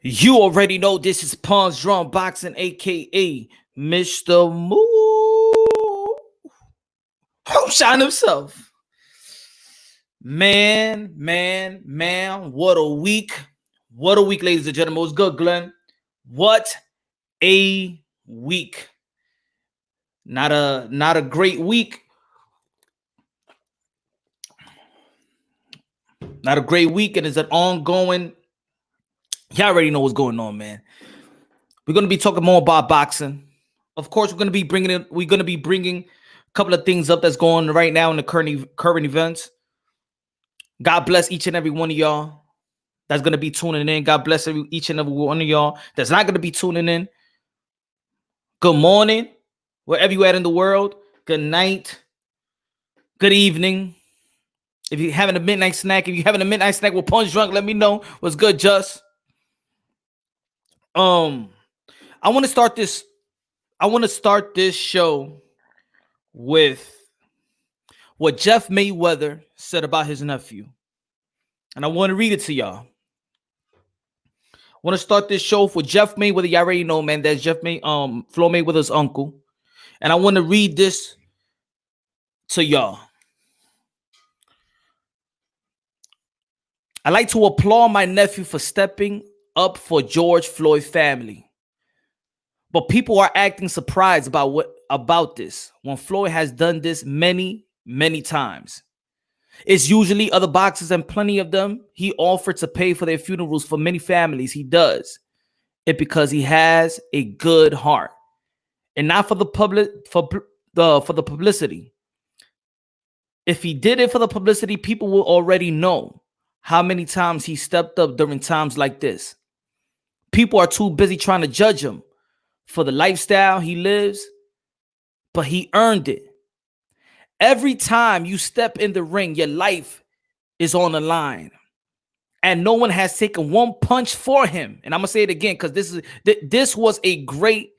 You already know this is Pawns Drum Boxing, aka Mr. Moo. Shine himself. Man. What a week. What a week, ladies and gentlemen. What's good, Glenn? What a week. Not a great week. Not a great week, and it's an ongoing. Y'all already know what's going on, man. We're gonna be talking more about boxing. Of course, we're gonna be bringing a couple of things up that's going on right now in the current events. God bless each and every one of y'all that's gonna be tuning in. God bless each and every one of y'all that's not gonna be tuning in. Good morning, wherever you at in the world. Good night. Good evening. If you're having a midnight snack, with Punch Drunk, let me know. What's good, Just? I want to start this. Show with what Jeff Mayweather said about his nephew, and I want to read it to y'all. I want to start this show with Jeff Mayweather. Y'all already know, man. That's Floyd Mayweather's uncle, and I want to read this to y'all. I like to applaud my nephew for stepping up for George Floyd family. But people are acting surprised about this when Floyd has done this many times. It's usually other boxers, and plenty of them he offered to pay for their funerals for many families. He does it because he has a good heart, and not for the publicity. If he did it for the publicity, people will already know how many times he stepped up during times like this. People are too busy trying to judge him for the lifestyle he lives, but he earned it. Every time you step in the ring, your life is on the line, and no one has taken one punch for him. And I'm gonna say it again because this was a great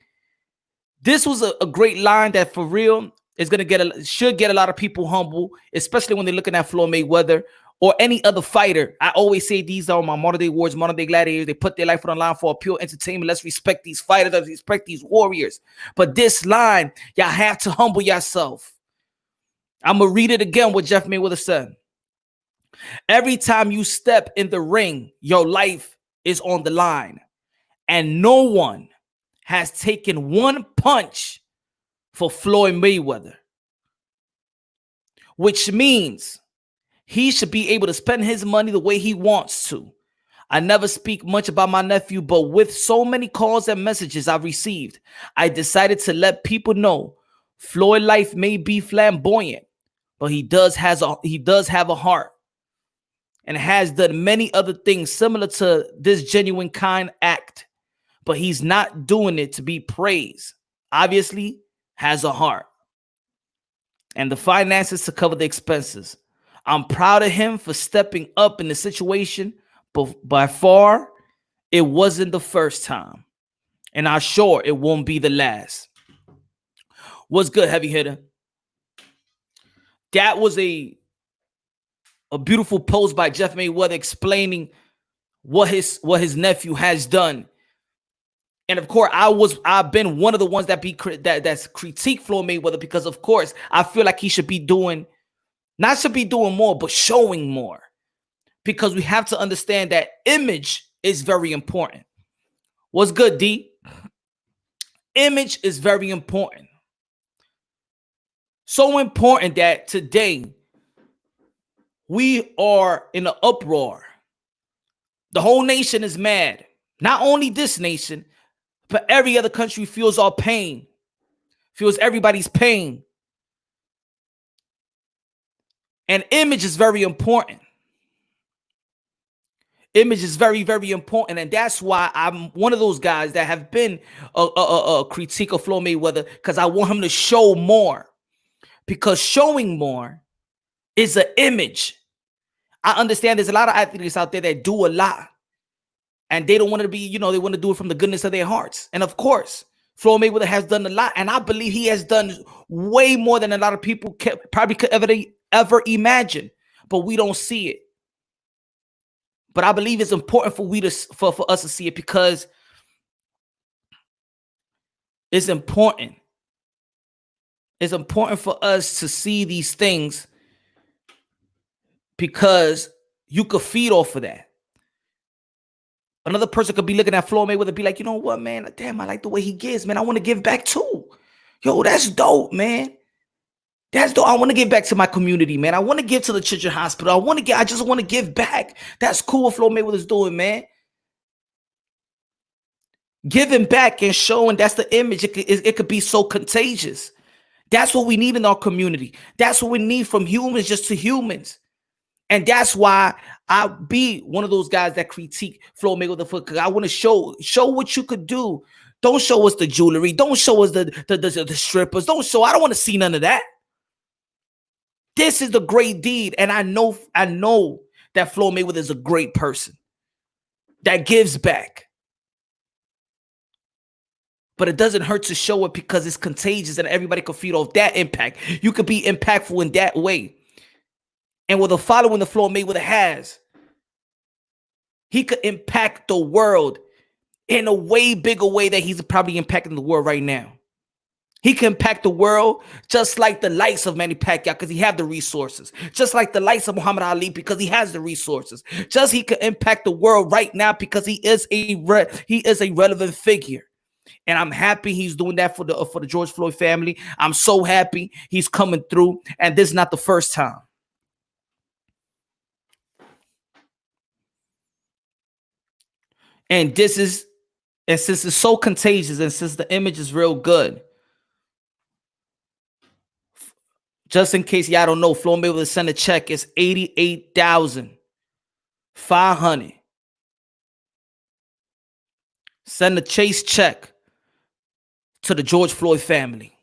line that for real is should get a lot of people humble, especially when they're looking at Floyd Mayweather or any other fighter. I always say these are my modern day warriors, modern day gladiators. They put their life on the line for pure entertainment. Let's respect these fighters. Let's respect these warriors. But this line, y'all have to humble yourself. I'm going to read it again what Jeff Mayweather said. Every time you step in the ring, your life is on the line. And no one has taken one punch for Floyd Mayweather. Which means he should be able to spend his money the way he wants to. I never speak much about my nephew, but with so many calls and messages I've received, I decided to let people know Floyd's life may be flamboyant, but he does have a heart and has done many other things similar to this genuine kind act, but he's not doing it to be praised. Obviously, has a heart and the finances to cover the expenses. I'm proud of him for stepping up in the situation, but by far, it wasn't the first time. And I'm sure it won't be the last. What's good, heavy hitter? That was a beautiful post by Jeff Mayweather explaining what his nephew has done. And of course, I've been one of the ones that's critique Floyd Mayweather because, of course, I feel like he should be doing more, but showing more. Because we have to understand that image is very important. What's good, D? Image is very important. So important that today we are in an uproar. The whole nation is mad. Not only this nation, but every other country feels our pain, feels everybody's pain. And image is very important. Image is very, very important. And that's why I'm one of those guys that have been a critique of Floyd Mayweather, because I want him to show more. Because showing more is an image. I understand there's a lot of athletes out there that do a lot. And they don't want to be, they want to do it from the goodness of their hearts. And of course, Floyd Mayweather has done a lot. And I believe he has done way more than a lot of people probably could ever imagine. But we don't see it. But I believe it's important for us to see it, because it's important. It's important for us to see these things, because you could feed off of that. Another person could be looking at Floyd Mayweather and be like, you know what, man? Damn, I like the way he gives, man. I want to give back too. Yo, that's dope, man. That's dope. I want to give back to my community, man. I want to give to the children's hospital. I just want to give back. That's cool what Floyd Mayweather's doing, man. Giving back and showing, that's the image. It could be so contagious. That's what we need in our community. That's what we need from humans just to humans. And that's why I be one of those guys that critique Floyd Mayweather, because I want to show what you could do. Don't show us the jewelry. Don't show us the strippers. I don't want to see none of that. This is the great deed. And I know that Floyd Mayweather is a great person that gives back. But it doesn't hurt to show it, because it's contagious and everybody can feed off that impact. You could be impactful in that way. And with the following the Floyd Mayweather has, he could impact the world in a way bigger way that he's probably impacting the world right now. He can impact the world just like the likes of Manny Pacquiao, because he have the resources. Just like the likes of Muhammad Ali, because he has the resources. Just he can impact the world right now because he is a relevant figure. And I'm happy he's doing that for the George Floyd family. I'm so happy he's coming through, and this is not the first time. And since it's so contagious, and since the image is real good, just in case y'all don't know, Floyd Mayweather send a check is $88,500. Send a Chase check to the George Floyd family.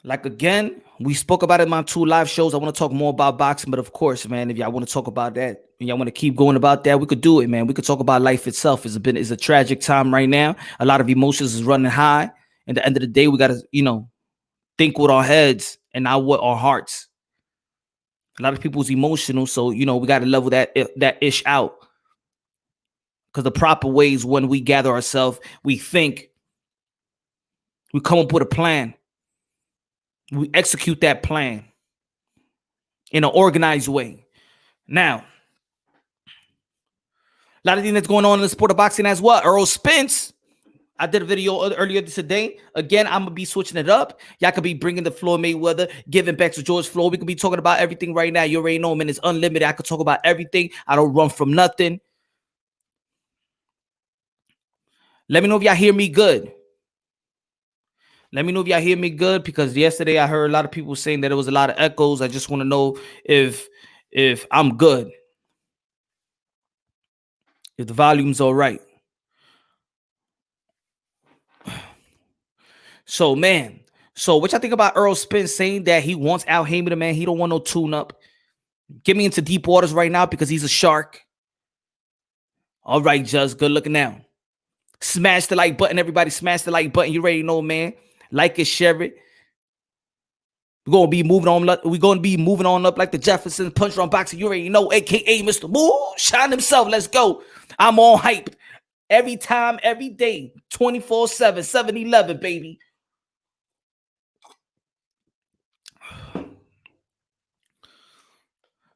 Like, again, we spoke about it in my 2 live shows. I want to talk more about boxing, but of course, man, if y'all want to talk about that and y'all want to keep going about that, we could do it, man. We could talk about life itself. It's a tragic time right now. A lot of emotions is running high. And at the end of the day, we got to, think with our heads and not with our hearts. A lot of people's emotional, so we got to level that ish out. Because the proper way is when we gather ourselves, we think, we come up with a plan. We execute that plan in an organized way. Now, a lot of things that's going on in the sport of boxing as well. Errol Spence, I did a video earlier today. Again, I'm going to be switching it up. Y'all could be bringing the Floyd Mayweather, giving back to George Floyd. We could be talking about everything right now. You already know, man, it's unlimited. I could talk about everything. I don't run from nothing. Let me know if y'all hear me good. Let me know if y'all hear me good, because yesterday I heard a lot of people saying that there was a lot of echoes. I just want to know if I'm good, if the volume's all right. So, man, what y'all think about Errol Spence saying that he wants Al Haymon, man? He don't want no tune-up. Get me into deep waters right now because he's a shark. All right, Just, good looking now. Smash the like button, everybody. Smash the like button. You already know, man. Like it, share it. We're gonna be moving on. We're gonna be moving on up like the Jeffersons. Punch Drunk Boxing. You already know, aka Mr. Moonshine himself. Let's go. I'm on hype every time, every day, 24/7, 7-Eleven, baby.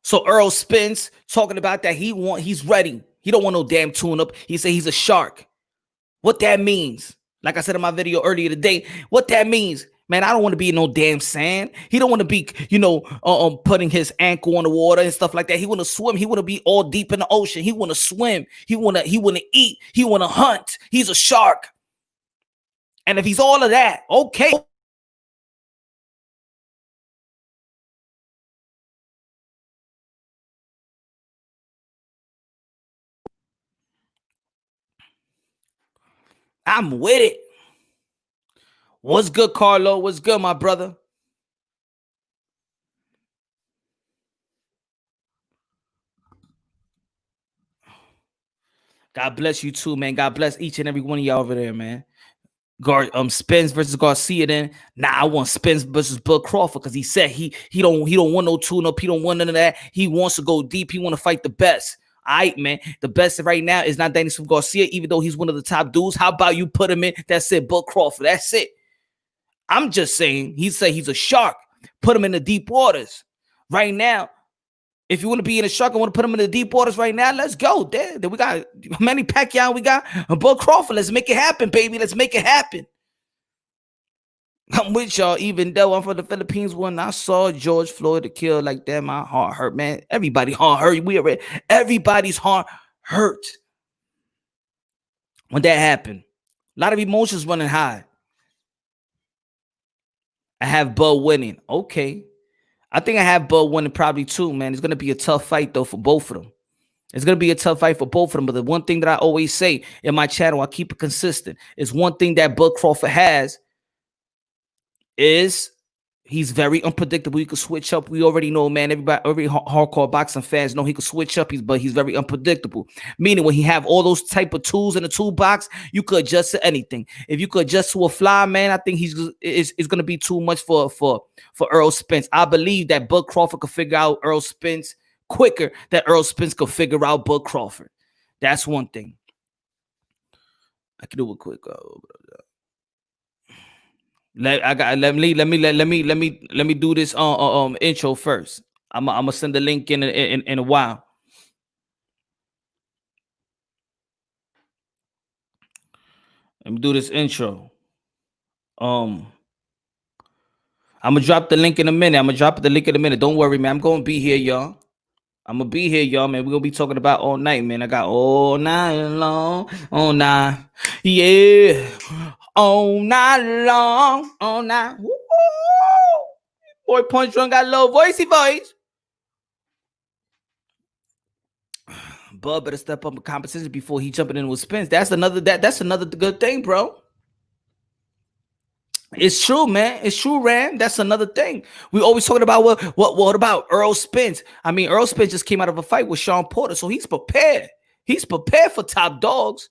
So Errol Spence talking about that he's ready. He don't want no damn tune-up. He said he's a shark. What that means, like I said in my video earlier today, what that means, man, I don't want to be in no damn sand. He don't want to be, putting his ankle on the water and stuff like that. He want to swim. He want to be all deep in the ocean. He want to swim. He want to eat. He want to hunt. He's a shark. And if he's all of that, okay. I'm with it. What's good, Carlo? What's good, my brother? God bless you too, man. God bless each and every one of y'all over there, man. Spence versus Garcia. Then I want Spence versus Bud Crawford because he said he don't want no tune up. He don't want none of that. He wants to go deep. He want to fight the best. All right, man. The best right now is not Danielson Garcia, even though he's one of the top dudes. How about you put him in? That's it, Bud Crawford. That's it. I'm just saying. He said he's a shark. Put him in the deep waters right now. If you want to be in a shark, I want to put him in the deep waters right now. Let's go. There we got Manny Pacquiao. We got Bud Crawford. Let's make it happen, baby. Let's make it happen. I'm with y'all, even though I'm from the Philippines. When I saw George Floyd killed like that, my heart hurt, man. Everybody's heart hurt. Everybody's heart hurt when that happened. A lot of emotions running high. I have Bud winning. Okay. I think I have Bud winning probably too, man. It's going to be a tough fight, though, for both of them. It's going to be a tough fight for both of them. But the one thing that I always say in my channel, I keep it consistent, is one thing that Bud Crawford has is he's very unpredictable. He could switch up. We already know, man. Every hardcore boxing fans know he could switch up. But he's very unpredictable. Meaning when he have all those type of tools in the toolbox, you could adjust to anything. If you could adjust to a fly, man, I think it's going to be too much for Earl Spence. I believe that Bud Crawford could figure out Earl Spence quicker than Earl Spence could figure out Bud Crawford. That's one thing. I can do it quick. Let me do this intro first. I'm gonna send the link in a while. Let me do this intro. I'm gonna drop the link in a minute. Don't worry, man. I'm gonna be here, y'all. Man. We're gonna be talking about all night, man. I got all night long, all night, yeah, all night long, all night. Woo! Boy, Punch Drunk got a little voicey voice. Bud better step up in competition before he jumping in with Spence. That's another good thing, bro. It's true, man. It's true, Ram. That's another thing. We always talking about what about Earl Spence? I mean, Earl Spence just came out of a fight with Sean Porter, so he's prepared. He's prepared for top dogs.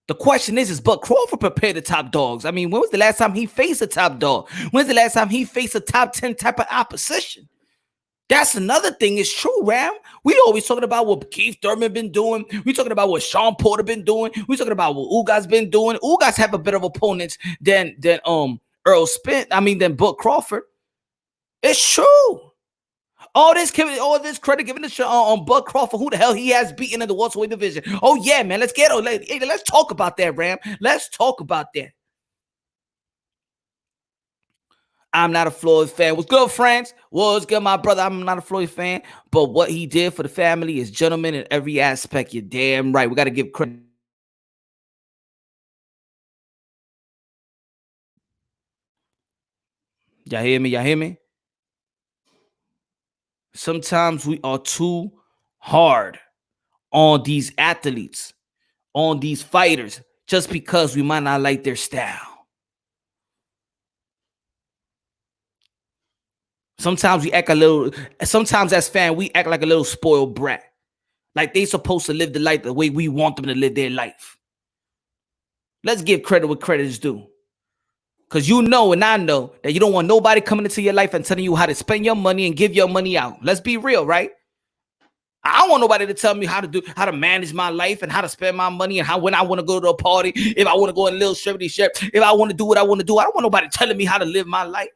The question is Bud Crawford prepared to top dogs? I mean, when was the last time he faced a top dog? When's the last time he faced a top 10 type of opposition? That's another thing. It's true, Ram. We always talking about what Keith Thurman been doing. We talking about what Sean Porter been doing. We talking about what Ugas been doing. Ugas have a better opponents than Earl Spence. I mean, than Bud Crawford. It's true. All this credit given to Bud Crawford. Who the hell he has beaten in the welterweight division? Oh yeah, man. Let's talk about that, Ram. Let's talk about that. I'm not a Floyd fan. What's good, friends? What's good, my brother? I'm not a Floyd fan, but what he did for the family is gentleman in every aspect. You're damn right. We got to give credit. Y'all hear me? Y'all hear me? Sometimes we are too hard on these athletes, on these fighters, just because we might not like their style. Sometimes as fans, we act like a little spoiled brat. Like they supposed to live the life the way we want them to live their life. Let's give credit what credit is due. Because you know and I know that you don't want nobody coming into your life and telling you how to spend your money and give your money out. Let's be real, right? I don't want nobody to tell me how to manage my life and how to spend my money and when I want to go to a party, if I want to go in a little celebrity shirt, if I want to do what I want to do. I don't want nobody telling me how to live my life.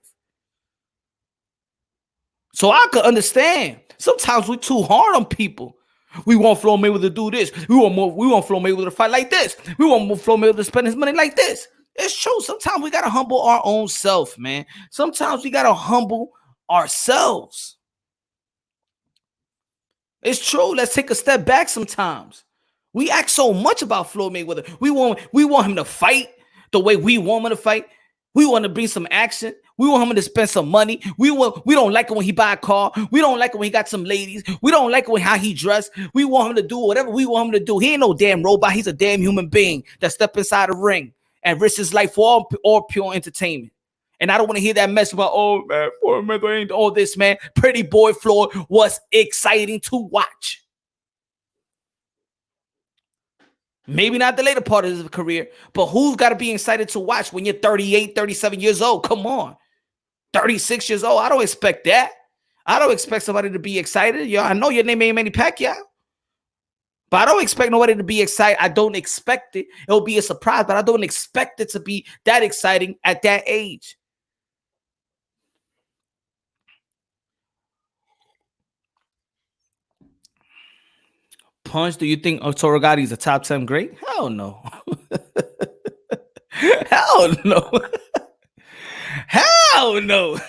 So I could understand. Sometimes we're too hard on people. We want Floyd Mayweather to do this. We want Floyd Mayweather to fight like this. We want Floyd Mayweather to spend his money like this. It's true. Sometimes we gotta humble our own self, man. Sometimes we gotta humble ourselves. It's true. Let's take a step back sometimes. We act so much about Floyd Mayweather. We want him to fight the way we want him to fight. We want to bring some action. We want him to spend some money. We don't like it when he buy a car. We don't like it when he got some ladies. We don't like it when how he dressed. We want him to do whatever we want him to do. He ain't no damn robot. He's a damn human being that step inside a ring and risk his life for all pure entertainment. And I don't want to hear that mess about, oh man, Floyd Mayweather ain't all this, man. Pretty boy Floyd was exciting to watch. Maybe not the later part of his career, but who's got to be excited to watch when you're 38, 37 years old? Come on. 36 years old. I don't expect that. I don't expect somebody to be excited. Yo, I know your name ain't Manny Pacquiao, but I don't expect nobody to be excited. I don't expect it. It'll be a surprise, but I don't expect it to be that exciting at that age. Punch, do you think Arturo Gotti is a top 10 great? Hell no. Hell no. Hell no.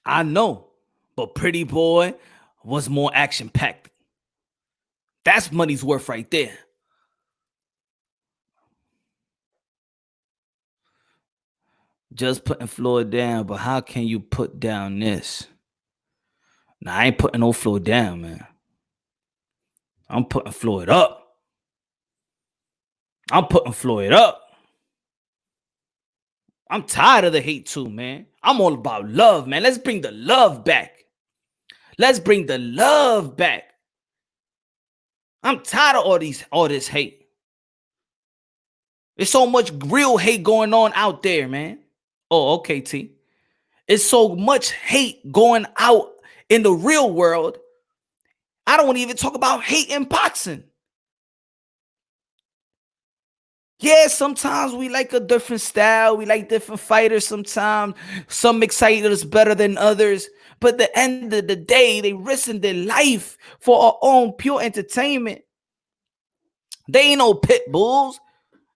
I know, but Pretty Boy was more action packed. That's money's worth right there. Just putting Floyd down, but how can you put down this? Nah, I ain't putting no Floyd down, man. I'm putting Floyd up. I'm putting Floyd up. I'm tired of the hate too, man. I'm all about love, man. Let's bring the love back. Let's bring the love back. I'm tired of all this hate. There's so much real hate going on out there, man. Oh, okay, T. It's so much hate going out in the real world. I don't want to even talk about hate in boxing. Yeah, sometimes we like a different style. We like different fighters sometimes. Some excite us better than others. But at the end of the day, they risking their life for our own pure entertainment. They ain't no pit bulls.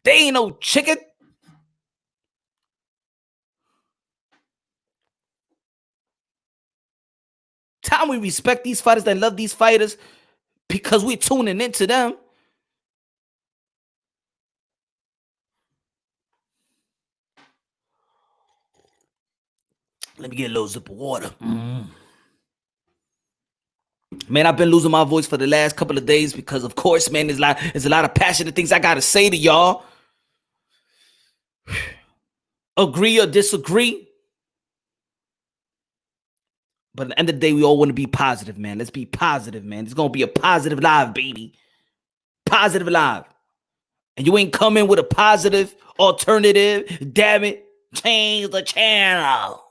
They ain't no chicken. Time we respect these fighters that love these fighters because we're tuning into them. Let me get a little sip of water. Man, I've been losing my voice for the last couple of days because, of course, man, there's a lot of passionate things I got to say to y'all. Agree or disagree. But at the end of the day, we all want to be positive, man. Let's be positive, man. It's going to be a positive live, baby. Positive live. And you ain't coming with a positive alternative. Damn it. Change the channel.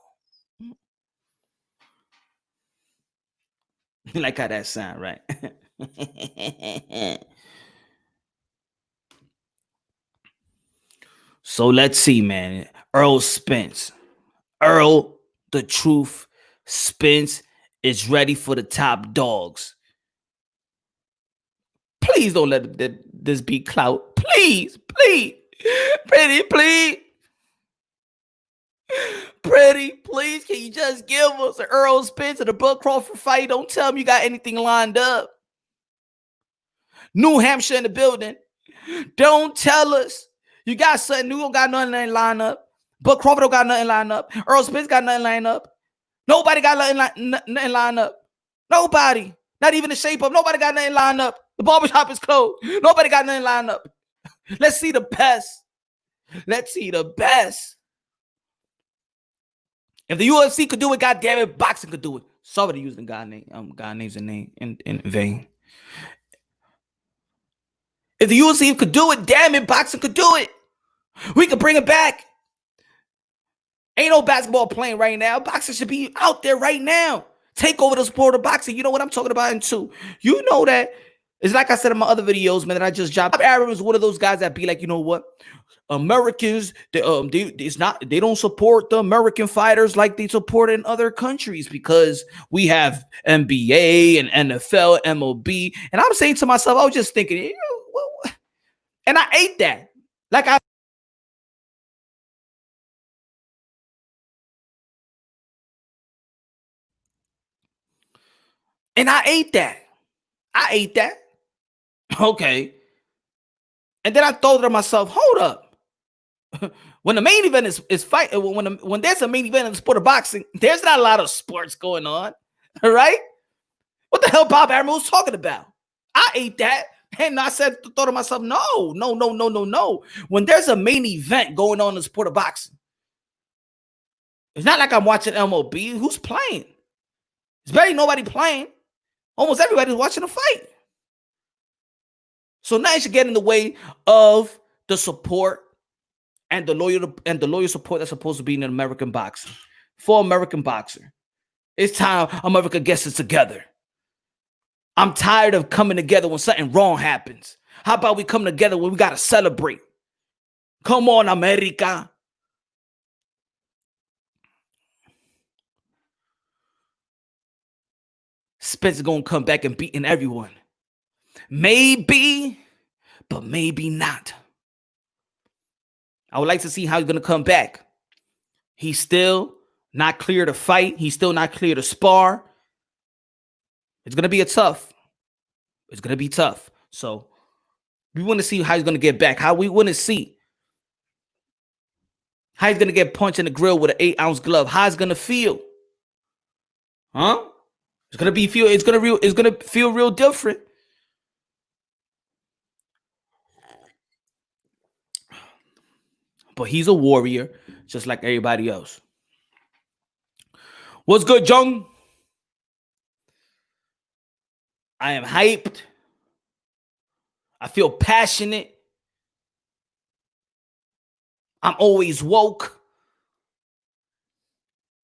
You like how that sound, right? So let's see, man. Earl Spence. Earl, the truth. Spence is ready for the top dogs. Please don't let this be clout. Please, please. Pretty, please. Pretty, please, can you just give us an Earl Spence and a Bud Crawford fight? Don't tell me you got anything lined up. New Hampshire in the building. Don't tell us you got something new. Don't got nothing lined up. Bud Crawford don't got nothing lined up. Earl Spence got nothing lined up. Nobody got nothing lined up. Nobody. Not even the shape up. Nobody got nothing lined up. The barbershop is closed. Nobody got nothing lined up. Let's see the best. Let's see the best. If the UFC could do it, goddamn it, boxing could do it. Sorry to use the God names in vain. If the UFC could do it, damn it, boxing could do it. We could bring it back. Ain't no basketball playing right now. Boxing should be out there right now. Take over the sport of boxing. You know what I'm talking about? And two, you know that it's like I said in my other videos, man, that I just dropped. Aaron is one of those guys that be like, you know what? Americans, they don't support the American fighters like they support in other countries because we have NBA and NFL, MLB. And I'm saying to myself, I was just thinking, and I ate that. Like I ate that. I ate that. Okay. And then I thought to myself, hold up. When the main event is fight, when there's a main event in the sport of boxing, there's not a lot of sports going on. All right. What the hell Bob Arum was talking about? I ate that. And I thought to myself, no. When there's a main event going on in the sport of boxing, it's not like I'm watching MLB. Who's playing? There's barely nobody playing. Almost everybody's watching a fight. So nothing should get in the way of the support and the loyal support that's supposed to be in an American boxer. For American boxer. It's time America gets it together. I'm tired of coming together when something wrong happens. How about we come together when we got to celebrate? Come on, America. Spencer going to come back and beating everyone. Maybe, but maybe not. I would like to see how he's going to come back. He's still not clear to fight. He's still not clear to spar. It's going to be tough. It's going to be tough. So we want to see how he's going to get back. How we want to see how he's going to get punched in the grill with an 8-ounce glove. How it's going to feel. Huh? It's going to feel real different. But he's a warrior just like everybody else. What's good, Jung? I am hyped. I feel passionate. I'm always woke.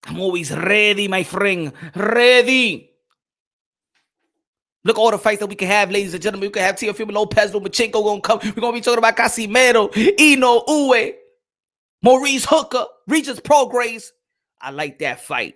I'm always ready, my friend. Ready. Look at all the fights that we can have, ladies and gentlemen. We can have Teofimo Lopez, Lomachenko gonna come. We're gonna be talking about Casimero, Ino, Uwe, Maurice Hooker, Regis Prograis. I like that fight.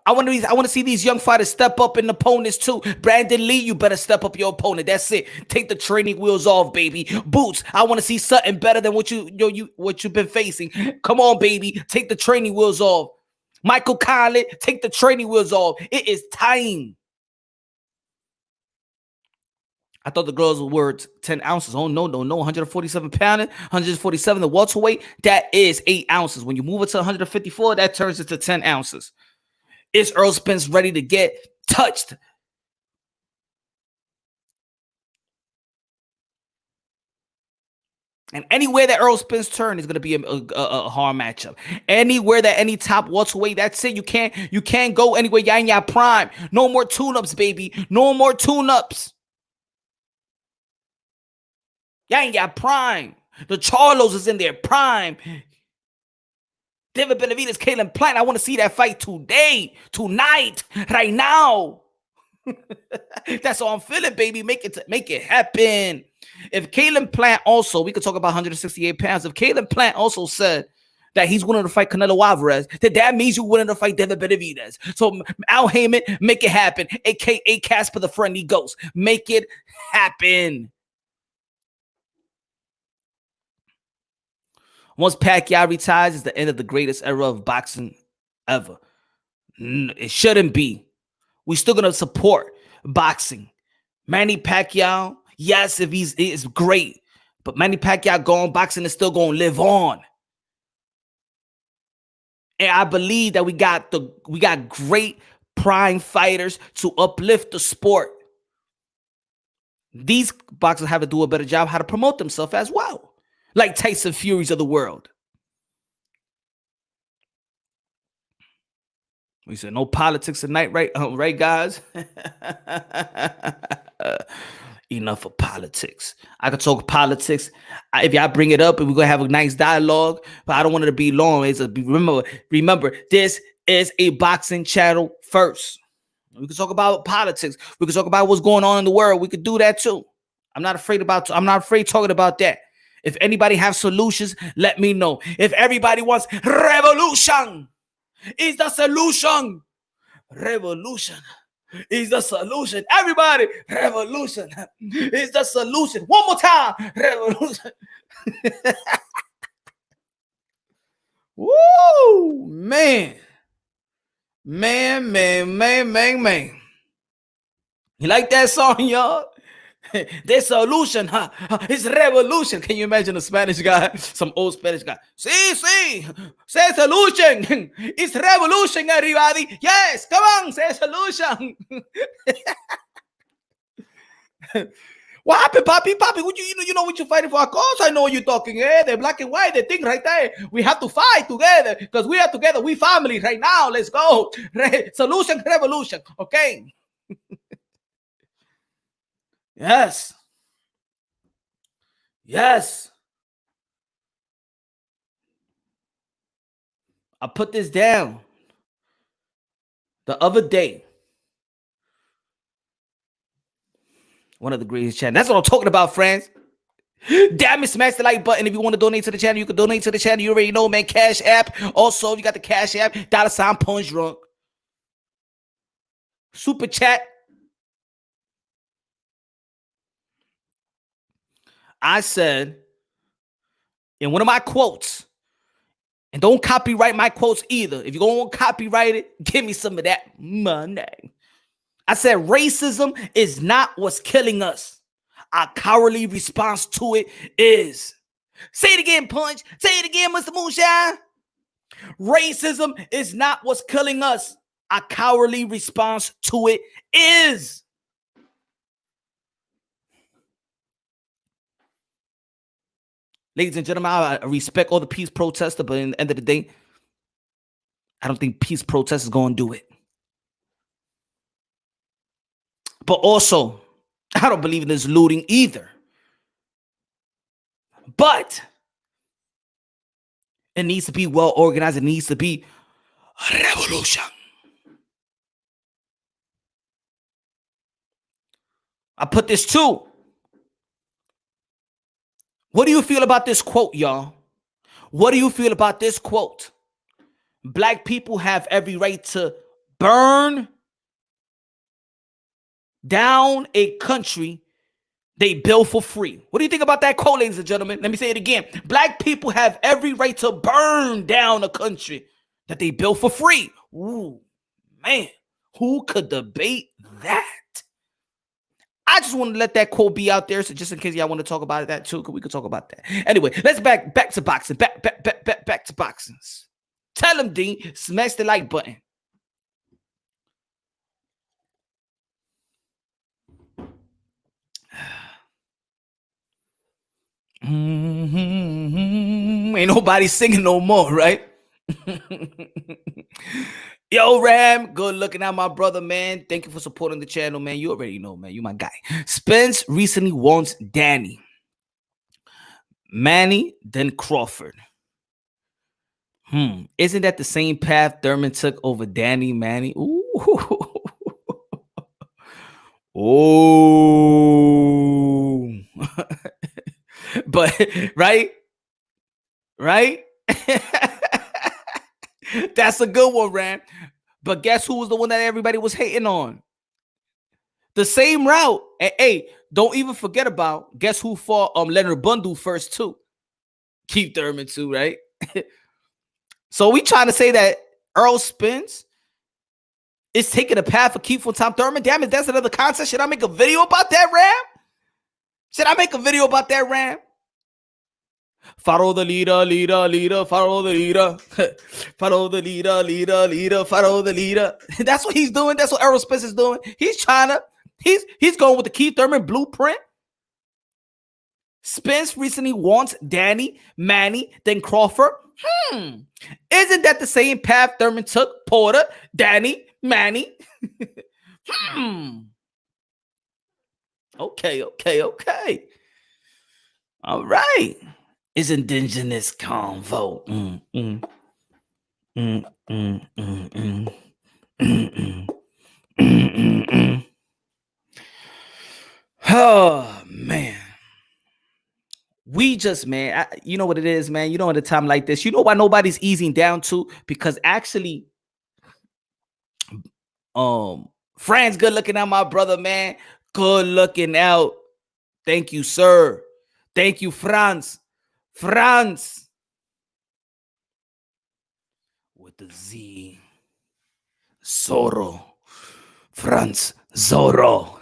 I want to see these young fighters step up in opponents too. Brandon Lee, you better step up your opponent. That's it. Take the training wheels off, baby. Boots, I want to see something better than what you've been facing. Come on, baby. Take the training wheels off. Michael Conley, take the training wheels off. It is time. I thought the girls were 10 ounces. Oh, no. 147 pounding, 147 the welterweight. That is 8 ounces. When you move it to 154, that turns into 10 ounces. Is Errol Spence ready to get touched? And anywhere that Errol Spence turn is going to be a hard matchup. Anywhere that any top welterweight, that's it. You can't go anywhere. You're in your prime. No more tune-ups, baby. No more tune-ups. You're in your prime. The Charlos is in their prime. David Benavidez, Caleb Plant. I want to see that fight today, tonight, right now. That's all I'm feeling, baby. Make it happen. If Caleb Plant also, we could talk about 168 pounds. If Caleb Plant also said that he's willing to fight Canelo Alvarez, that means you're willing to fight David Benavidez. So Al Heyman, make it happen. AKA Casper the Friendly Ghost. Make it happen. Once Pacquiao retires, it's the end of the greatest era of boxing ever. It shouldn't be. We're still going to support boxing. Manny Pacquiao, yes, if it's great. But Manny Pacquiao gone, boxing is still going to live on. And I believe that we got great prime fighters to uplift the sport. These boxers have to do a better job how to promote themselves as well. Like Tyson Furies of the world. We said no politics tonight, right? Right, guys? Enough of politics. I could talk politics. If y'all bring it up, and we're gonna have a nice dialogue, but I don't want it to be long. Remember, this is a boxing channel first. We can talk about politics. We can talk about what's going on in the world. We could do that too. I'm not afraid talking about that. If anybody have solutions, let me know. If everybody wants revolution, is the solution. Revolution is the solution. Everybody, revolution is the solution. One more time, revolution. Woo, man. You like that song, y'all? The solution, it's revolution. Can you imagine a Spanish guy, some old Spanish guy? Sí, say solution. It's revolution, everybody. Yes, come on, say solution. What happened, Papi? Papi, what you know what you're fighting for? Of course I know what you're talking. Yeah, they're black and white. They think right there. We have to fight together because we are together. We family right now. Let's go. Solution, revolution. Okay. Yes. Yes. I put this down the other day. One of the greatest channels. That's what I'm talking about, friends. Damn it, smash the like button. If you want to donate to the channel, you can donate to the channel. You already know, man. Cash App. Also, you got the Cash App. $ Punch Drunk. Super chat. I said in one of my quotes, and don't copyright my quotes either. If you're going to copyright it, give me some of that money. I said racism is not what's killing us. Our cowardly response to it is. Say it again, Punch. Say it again, Mr. Moonshine. Racism is not what's killing us. Our cowardly response to it is. Ladies and gentlemen, I respect all the peace protesters, but in the end of the day, I don't think peace protest is going to do it. But also, I don't believe in this looting either. But it needs to be well organized. It needs to be a revolution. I put this too. What do you feel about this quote, y'all? What do you feel about this quote? Black people have every right to burn down a country they build for free. What do you think about that quote, ladies and gentlemen? Let me say it again. Black people have every right to burn down a country that they built for free. Ooh, man, who could debate that? I just want to let that quote be out there, so just in case y'all want to talk about that too, because we could talk about that. Anyway, let's back to boxing. Back to boxing. Tell him, Dean, smash the like button. Ain't nobody singing no more, right? Yo, Ram, good looking out, my brother, man. Thank you for supporting the channel, man. You already know, man. You my guy. Spence recently wants Danny, Manny, then Crawford. Isn't that the same path Thurman took over Danny, Manny? Ooh. Oh. But right? That's a good one, Ram. But guess who was the one that everybody was hating on? The same route. And hey, don't even forget about guess who fought Leonard Bundle first too. Keith Thurman too, right? So we trying to say that Earl Spence is taking a path for Keith from Tom Thurman. Damn it, that's another concept. Should I make a video about that, Ram? Follow the leader, follow the leader. Follow the leader, follow the leader. That's what he's doing. That's what Errol Spence is doing. He's going with the Keith Thurman blueprint. Spence recently wants Danny, Manny, then Crawford. Isn't that the same path Thurman took? Porter, Danny, Manny. Okay. All right. Is indigenous convo. Oh, man. We just, man, you know what it is, man. You know, at a time like this, you know why nobody's easing down to? Because actually, Fran's good looking out, my brother, man. Good looking out. Thank you, sir. Thank you, Franz. With the Z. Zorro. Franz Zorro.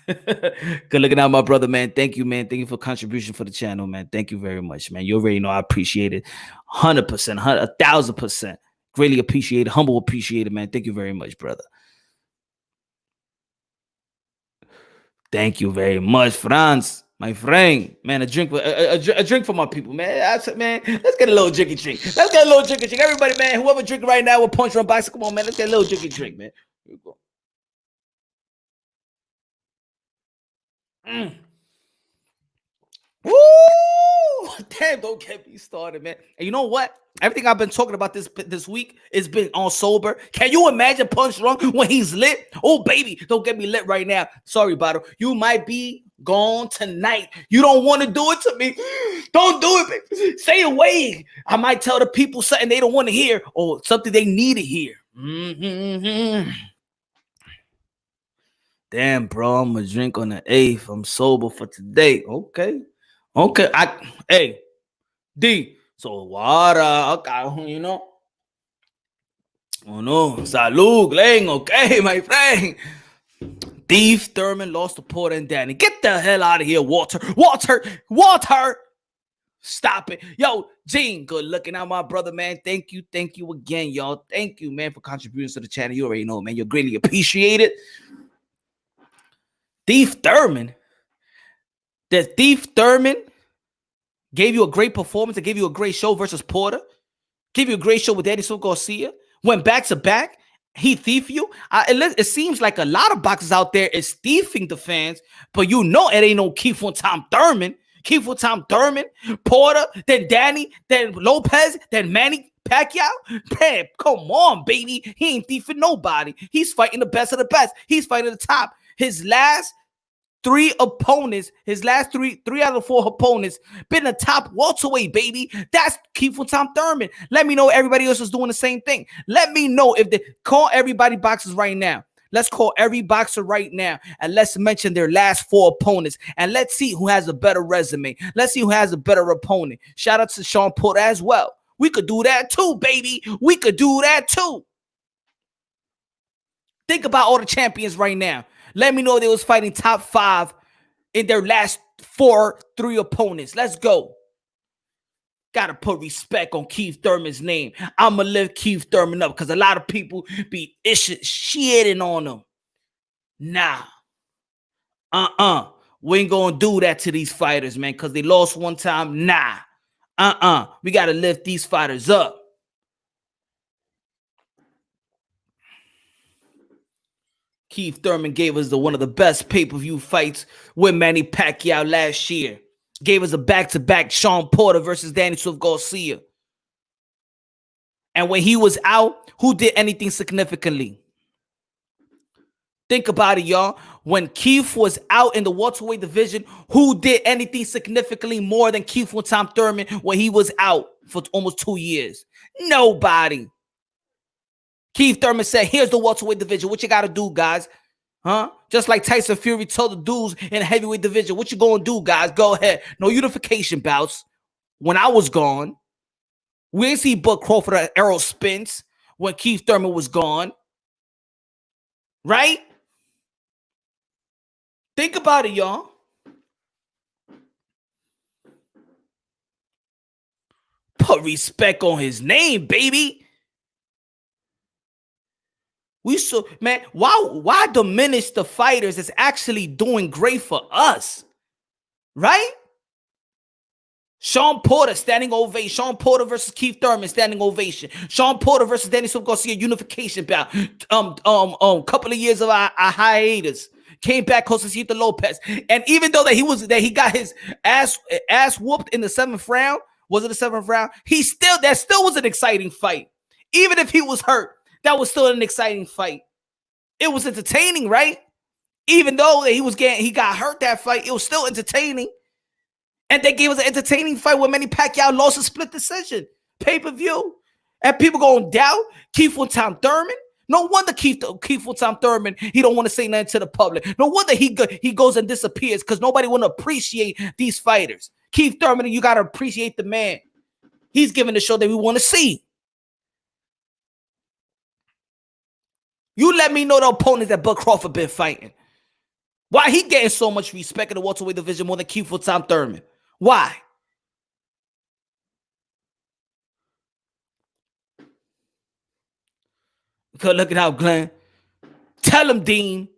Good looking out, my brother, man. Thank you, man. Thank you for contribution for the channel, man. Thank you very much, man. You already know I appreciate it. 100%, 1,000%. Greatly appreciate it. Humble appreciate it, man. Thank you very much, brother. Thank you very much, Franz, my friend. Man, a drink for my people, man. I said, man, let's get a little drinky drink. Let's get a little drinky drink. Everybody, man, whoever drinking right now with punch on bicycle, come on, man. Let's get a little drinky drink, man. Here we go. Mm. Woo! Damn, don't get me started, man. And you know what? Everything I've been talking about this week has been on sober. Can you imagine Punch Drunk when he's lit? Oh, baby, don't get me lit right now. Sorry, Bottle. You might be gone tonight. You don't want to do it to me. Don't do it, baby. Stay away. I might tell the people something they don't want to hear or something they need to hear. Mm-hmm. Damn, bro, I'm gonna drink on the 8th. I'm sober for today. Okay. Hey, D. So water, okay, you know. Oh no, salud, Glenn. Okay, my friend. Thief Thurman lost to Porter and Danny. Get the hell out of here, Walter. Stop it. Yo, Gene, good looking out, my brother, man. Thank you again, y'all. Thank you, man, for contributing to the channel. You already know, man. You're greatly appreciated. Thief Thurman. The Thief Thurman gave you a great performance. It gave you a great show versus Porter. Gave you a great show with Danny Silva Garcia. Went back to back. He thief you. It seems like a lot of boxers out there is thieving the fans, but you know it ain't no Keith on Tom Thurman. Keith on Tom Thurman, Porter, then Danny, then Lopez, then Manny Pacquiao. Man, come on, baby. He ain't thieving nobody. He's fighting the best of the best. He's fighting the top. His last three opponents, his last three out of 4 opponents, been the top welterweight, baby. That's Keith for Tom Thurman. Let me know everybody else is doing the same thing. Let me know if they call everybody boxers right now. Let's call every boxer right now and let's mention their last 4 opponents and let's see who has a better resume. Let's see who has a better opponent. Shout out to Sean Porter as well. We could do that too, baby. We could do that too. Think about all the champions right now. Let me know they was fighting top 5 in their last 3 opponents. Let's go. Gotta put respect on Keith Thurman's name. I'ma lift Keith Thurman up because a lot of people be shitting on him. Nah. We ain't gonna do that to these fighters, man, because they lost one time. Nah. We gotta lift these fighters up. Keith Thurman gave us one of the best pay-per-view fights with Manny Pacquiao last year. Gave us a back-to-back Sean Porter versus Danny Silva Garcia. And when he was out, who did anything significantly? Think about it, y'all. When Keith was out in the welterweight division, who did anything significantly more than Keith and Tom Thurman when he was out for almost 2 years? Nobody. Keith Thurman said, here's the welterweight division. What you got to do, guys? Huh? Just like Tyson Fury told the dudes in the heavyweight division, what you going to do, guys? Go ahead. No unification bouts. When I was gone, we didn't see Bud Crawford or Errol Spence when Keith Thurman was gone. Right? Think about it, y'all. Put respect on his name, baby. We so man, why diminish the fighters that's actually doing great for us? Right? Sean Porter, standing ovation. Sean Porter versus Keith Thurman, standing ovation. Sean Porter versus Danny Silva Garcia, unification bout. Couple of years of a hiatus. Came back close to Cito Lopez. And even though he got his ass whooped in the 7th round, was it the 7th round? That still was an exciting fight. Even if he was hurt, that was still an exciting fight. It was entertaining, right? Even though he got hurt that fight, it was still entertaining. And they gave us an entertaining fight where Manny Pacquiao lost a split decision. Pay-per-view. And people going to doubt Keith for Tom Thurman. No wonder Keith for Tom Thurman, he don't want to say nothing to the public. No wonder he goes and disappears because nobody want to appreciate these fighters. Keith Thurman, you got to appreciate the man. He's giving the show that we want to see. You let me know the opponents that Bud Crawford been fighting. Why he getting so much respect in the welterweight division more than Keith for Tom Thurman? Why? Because look at how Glenn. Tell him, Dean.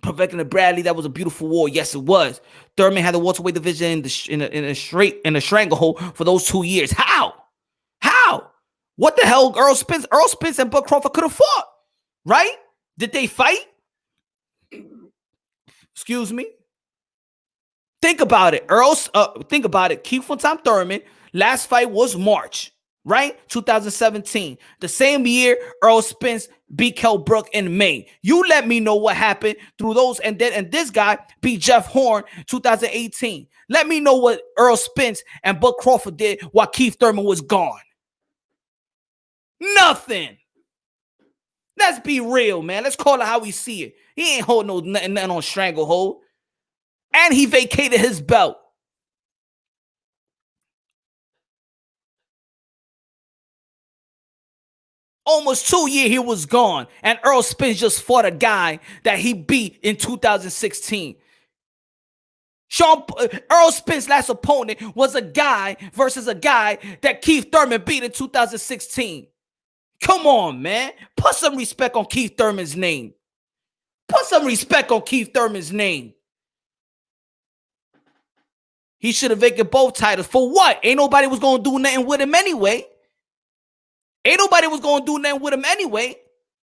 Protecting the Bradley, that was a beautiful war. Yes, it was. Thurman had the welterweight division in a stranglehold for those 2 years. How? How? What the hell? Earl Spence and Bud Crawford could have fought, right? Did they fight? Excuse me. Think about it. Think about it. Keith Tom Thurman, last fight was March, right? 2017. The same year, Earl Spence beat Kell Brook in May. You let me know what happened through those, and this guy beat Jeff Horn 2018. Let me know what Earl Spence and Bud Crawford did while Keith Thurman was gone. Nothing. Let's be real, man. Let's call it how we see it. He ain't holding nothing on stranglehold. And he vacated his belt. Almost 2 years he was gone. And Earl Spence just fought a guy that he beat in 2016. Earl Spence's last opponent was a guy versus a guy that Keith Thurman beat in 2016. Come on, man. Put some respect on Keith Thurman's name. Put some respect on Keith Thurman's name. He should have vacated both titles. For what? Ain't nobody was going to do nothing with him anyway. Ain't nobody was going to do nothing with him anyway.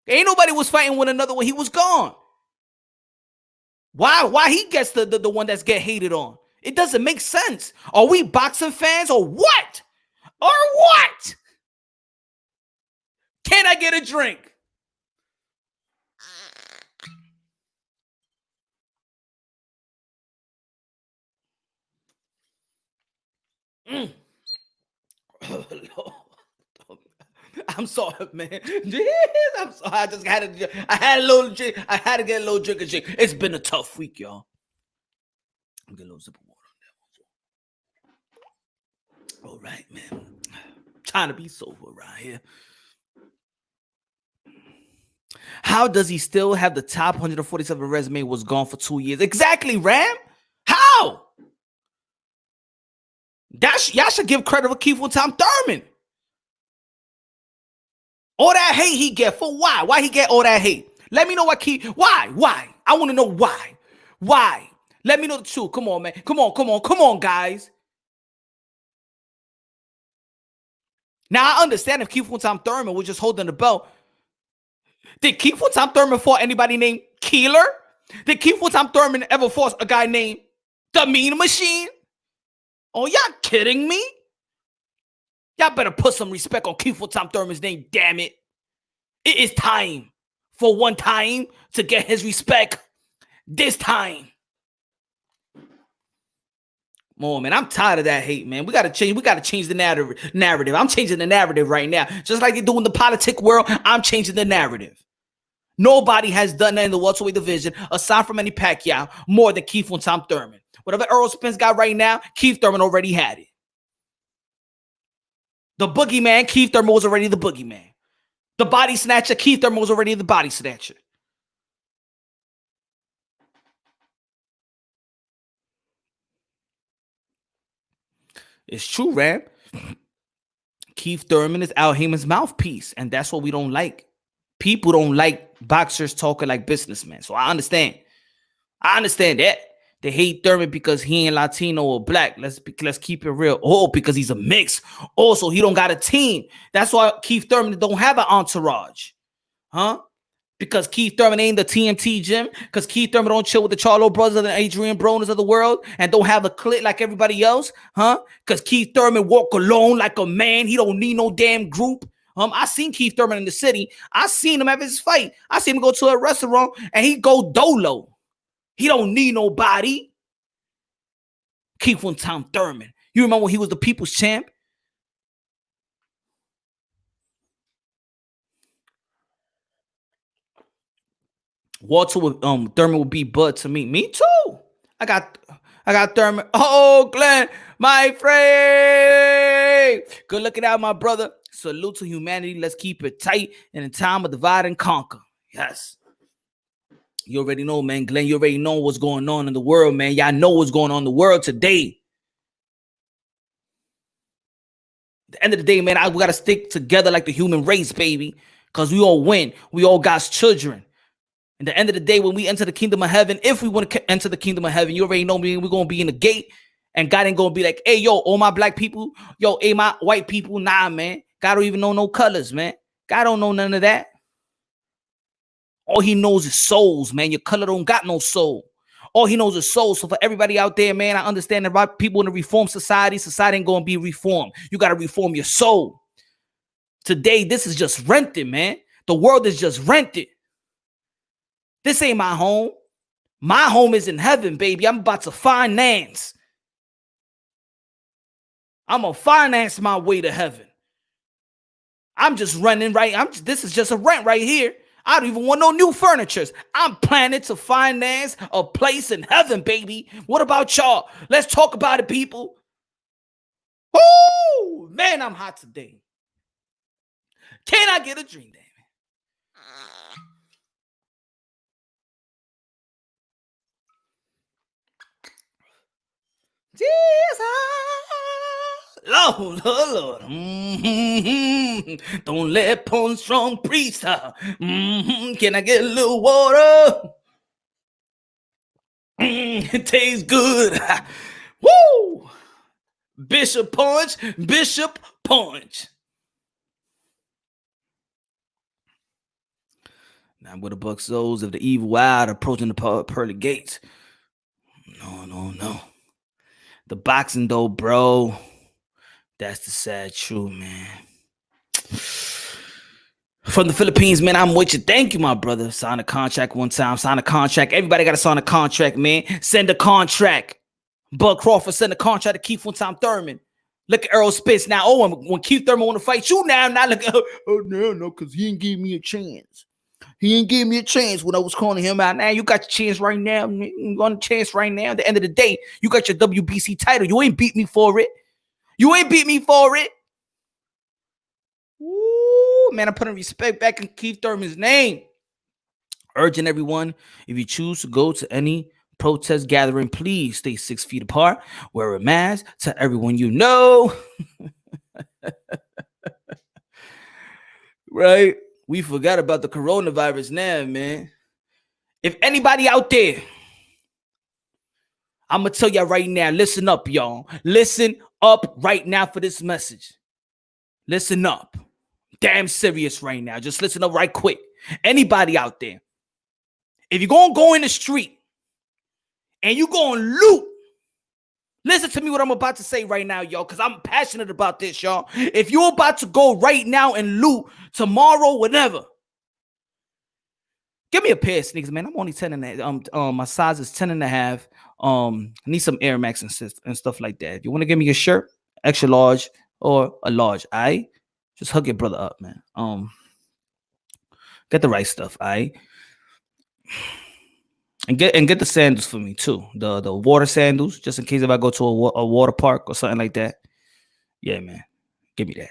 Ain't nobody was fighting one another when he was gone. Why he gets the one that's get hated on? It doesn't make sense. Are we boxing fans or what? Or what? Can I get a drink? I'm sorry, man. I'm sorry. I just had to. I had a little drink. I had to get a little drink of drink. It's been a tough week, y'all. I'm getting a little sip of water on that one. All right, man. Trying to be sober around here. How does he still have the top 147 resume? Was gone for 2 years. Exactly, Ram. How? Y'all should give credit to Keith Tom Thurman. All that hate he get for why? Why he get all that hate? Let me know what Keith. Why? I want to know why. Why? Let me know the truth. Come on, man. Come on, guys. Now I understand if Keith Tom Thurman was just holding the belt. Did Keith Tom Thurman fought anybody named Keeler? Did Keith Tom Thurman ever fought a guy named the Mean Machine? Oh, y'all kidding me? Y'all better put some respect on Keith Tom Thurman's name, damn it. It is time for one time to get his respect. This time. Oh, man, I'm tired of that hate, man. We gotta change the narrative. I'm changing the narrative right now. Just like they do in the politic world, I'm changing the narrative. Nobody has done that in the welterweight division, aside from Manny Pacquiao, more than Keith Tom Thurman. Whatever Earl Spence got right now, Keith Thurman already had it. The boogeyman, Keith Thurman was already the boogeyman. The body snatcher, Keith Thurman was already the body snatcher. It's true, Ram. Keith Thurman is Al Heyman's mouthpiece, and that's what we don't like. People don't like boxers talking like businessmen, so I understand. I understand that. They hate Thurman because he ain't Latino or black. Let's keep it real. Oh, because he's a mix. Also, he don't got a team. That's why Keith Thurman don't have an entourage. Huh? Because Keith Thurman ain't the TMT gym. Because Keith Thurman don't chill with the Charlo brothers and the Adrian Bronas of the world and don't have a clique like everybody else. Huh? Because Keith Thurman walk alone like a man. He don't need no damn group. I seen Keith Thurman in the city. I seen him have his fight. I seen him go to a restaurant and he go dolo. He don't need nobody. Keith Tom Thurman. You remember when he was the people's champ? Thurman would be Bud to me. Me too. I got Thurman. Oh, Glenn, my friend. Good looking out, my brother. Salute to humanity. Let's keep it tight in a time of divide and conquer. Yes. You already know, man. Glenn, you already know what's going on in the world, man. Y'all know what's going on in the world today. At the end of the day, man, we got to stick together like the human race, baby. Because we all win. We all got children. And the end of the day, when we enter the kingdom of heaven, if we want to enter the kingdom of heaven, you already know me, we're going to be in the gate. And God ain't going to be like, hey, yo, all my black people, yo, hey, my white people. Nah, man. God don't even know no colors, man. God don't know none of that. All he knows is souls, man. Your color don't got no soul. All he knows is souls. So for everybody out there, man, I understand that people in the reformed society ain't going to be reformed. You got to reform your soul. Today, this is just rented, man. The world is just rented. This ain't my home. My home is in heaven, baby. I'm about to finance. I'm going to finance my way to heaven. I'm just running right. This is just a rent right here. I don't even want no new furnitures. I'm planning to finance a place in heaven, baby. What about y'all? Let's talk about it, people. Woo! Man, I'm hot today. Can I get a dream, damn it? Jesus, Lord, Lord. Mm-hmm. Don't let Pond Strong preach. Mm-hmm. Can I get a little water? It tastes good. Woo! Bishop Punch. Now, with the buck souls of the evil wild approaching the pearly gates. No. The boxing, though, bro. That's the sad truth, man. From the Philippines, man, I'm with you. Thank you, my brother. Sign a contract one time. Sign a contract. Everybody got to sign a contract, man. Send a contract. Bud Crawford send a contract to Keith one-time Thurman. Look at Earl Spence now. Oh, when Keith Thurman want to fight you now, look at, no, because he didn't give me a chance. He didn't give me a chance when I was calling him out. Now you got your chance right now. You got a chance right now. At the end of the day, you got your WBC title. You ain't beat me for it. Ooh, man, I'm putting respect back in Keith Thurman's name. Urging everyone, if you choose to go to any protest gathering, please stay 6 feet apart. Wear a mask to everyone you know. Right? We forgot about the coronavirus now, man. If anybody out there, I'm going to tell y'all right now, listen up, y'all. Listen up right now for this message. Listen up. Damn serious right now. Just listen up right quick. Anybody out there, if you're going to go in the street and you're going to loot, listen to me what I'm about to say right now, y'all, because I'm passionate about this, y'all. If you're about to go right now and loot tomorrow, whatever, give me a pair of sneakers, man. I'm only 10 and a half. My size is 10 and a half. I need some Air Max and stuff like that. If you want to give me a shirt, extra large or a large, just hug your brother up, man. Get the right stuff, And get the sandals for me too. The water sandals, just in case if I go to a water park or something like that. Yeah, man. Give me that.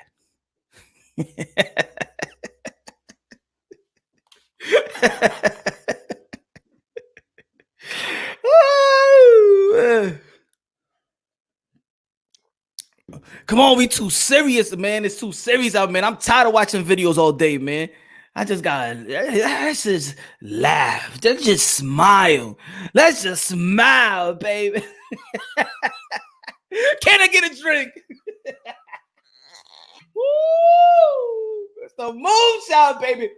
Come on, we too serious, man. It's too serious out, man. I'm tired of watching videos all day, man. Let's just laugh. Let's just smile. Let's just smile, baby. Can I get a drink? Woo! It's the moonshine, baby.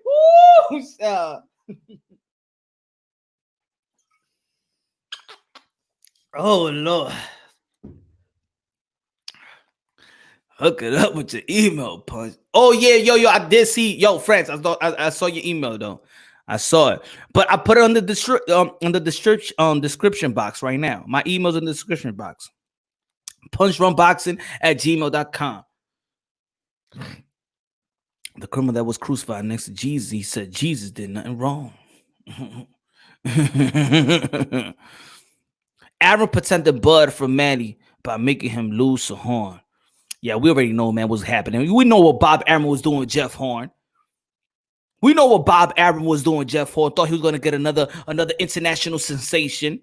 Woo! Oh, Lord. Hook it up with your email, Punch. Oh, yeah, yo, I did see. Yo, friends, I saw your email, though. I saw it. But I put it on the description box right now. My email's in the description box. punchrunboxing@gmail.com. The criminal that was crucified next to Jesus, he said Jesus did nothing wrong. Aaron protected Bud from Manny by making him lose a horn. Yeah, we already know, man, what's happening. We know what Bob Arum was doing with Jeff Horn. Thought he was going to get another international sensation.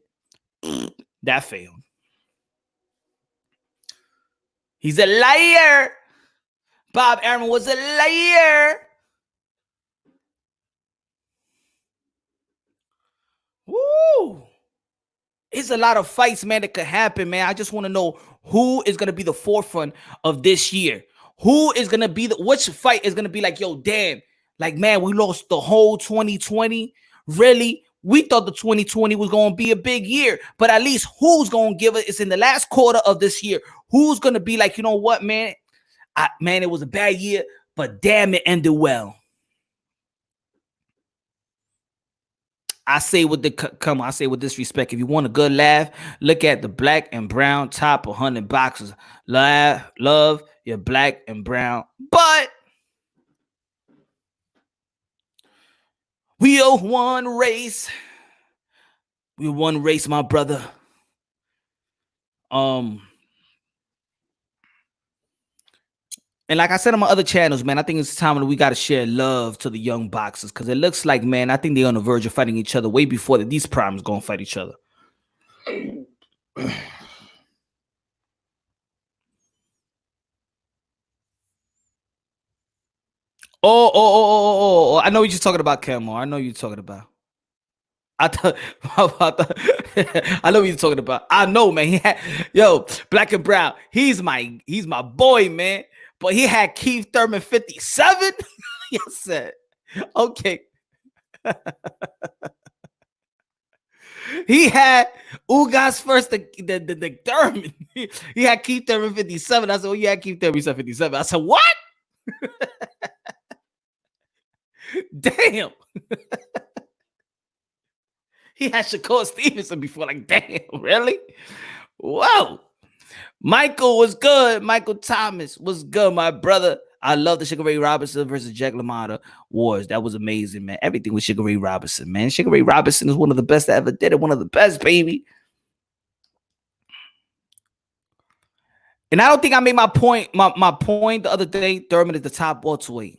That failed. He's a liar. Bob Arum was a liar. Woo! It's a lot of fights, man, that could happen, man. I just want to know who is going to be the forefront of this year. Who is going to be which fight is going to be like, yo, damn, like, man, we lost the whole 2020. Really? We thought the 2020 was going to be a big year, but at least who's going to give it? It's in the last quarter of this year. Who's going to be like, you know what, man? Man, it was a bad year, but damn, it ended well. I say with I say with disrespect. If you want a good laugh, look at the black and brown top 100 boxers. Love your black and brown, but we are one race. We one race, my brother. And like I said on my other channels, man, I think it's time that we got to share love to the young boxers, because it looks like, man, I think they're on the verge of fighting each other way before these primes going to fight each other. Oh, I know what you're talking about, Kelmore. I know you're talking about. I know what you're talking about. I know, man. Yo, black and brown. He's my boy, man. But he had Keith Thurman 57. Yes, sir. Okay. He had Ugas first, the Thurman. He had Keith Thurman 57. I said, oh, you had Keith Thurman 57. I said, what? Damn. He had Shakur Stevenson before. Like, damn, really? Whoa. Michael was good. Michael Thomas was good, my brother. I love the Sugar Ray Robinson versus Jack LaMotta wars. That was amazing, man. Everything with Sugar Ray Robinson, man. Sugar Ray Robinson is one of the best that ever did it. One of the best, baby. And I don't think I made my point. My point the other day. Thurman is the top welterweight.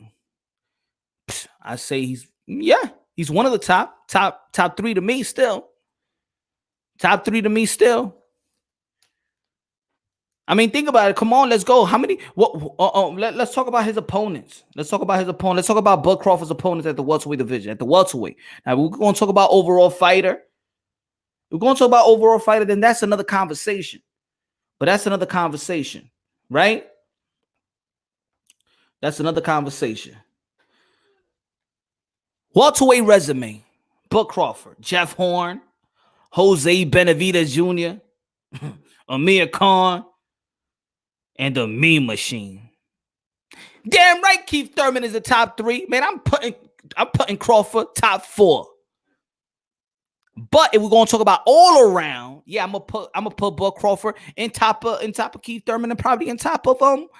I say he's one of the top three to me still. Top three to me still. I mean, think about it. Come on, let's go. How many? Let's talk about his opponents. Let's talk about Bud Crawford's opponents at the welterweight division. At the welterweight. Now we're going to talk about overall fighter. Then that's another conversation. But that's another conversation, right? That's another conversation. Welterweight resume: Bud Crawford, Jeff Horn, Jose Benavidez Jr., Amir Khan, and the Meme Machine. Damn right, Keith Thurman is the top three. Man, I'm putting Crawford top 4. But if we're gonna talk about all around, yeah, I'm gonna put Bud Crawford in top of Keith Thurman, and probably in top of Errol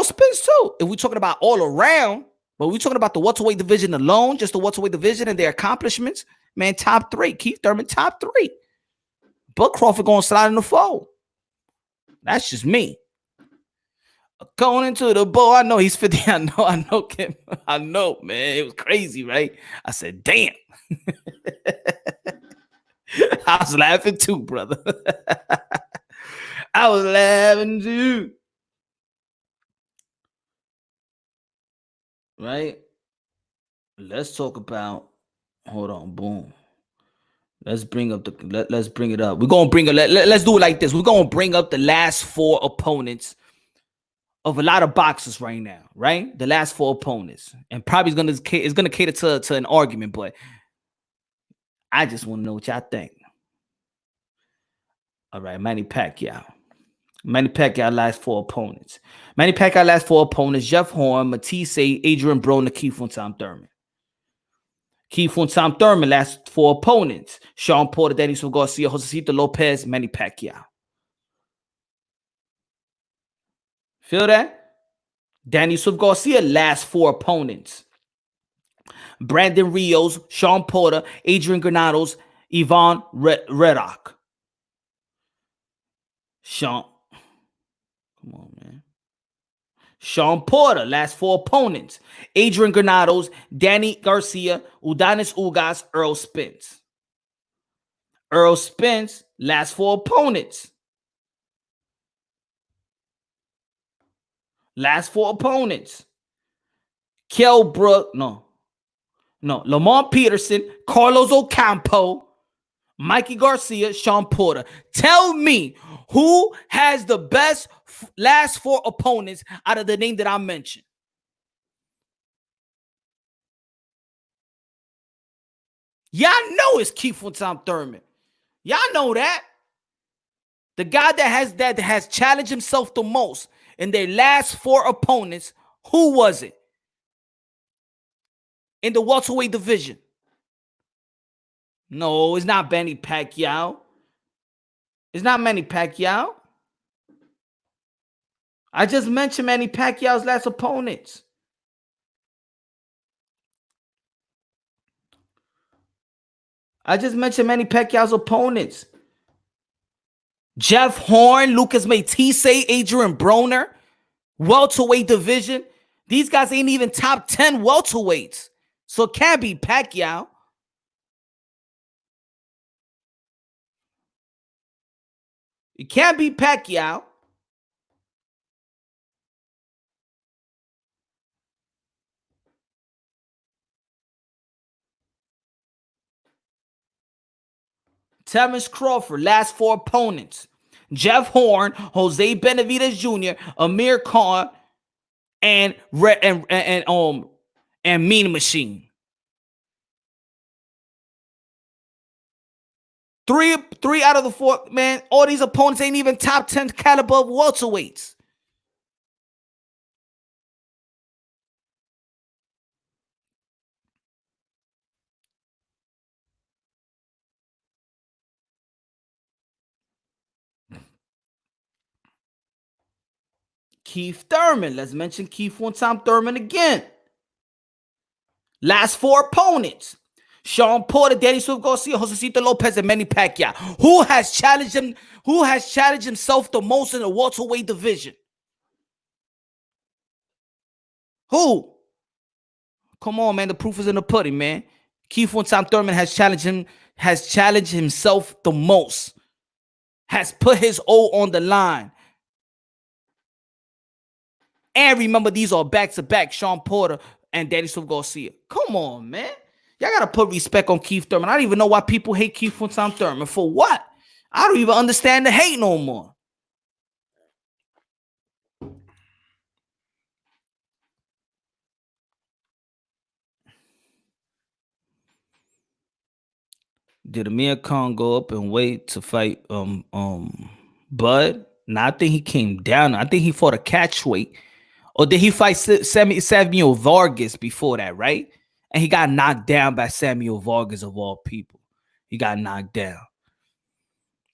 Spence too. If we're talking about all around, but we're talking about the welterweight division alone, just the welterweight division and their accomplishments, man, top 3. Keith Thurman, top 3. Bud Crawford gonna slide in the fold. That's just me. Going into the bowl, I know he's 50. I know, Kim. I know, man. It was crazy, right? I said, damn. I was laughing too, brother. I was laughing too. Right? Let's talk about. Hold on, boom. Let's bring up let's bring it up. We're gonna bring it. Let's do it like this. We're gonna bring up the last 4 opponents of a lot of boxers right now, right? The last 4 opponents, and probably is gonna cater to an argument, but I just want to know what y'all think. All right, Manny Pacquiao last 4 opponents. Manny Pacquiao last 4 opponents: Jeff Horn, Matisse, Adrian Broner, Keith Tom Thurman. Keith Tom Thurman last 4 opponents: Sean Porter, Daniel Garcia, Josecito Lopez, Manny Pacquiao. Feel that? Daniel Swift Garcia last 4 opponents: Brandon Rios, Sean Porter, Adrian Granados, Ivan Reddock. Come on, man. Sean Porter, last 4 opponents: Adrian Granados, Danny Garcia, Udanis Ugas, Earl Spence. Earl Spence, last 4 opponents. Last 4 opponents: Kell Brook, no. No, Lamar Peterson, Carlos Ocampo, Mikey Garcia, Sean Porter. Tell me who has the best last four opponents out of the name that I mentioned. Y'all know it's Keith Tom Thurman. Y'all know that. The guy that has challenged himself the most in their last four opponents, who was it? In the welterweight division. No, it's not Manny Pacquiao. It's not Manny Pacquiao. I just mentioned Manny Pacquiao's last opponents. I just mentioned Manny Pacquiao's opponents. Jeff Horn, Lucas Matthysse, Adrian Broner, welterweight division. These guys ain't even top 10 welterweights. So it can't be Pacquiao. It can't be Pacquiao. Terrence Crawford, last four opponents. Jeff Horn, Jose Benavidez Jr., Amir Khan, and Mean Machine. Three out of the four, man. All these opponents ain't even top 10 caliber of welterweights. Keith Thurman. Let's mention Keith Thurman again. Last four opponents. Sean Porter, Danny Swift Garcia, Josecito Lopez, and Manny Pacquiao. Who has challenged him? Who has challenged himself the most in the welterweight division? Who? Come on, man. The proof is in the pudding, man. Keith Thurman has challenged himself the most. Has put his O on the line. And remember, these are back-to-back Sean Porter and Danny Swift Garcia. Come on, man. Y'all got to put respect on Keith Thurman. I don't even know why people hate Keith Thurman. For what? I don't even understand the hate no more. Did Amir Khan go up and wait to fight Bud? No, I think he came down. I think he fought a catch weight. Or did he fight Samuel Vargas before that, right? And he got knocked down by Samuel Vargas of all people. He got knocked down.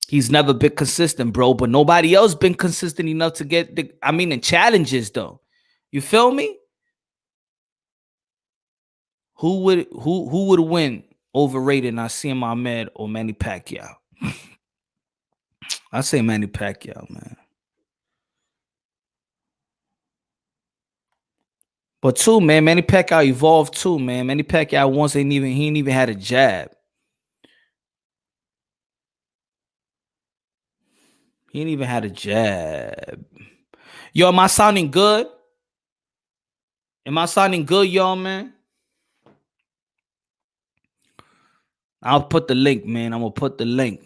He's never been consistent, bro. But nobody else been consistent enough to get in challenges, though. You feel me? Who would win overrated, Naseem Ahmed or Manny Pacquiao? I say Manny Pacquiao, man. But too, man, Manny Pacquiao evolved too, man. Manny Pacquiao once he ain't even had a jab. He ain't even had a jab. Yo, am I sounding good? Am I sounding good, y'all, man? I'll put the link, man. I'm gonna put the link.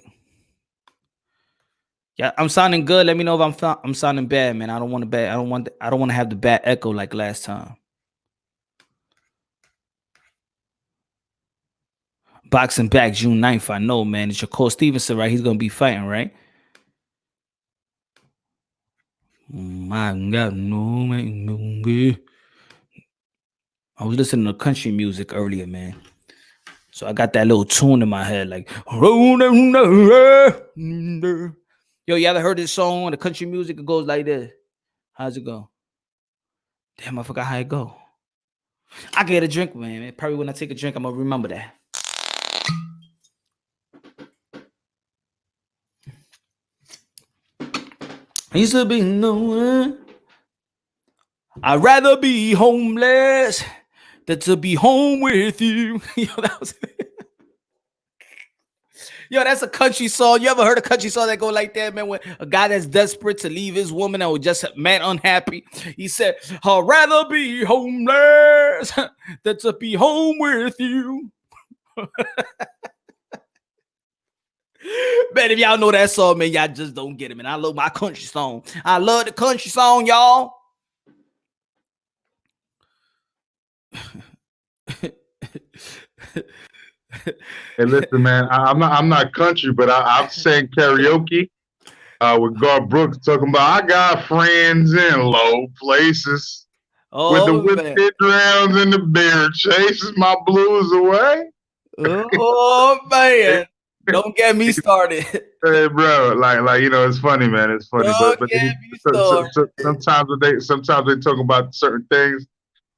Yeah, I'm sounding good. Let me know if I'm sounding bad, man. I don't want to have the bad echo like last time. Boxing back June 9th. I know, man. It's Shakur Stevenson, right? He's gonna be fighting, right? I was listening to country music earlier, man. So I got that little tune in my head, like yo, you ever heard this song? The country music, it goes like this. How's it go? Damn, I forgot how it go. I get a drink, man. Probably when I take a drink, I'm gonna remember that. I used to be nowhere. I'd rather be homeless than to be home with you. Yo, that was Yo, that's a country song. You ever heard a country song that go like that, man? When a guy that's desperate to leave his woman and was just man unhappy, he said, "I'd rather be homeless than to be home with you." Man, if y'all know that song, man, y'all just don't get it, man. I love my country song. I love the country song, y'all. Hey, listen, man. I'm not country, but I've sang karaoke with Garth Brooks talking about I got friends in low places with the whiskey drowns and the beer chases my blues away. Oh man, don't get me started. Hey, bro, like it's funny, man. It's funny, Don't but get me started. sometimes they talk about certain things.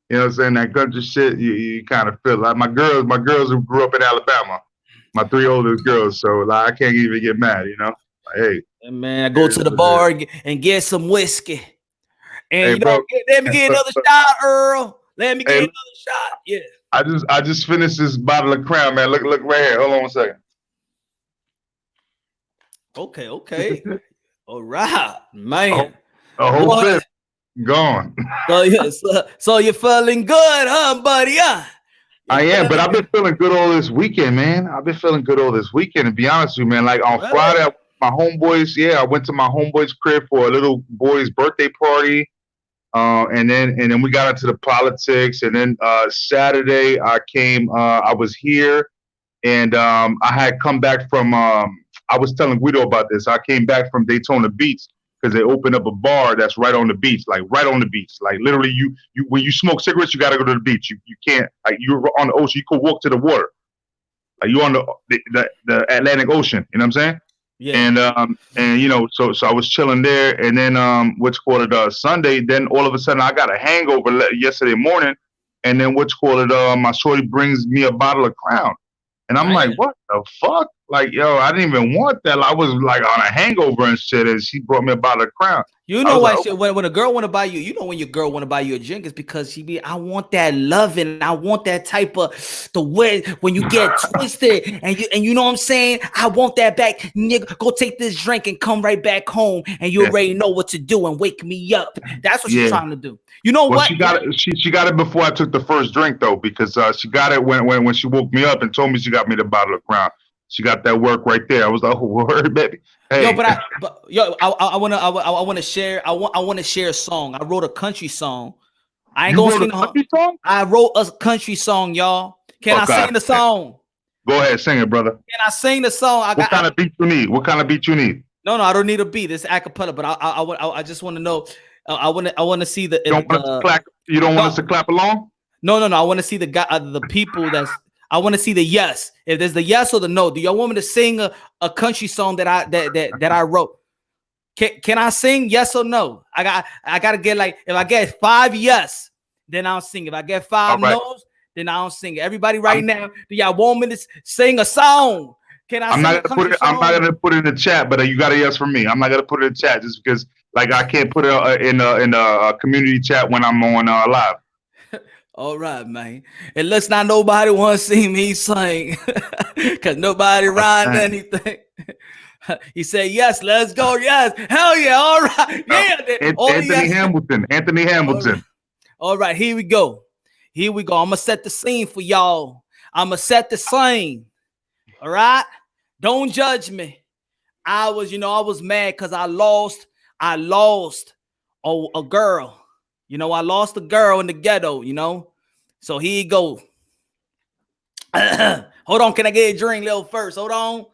You know what I'm saying? That country shit, you kind of feel like my girls who grew up in Alabama, my 3 oldest girls. So like I can't even get mad, you know? Like, hey. Man, I go to the bar and get some whiskey. And hey, bro, let me get another shot, Earl. Let me get another shot. Yeah. I just finished this bottle of Crown, man. Look right here. Hold on 1 second. Okay. All right, man. A whole fifth gone. So you're feeling good, huh, buddy? I am, but I've been feeling good all this weekend, man. I've been feeling good all this weekend, to be honest with you, man. Like on Friday, my homeboys, I went to my homeboy's crib for a little boy's birthday party. And then we got into the politics. And then Saturday I was here, and I had come back from I was telling Guido about this. I came back from Daytona Beach because they opened up a bar that's right on the beach, like right on the beach. Like literally you when you smoke cigarettes, you gotta go to the beach. You can't, like, you're on the ocean, you could walk to the water. Like you're on the Atlantic Ocean, you know what I'm saying? Yeah. And so I was chilling there, and then Sunday, then all of a sudden I got a hangover yesterday morning, and then my shorty brings me a bottle of Crown. And I'm like, what the fuck? Like, yo, I didn't even want that. I was like on a hangover and shit, and she brought me a bottle of Crown. You know why? Like, when a girl want to buy you, when your girl want to buy you a drink, is because I want that loving. I want that type of the way when you get twisted and you know what I'm saying. I want that back, nigga. Go take this drink and come right back home, and you already know what to do and wake me up. That's what she's trying to do. You know what? She got it. She got it before I took the first drink though, because she got it when she woke me up and told me she got me the bottle of Crown. She got that work right there. I was like, oh, word, baby. Hey. I want to share a song. I wrote a country song. I ain't gonna sing a country song. I wrote a country song, y'all. Can I sing the song? Go ahead, sing it, brother. Can I sing the song? What kind of beat you need? What kind of beat you need? No, I don't need a beat. It's acapella, but I just want to know. I want to see the. You don't want us to clap along? No. I want to see the people that's. I want to see the yes. If there's the yes or the no, do y'all want me to sing a country song that I wrote? Can I sing yes or no? I gotta get, like, if I get 5 yes, then I'll sing. If I get 5 no's, then I don't sing. Everybody now, do y'all want me to sing a song? Can I? I'm not gonna put it in the chat, but you got a yes from me. I'm not gonna put it in the chat just because, like, I can't put it in a community chat when I'm on live. All right, man. And let's not nobody want to see me sing because nobody rhymed anything. He said, yes, let's go. Yes. Hell yeah. All right. Yeah. Anthony Hamilton. All right. Here we go. I'm going to set the scene for y'all. I'm going to set the scene. All right. Don't judge me. I was mad because I lost a girl. I lost a girl in the ghetto, So here you go. Hold on. Can I get a drink, little first? Hold on.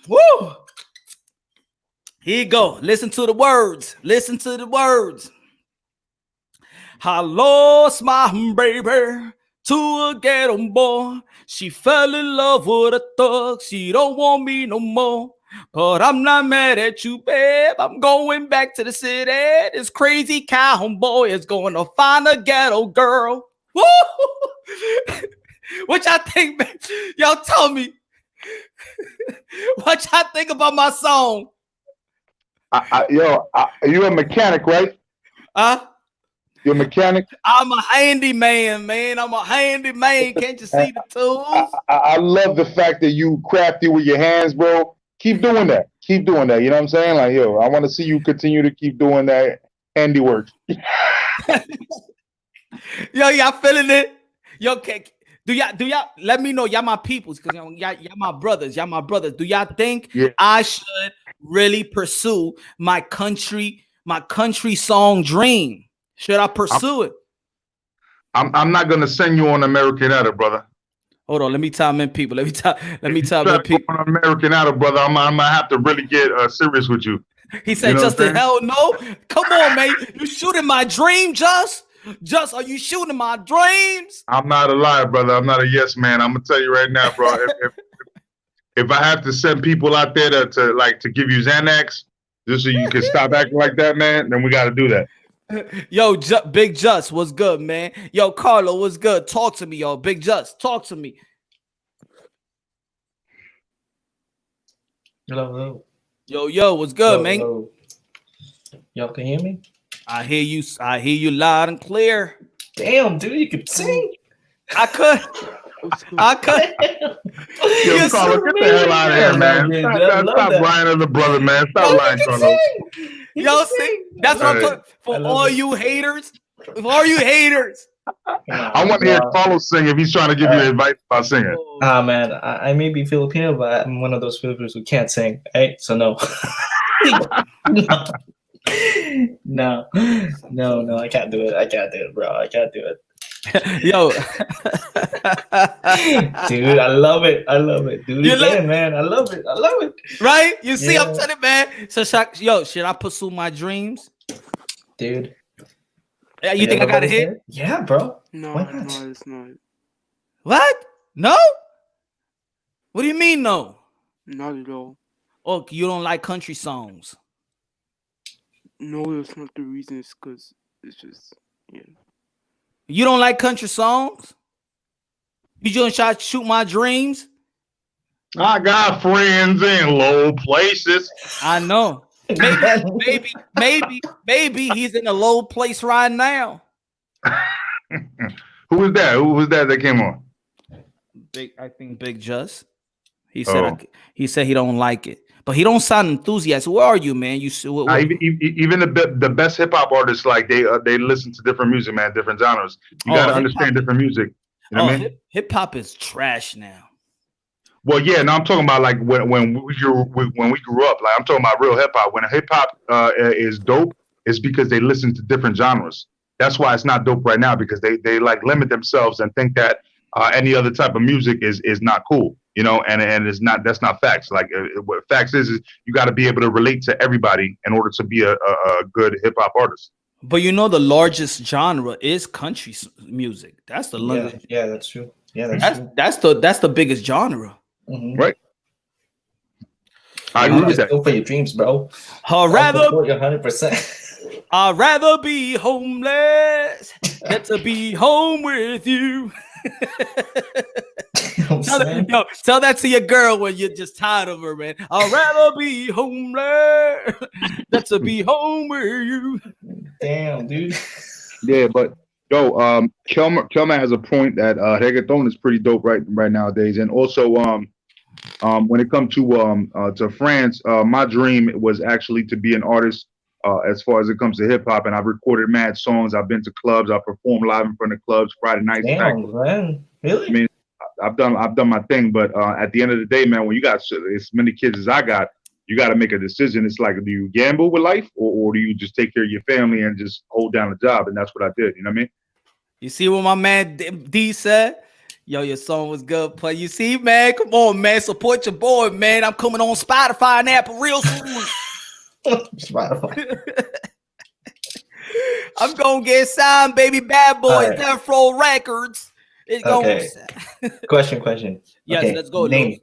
Woo. Here you go. Listen to the words. I lost my baby to a ghetto boy. She fell in love with a thug. She don't want me no more. But I'm not mad at you, babe. I'm going back to the city. This crazy cowboy is going to find a ghetto girl. Woo! What y'all think, man? Y'all tell me. What y'all think about my song? You a mechanic, right? You're a mechanic. I'm a handyman, man. I'm a handyman. Can't you see the tools? I love the fact that you crafty with your hands, bro. Keep doing that. Keep doing that. You know what I'm saying? Like, yo, I want to see you continue to keep doing that handiwork. Yo, y'all feeling it? Yo, do y'all let me know? Y'all my peoples, because y'all my brothers. Y'all my brothers. Do y'all think I should really pursue my country song dream? Should I pursue it? I'm not gonna send you on American Idol, brother. Hold on, let me time in people. Let me time in people. On American Idol, brother. I'm gonna have to really get serious with you. He said, you know Justin, hell no. Come on, man. You shooting my dream, Just, are you shooting my dreams? I'm not a liar, brother. I'm not a yes man. I'm gonna tell you right now, bro. if I have to send people out there to give you Xanax, just so you can stop acting like that, man, then we got to do that. Yo, Big Just, what's good, man? Yo, Carlo, what's good? Talk to me, yo. Big Just, talk to me. Hello. Yo, what's good, man? Hello. Y'all can hear me? I hear you loud and clear. Damn, dude, you could sing. I could. Yo, Carlo, get the hell out of here, man. Stop lying to the brother, man. Stop lying, Carlo. Yo, see, that's what I'm talking for all you haters. For all you haters. I want to hear Carlos sing if he's trying to give you advice about singing. Man, I may be Filipino, but I'm one of those Filipinos who can't sing. Right? So no. No, I can't do it. I can't do it, bro. I can't do it. Yo. Dude, I love it. Dude, again, man. I love it. Right? You see, I'm telling you, man. So, yo, should I pursue my dreams? Dude. You think I got a hit? Yeah, bro. No, it's not. What? No? What do you mean, no? Not at all. Oh, you don't like country songs? No, that's not the reason. It's because it's just, You don't like country songs? You just try to shoot my dreams? I got friends in low places. I know. Maybe he's in a low place right now. Who was that? Who was that came on? I think Big Just. He said he said he don't like it, but he don't sound enthusiastic. Where are you, man? You even the best hip hop artists, like they listen to different music, man, different genres. You got to understand different music. You know what I mean? Hip hop is trash now. Well, yeah, no, I'm talking about like when we grew up. Like I'm talking about real hip hop. When hip hop is dope, it's because they listen to different genres. That's why it's not dope right now, because they like limit themselves and think that any other type of music is not cool, you know, and it's not. That's not facts. Like what facts is you got to be able to relate to everybody in order to be a good hip hop artist. But you know, the largest genre is country music. That's the largest. Yeah, that's true. Yeah, that's the biggest genre. Mm-hmm. Right. I agree with that. Go for your dreams, bro. I'd rather 100%. I'd rather be homeless than to be home with you. Tell that to your girl when you're just tired of her, man. I'd rather be homeless than to be home with you. Damn, dude. Yeah, but yo, Kelman has a point that reggaeton is pretty dope right nowadays, and also when it comes to France, my dream was actually to be an artist as far as it comes to hip hop, and I've recorded mad songs. I've been to clubs. I've performed live in front of clubs Friday nights. Damn, man. Really? I mean, I've done my thing, but at the end of the day, man, when you got as many kids as I got, you got to make a decision. It's like, do you gamble with life, or do you just take care of your family and just hold down a job? And that's what I did. You know what I mean? You see what my man D said? Yo, your song was good. Play. You see, man? Come on, man. Support your boy, man. I'm coming on Spotify and Apple real soon. Spotify. I'm gonna get signed, baby. Bad Boys, right. Death Row Records. It's Okay. Question. Yes, okay. let's go. Name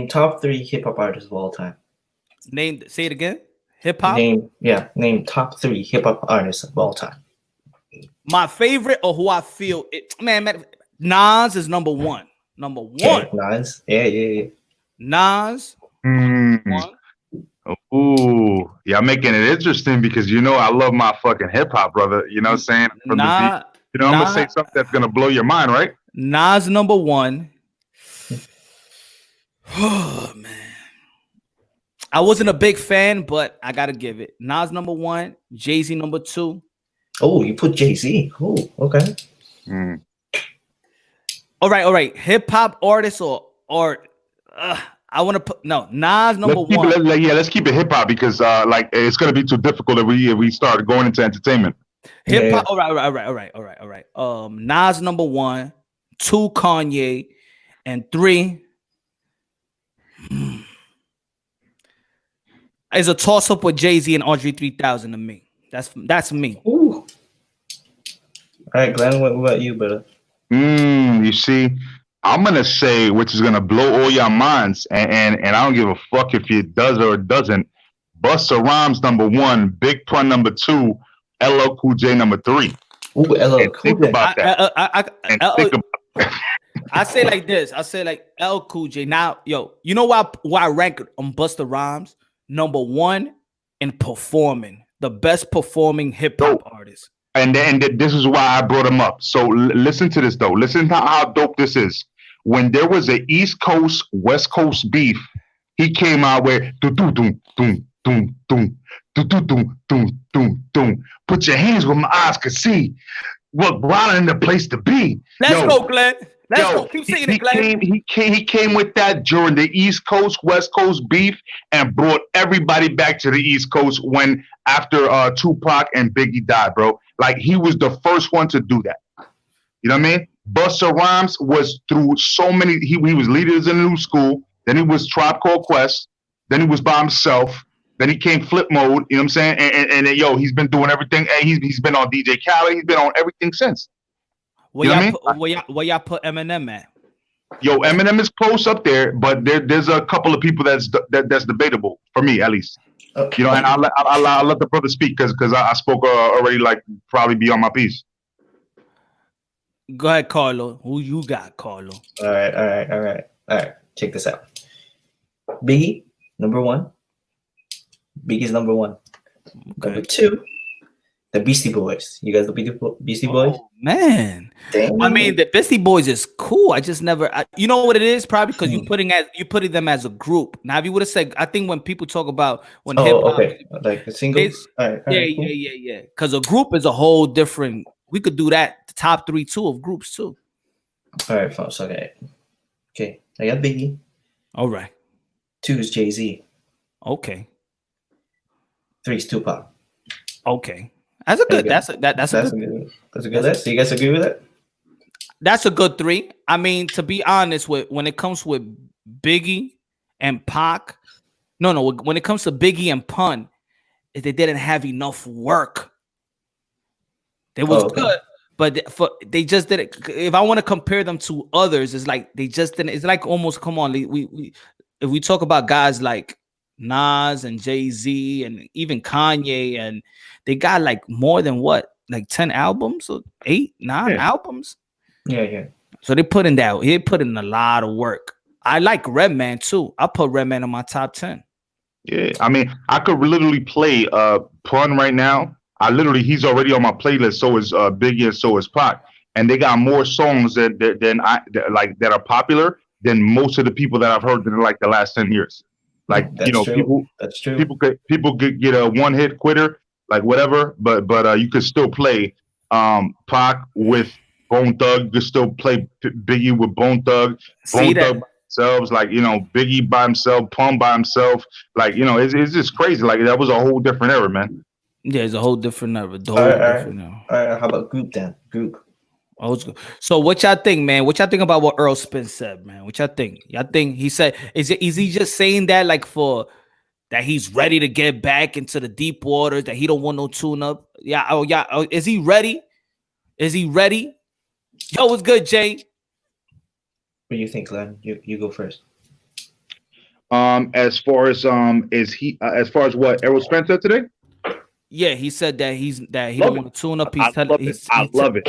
top 3 hip hop artists of all time. Say it again. Hip hop. Name top 3 hip hop artists of all time. My favorite, or who I feel it, man. Nas is number one. Number one. Okay, Nas. Yeah. Nas. Ooh, Y'all making it interesting because you know I love my fucking hip hop, brother. You know what I'm saying? From the beat. Nah, You know, I'm gonna say nah, something that's gonna blow your mind, right? Nas number one. Oh man. I wasn't a big fan, but I gotta give it. Nas number one, Jay-Z number two. Oh, you put Jay-Z. Oh, okay. Mm. All right. Hip hop artists or I want to put Nas number Let's keep one. let's keep it hip hop because like it's gonna be too difficult if we start going into entertainment. Hip hop. Yeah. All right. Nas number one, two Kanye, and three is a toss up with Jay-Z and Andre 3000 to me. That's me. Ooh. All right, Glenn, what about you, brother? You see, I'm gonna say which is gonna blow all your minds, and I don't give a fuck if it does or it doesn't. Busta Rhymes number one, Big Pun number two, LL Cool J number three. Ooh, LL And think about that. I say like this. I say like L Cool J. Now, yo, you know why I rank Busta Rhymes number one in performing, the best performing hip hop artist. And this is why I brought him up. So listen to this though. Listen to how dope this is. When there was an East Coast West Coast beef, he came out with do do do do do do do do do do do do. Put your hands where my eyes could see. What brighter in the place to be. Let's go, Glenn. Let's go. Keep singing it, Glenn. He came with that during the East Coast West Coast beef and brought everybody back to the East Coast when after Tupac and Biggie died, bro. Like he was the first one to do that. You know what I mean? Busta Rhymes was through so many. He was leaders in the new school. Then he was Tribe Called Quest. Then he was by himself. Then he came Flip Mode. You know what I'm saying? And yo, he's been doing everything. And he's been on DJ Khaled. He's been on everything since. Where y'all put Eminem at? Yo, Eminem is close up there, but there's a couple of people that's debatable for me at least. You know, and I'll let the brother speak because I spoke already, like probably beyond my piece. Go ahead, Carlo. Who you got, Carlo? All right. Check this out. Biggie, number one. Biggie's number one. Okay. Number two, the Beastie Boys. You guys the Beastie Boys? Oh, man. Damn. I mean, the Beastie Boys is cool. I just never. You know what it is? Probably because you're putting them as a group. Now, if you would have said, I think when people talk about when hip hop, okay, like the singles. Yeah. Because a group is a whole different. We could do that. The top 3 too of groups too. All right, folks. Okay. I got Biggie. All right. 2 is Jay-Z. Okay. 3 is Tupac. Okay. That's a good. That's a good list. Do you guys agree with it? That's a good 3. I mean, to be honest, when it comes with Biggie and Pac, no. When it comes to Biggie and Pun, they didn't have enough work. They was good, but they just didn't. If I want to compare them to others, it's like they just didn't. It's like almost come on. We if we talk about guys like Nas and Jay-Z and even Kanye, and they got like more than what, like 10 albums or 8, 9 albums. Yeah. So they put in a lot of work. I like Redman too. I put Redman in my top 10. Yeah, I mean, I could literally play Pun right now. He's already on my playlist. So is Biggie and so is Pac, and they got more songs that are popular than most of the people that I've heard in like the last 10 years. Like that's true. That's true. People could get a one hit quitter, like whatever, but you could still play Pac with Bone Thug. You could still play Biggie with Bone Thug. Bone Thug by themselves, like Biggie by himself, Pun by himself. Like it's just crazy. Like that was a whole different era, man. Yeah, it's a whole different era. All right, how about Group then? Group. So what y'all think, man? What y'all think about what Earl Spence said, man? What y'all think? Y'all think he said is he just saying that like for that he's ready to get back into the deep waters, that he don't want no tune up? Yeah. Is he ready? Is he ready? Yo, what's good, Jay? What do you think, Glenn? You go first. As far as what Errol Spence said today? Yeah, he said that he don't want to tune up. I love it,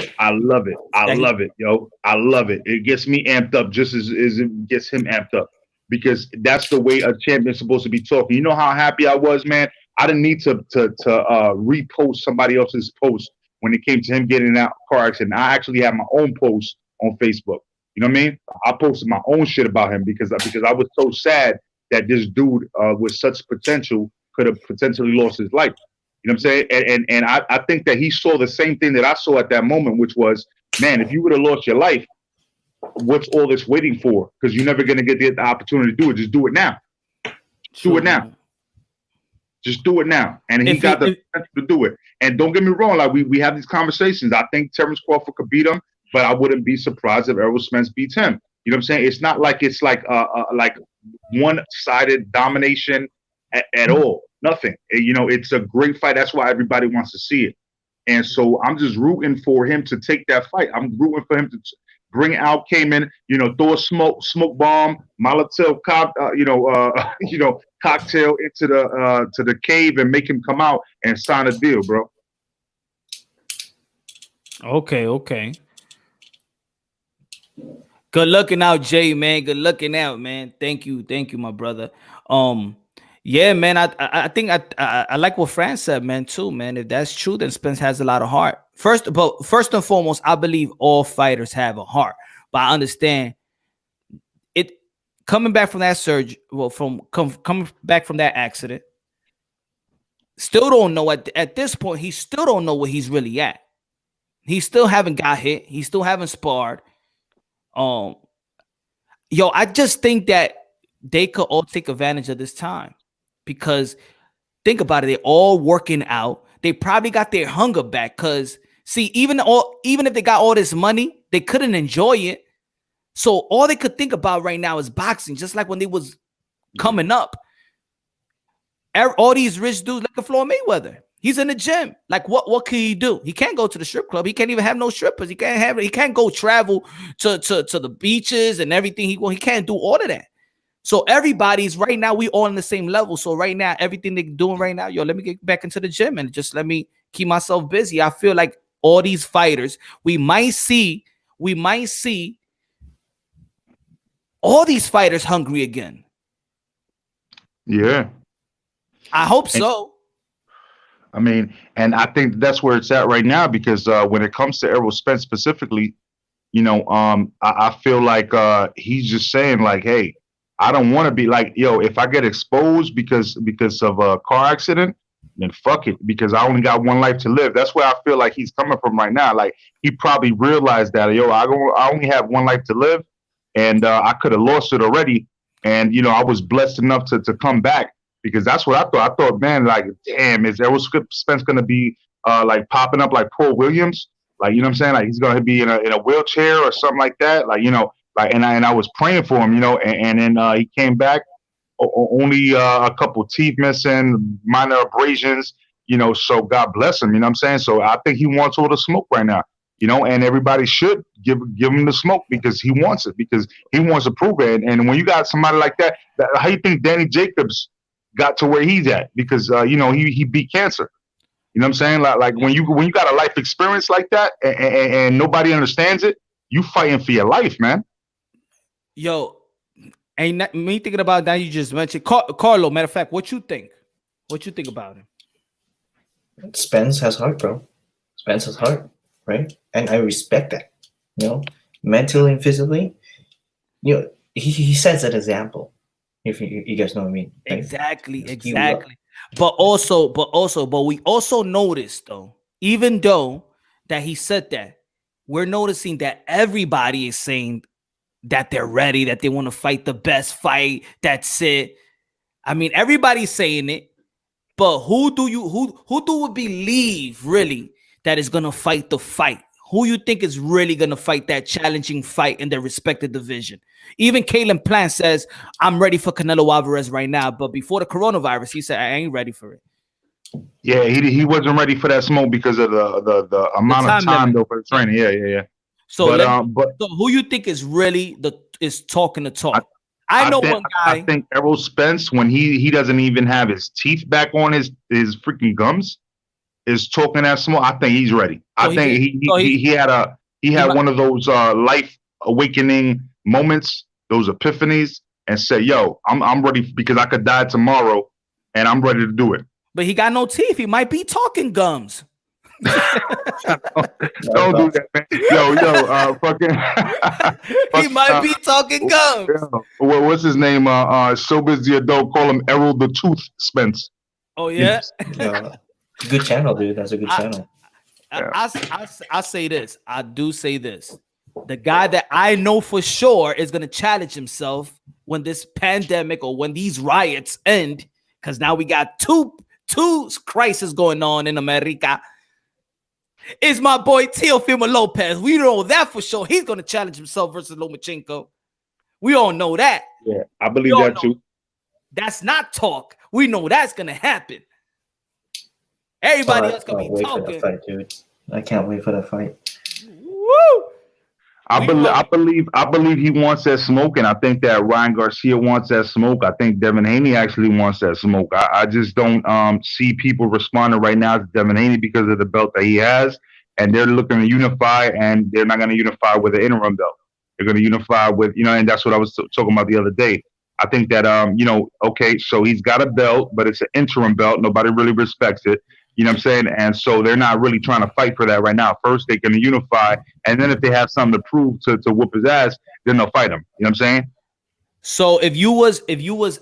yo. I love it. It gets me amped up just as it gets him amped up because that's the way a champion's supposed to be talking. You know how happy I was, man. I didn't need to repost somebody else's post when it came to him getting in that car accident. I actually had my own post on Facebook. You know what I mean? I posted my own shit about him because I was so sad that this dude with such potential could have potentially lost his life. You know what I'm saying? And I think that he saw the same thing that I saw at that moment, which was, man, if you would have lost your life, what's all this waiting for? Because you're never going to get the opportunity to do it. Just do it now. Do it now. Just do it now. And he got the potential to do it. And don't get me wrong, like we have these conversations. I think Terrence Crawford could beat him, but I wouldn't be surprised if Errol Spence beats him. You know what I'm saying? It's not like it's like one-sided domination at all. Nothing. You know, it's a great fight. That's why everybody wants to see it. And so I'm just rooting for him to take that fight. I'm rooting for him to bring Al Kamen, you know, throw a smoke bomb, Molotov cocktail into the cave and make him come out and sign a deal, bro. Okay. Good looking out, Jay, man. Good looking out, man. Thank you, my brother. Yeah, man. I think I like what Fran said, man, too, man. If that's true, then Spence has a lot of heart. First and foremost, I believe all fighters have a heart, but I understand it coming back from that surgery. Well, coming back from that accident, still don't know at this point. He still don't know where he's really at. He still haven't got hit. He still haven't sparred. I just think that they could all take advantage of this time because think about it. They're all working out. They probably got their hunger back because see, even if they got all this money, they couldn't enjoy it. So all they could think about right now is boxing, just like when they was coming up. All these rich dudes, like a Floyd Mayweather, he's in the gym. Like what can he do? He can't go to the strip club. He can't even have no strippers. He can't go travel to the beaches and everything. He can't do all of that. So everybody's right now, we all on the same level. So right now, everything they're doing right now, let me get back into the gym and just let me keep myself busy. I feel like all these fighters, we might see all these fighters hungry again. Yeah. I hope so. I mean, and I think that's where it's at right now because when it comes to Errol Spence specifically, you know, I feel like he's just saying like, hey, I don't want to be like, yo, if I get exposed because of a car accident, then fuck it, because I only got one life to live. That's where I feel like he's coming from right now. Like he probably realized that, yo, I only have one life to live, and I could have lost it already. And you know, I was blessed enough to come back because that's what I thought. I thought, man, like, damn, is Errol Spence gonna be like popping up like Paul Williams? Like, you know what I'm saying? Like he's gonna be in a wheelchair or something like that. Like, you know. Like, and I was praying for him, you know, and then he came back only a couple teeth missing, minor abrasions, you know, so God bless him, you know what I'm saying? So I think he wants all the smoke right now, you know, and everybody should give him the smoke because he wants it, because he wants to prove it. And when you got somebody like that, how you think Danny Jacobs got to where he's at? Because, you know, he beat cancer. You know what I'm saying? Like when you got a life experience like that and nobody understands it, you fighting for your life, man. Yo, ain't me thinking about that. You just mentioned Carlo. Matter of fact, what you think? What you think about him? Spence has heart, bro. Spence has heart, right? And I respect that. You know, mentally and physically. You know, he sets an example. If you guys know what I mean. Like, exactly. But we also noticed though, even though that he said that, we're noticing that everybody is saying that they're ready, that they want to fight the best fight. That's it. I mean, everybody's saying it, but who do we believe really that is gonna fight the fight? Who you think is really gonna fight that challenging fight in their respective division? Even Kalen Plant says, "I'm ready for Canelo Alvarez right now," but before the coronavirus, he said, "I ain't ready for it." Yeah, he wasn't ready for that smoke because of the amount of time though for the training. Yeah. So, so who you think is really is talking the talk? I know one guy. I think Errol Spence, when he doesn't even have his teeth back on his freaking gums, is talking that smoke. I think he's ready. I think he had one of those life awakening moments, those epiphanies, and said, "Yo, I'm ready because I could die tomorrow, and I'm ready to do it." But he got no teeth. He might be talking gums. Don't do that, man. Yo, fucking. He might be talking gums. Well, what's his name? So busy adult. Call him Errol the Tooth Spence. Oh yeah. Good channel, dude. That's a good channel. I say this. I do say this. The guy that I know for sure is gonna challenge himself when this pandemic or when these riots end, because now we got two crises going on in America. Is my boy Teofimo Lopez. We know that for sure. He's gonna challenge himself versus Lomachenko. We all know that. Yeah, I believe that too. That's not talk. We know that's gonna happen. Everybody else gonna be talking. Fight, dude. I can't wait for that fight. Woo! I believe he wants that smoke, and I think that Ryan Garcia wants that smoke. I think Devin Haney actually wants that smoke. I just don't see people responding right now to Devin Haney because of the belt that he has, and they're looking to unify, and they're not going to unify with an interim belt. They're going to unify with, and that's what I was talking about the other day. I think that okay, so he's got a belt, but it's an interim belt. Nobody really respects it. You know what I'm saying? And so they're not really trying to fight for that right now. First, they're going to unify. And then if they have something to prove to whoop his ass, then they'll fight him. You know what I'm saying? So if you was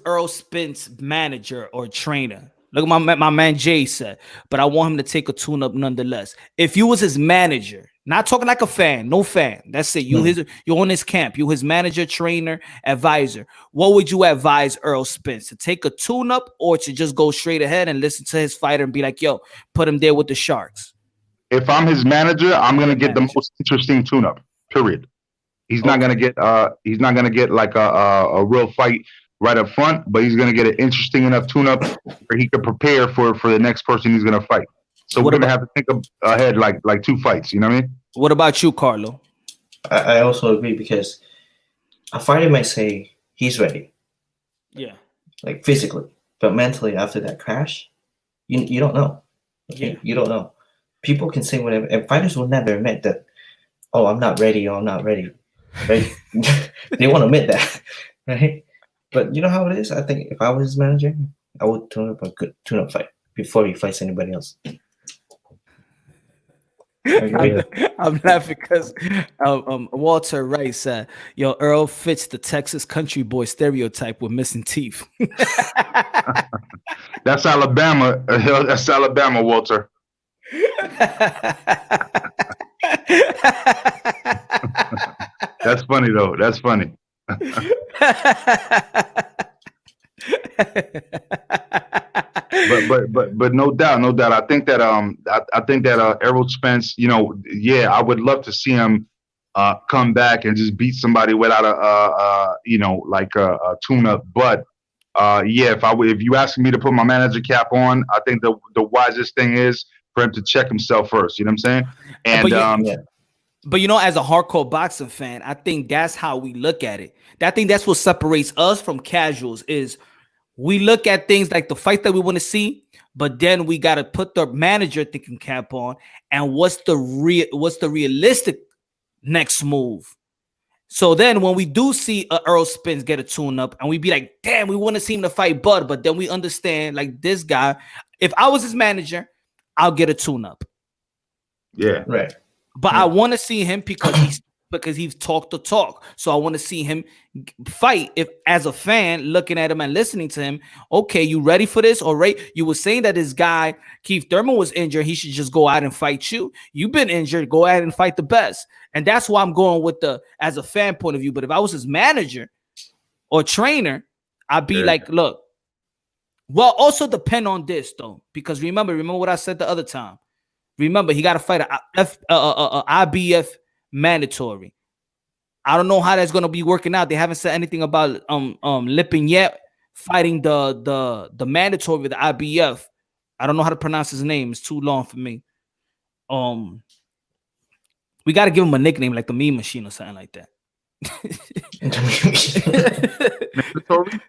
Earl Spence's manager or trainer, look at my man Jay said, but I want him to take a tune-up nonetheless. If you was his manager, not talking like a fan, no fan. That's it. You're on his camp. You his manager, trainer, advisor. What would you advise Earl Spence? To take a tune-up or to just go straight ahead and listen to his fighter and be like, yo, put him there with the Sharks? If I'm his manager, I'm gonna get the most interesting tune-up. Period. He's not gonna get like a real fight right up front, but he's gonna get an interesting enough tune-up where he could prepare for the next person he's gonna fight. So we're gonna have to think ahead like 2 fights. You know what I mean? What about you, Carlo? I also agree because a fighter might say he's ready. Yeah. Like physically, but mentally after that crash, you don't know. Okay? Yeah. You don't know. People can say whatever, and fighters will never admit that. Oh, I'm not ready. Oh, I'm not ready. Right? They won't admit that, right? But you know how it is. I think if I was his manager, I would tune up a good tune-up fight before he fights anybody else. I'm laughing because Walter Wright said, yo, Earl fits the Texas country boy stereotype with missing teeth. That's Alabama. That's Alabama, Walter. That's funny though. That's funny. But no doubt. I think that Errol Spence, I would love to see him come back and just beat somebody without a tune-up. But if you ask me to put my manager cap on, I think the wisest thing is for him to check himself first. You know what I'm saying? And but as a hardcore boxing fan, I think that's how we look at it. I think that's what separates us from casuals is we look at things like the fight that we want to see, but then we got to put the manager thinking cap on and what's the realistic next move. So then when we do see Earl Spence get a tune up and we be like, damn, we want to see him to fight Bud, but then we understand like this guy, if I was his manager, I'll get a tune up. Yeah. Right. But I want to see him because he's talked the talk. So I want to see him fight. If as a fan looking at him and listening to him, okay, you ready for this? All right. You were saying that this guy, Keith Thurman, was injured. He should just go out and fight you. You've been injured. Go out and fight the best. And that's why I'm going with as a fan point of view. But if I was his manager or trainer, I'd be like, look, well, also depend on this though, because remember what I said the other time. Remember, he got to fight a IBF mandatory. I don't know how that's going to be working out. They haven't said anything about Lipin yet fighting the mandatory with the IBF. I don't know how to pronounce his name. It's too long for me. We got to give him a nickname like the Meme Machine or something like that.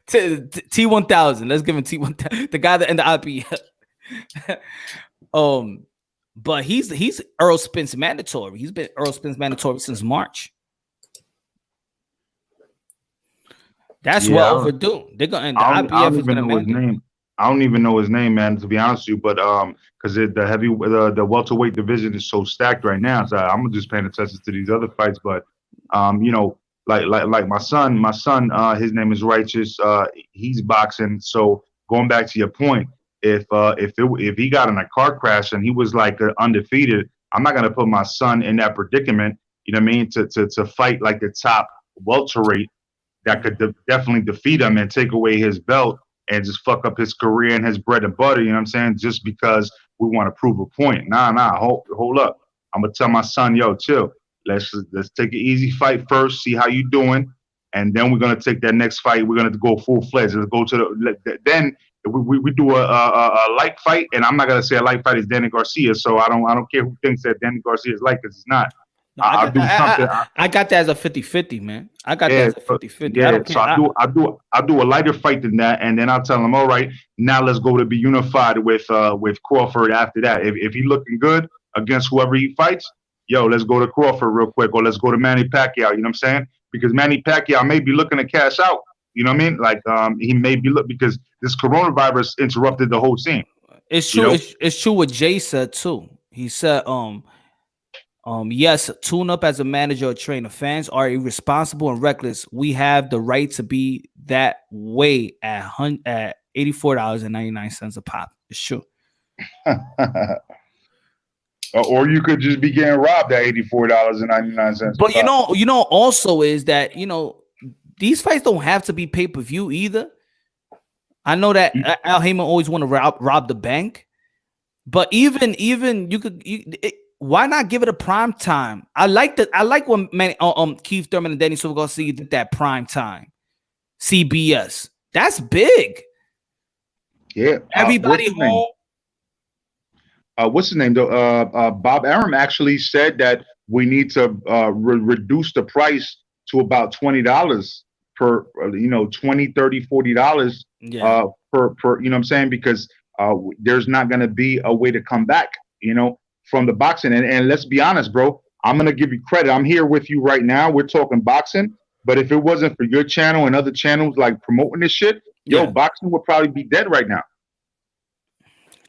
T1000. Let's give him T1000. The guy that in the IBF. But he's Earl Spence mandatory. He's been Earl Spence mandatory since March. That's well overdue. They're gonna. The IBF is gonna mandate. I don't even know his name, man, to be honest with you. But because the welterweight division is so stacked right now, so I'm just paying attention to these other fights. But you know, like my son, his name is Righteous. He's boxing. So going back to your point, if he got in a car crash and he was like undefeated, I'm not gonna put my son in that predicament. You know what I mean? To fight like the top welterweight that could definitely defeat him and take away his belt and just fuck up his career and his bread and butter. You know what I'm saying? Just because we want to prove a point. Nah. Hold up. I'm gonna tell my son, yo, chill. Let's take an easy fight first, see how you doing, and then we're gonna take that next fight. We're gonna go full fledged. Let's go to then we do a light fight, and I'm not gonna say a light fight is Danny Garcia. So I don't care who thinks that Danny Garcia is light, because he's not. No, I'll do something. I got that as a 50-50, man. I got that as a 50-50. Yeah, so I do a lighter fight than that, and then I'll tell him, all right, now let's go to be unified with Crawford after that. If he looking good against whoever he fights, yo, let's go to Crawford real quick, or let's go to Manny Pacquiao. You know what I'm saying? Because Manny Pacquiao may be looking to cash out. You know what I mean? Like he may be because this coronavirus interrupted the whole scene. It's true. You know? It's true what Jay said too. He said, yes, tune up as a manager or trainer. Fans are irresponsible and reckless. We have the right to be that way at $84.99 a pop. It's true. Or you could just be getting robbed at $84.99. But you know, also is that these fights don't have to be pay-per-view either. I know that Al Heyman always want to rob the bank, but even you could. Why not give it a prime time? I like when Keith Thurman and Danny Silva Garcia did that prime time. CBS. That's big. Yeah. Everybody home. What's his name though? Bob Arum actually said that we need to reduce the price to about $20 per, $20, $30, $40 per, you know what I'm saying? Because there's not going to be a way to come back, from the boxing. And let's be honest, bro, I'm going to give you credit. I'm here with you right now. We're talking boxing. But if it wasn't for your channel and other channels like promoting this shit, boxing would probably be dead right now.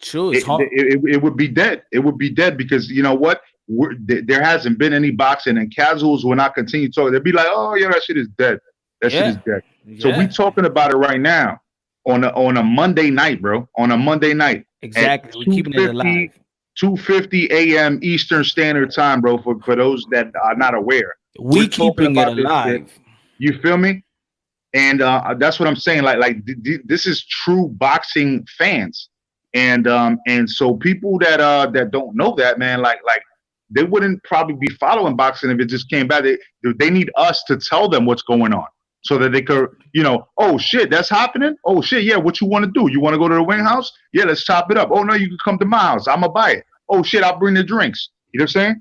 True. It would be dead. It would be dead because you know what? There hasn't been any boxing, and casuals will not continue talking. They'll be like, oh, yeah, that shit is dead. That shit is dead. Yeah. So we talking about it right now on a Monday night, bro. On a Monday night. Exactly. We're keeping it alive. 2:50 a.m. Eastern Standard Time, bro, for those that are not aware. We're keeping it alive. You feel me? And that's what I'm saying. Like this is true boxing fans. And so people that don't know that, man, like they wouldn't probably be following boxing if it just came back. They need us to tell them what's going on so that they could, oh shit, that's happening. Oh shit, yeah. What you want to do? You want to go to the wing house? Yeah, let's chop it up. Oh no, you can come to my house. I'ma buy it. Oh shit, I'll bring the drinks. You know what I'm saying?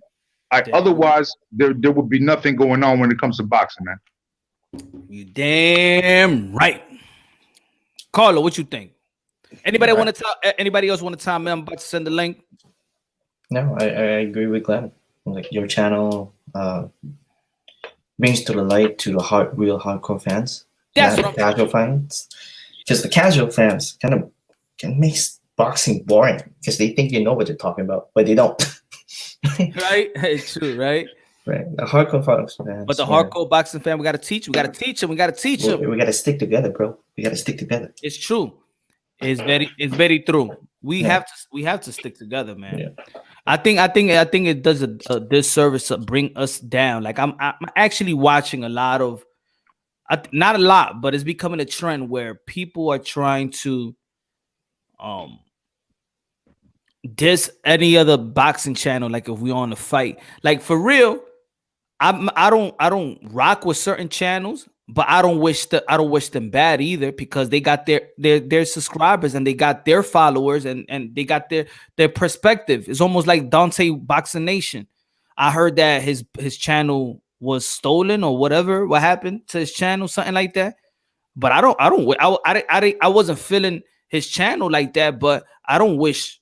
Like otherwise, there would be nothing going on when it comes to boxing, man. You damn right, Carlo. What you think? Anybody want to tell? Anybody else want to tell me? I'm about to send the link. No, I agree with Glenn. Like your channel brings to the light to the real hardcore fans. That's what casual fans. Because the casual fans can make boxing boring because they think they know what they're talking about, but they don't. Right? It's true, right? Right. The hardcore fans. But the hardcore boxing fan, we got to teach. We got to teach them. We got to teach them. We got to stick together, bro. We got to stick together. It's true. It's very true. We have to stick together, man. Yeah. I think it does a disservice to bring us down. Like I'm actually watching a lot of, not a lot, but it's becoming a trend where people are trying to diss any other boxing channel. Like if we're on a fight, like for real, I don't rock with certain channels. But I don't wish them bad either because they got their subscribers and they got their followers and they got their perspective. It's almost like Dante Boxing Nation. I heard that his channel was stolen or whatever. What happened to his channel? Something like that. But I wasn't feeling his channel like that. But I don't wish.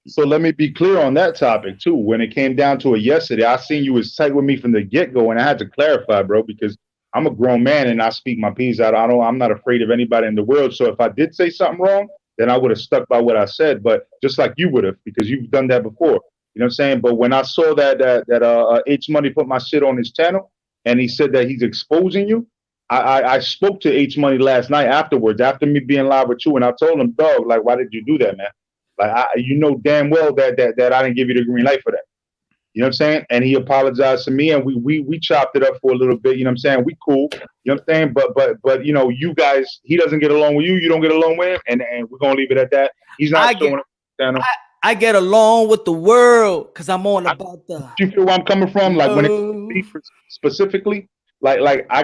So let me be clear on that topic too. When it came down to it yesterday, I seen you was tight with me from the get-go, and I had to clarify, bro, because I'm a grown man and I speak my piece out. I'm not afraid of anybody in the world. So if I did say something wrong, then I would have stuck by what I said. But just like you would have, because you've done that before. You know what I'm saying? But when I saw that H Money put my shit on his channel and he said that he's exposing you, I spoke to H Money last night afterwards, after me being live with you, and I told him, dog, like, why did you do that, man? Like, you know damn well that I didn't give you the green light for that. You know what I'm saying? And he apologized to me, and we chopped it up for a little bit. You know what I'm saying? We cool. You know what I'm saying? But you know, you guys, he doesn't get along with you. You don't get along with him, and we're gonna leave it at that. He's not showing up. I get along with the world because I'm all about the. You feel where I'm coming from? Like when it specifically, like I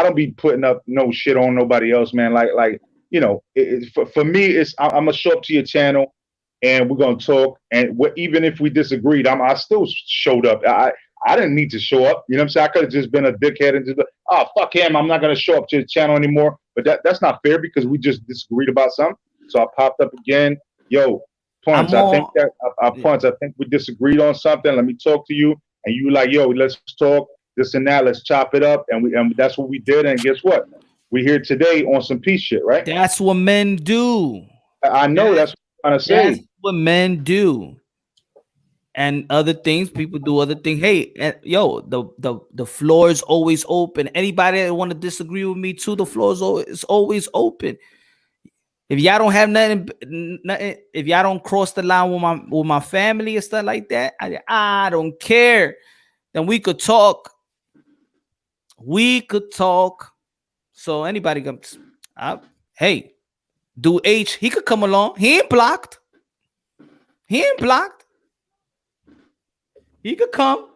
don't be putting up no shit on nobody else, man. Like you know, for me, it's I'm gonna show up to your channel and we're gonna talk. And even if we disagreed, I still showed up. I didn't need to show up. You know what I'm saying? I could have just been a dickhead and just fuck him. I'm not gonna show up to the channel anymore. But that's not fair because we just disagreed about something. So I popped up again. Yo, Punch, I think we disagreed on something. Let me talk to you. And you like, yo, let's talk this and that. Let's chop it up. And that's what we did. And guess what? We're here today on some peace shit, right? That's what men do. I know that's what I'm trying to say. That's what men do. And other things, people do other things. Hey, yo, the floor is always open. Anybody that want to disagree with me too, the floor is always open. If y'all don't have nothing, if y'all don't cross the line with my family and stuff like that, I don't care. Then we could talk. We could talk. So anybody comes, hey, do H, he could come along. He ain't blocked. He ain't blocked. He could come.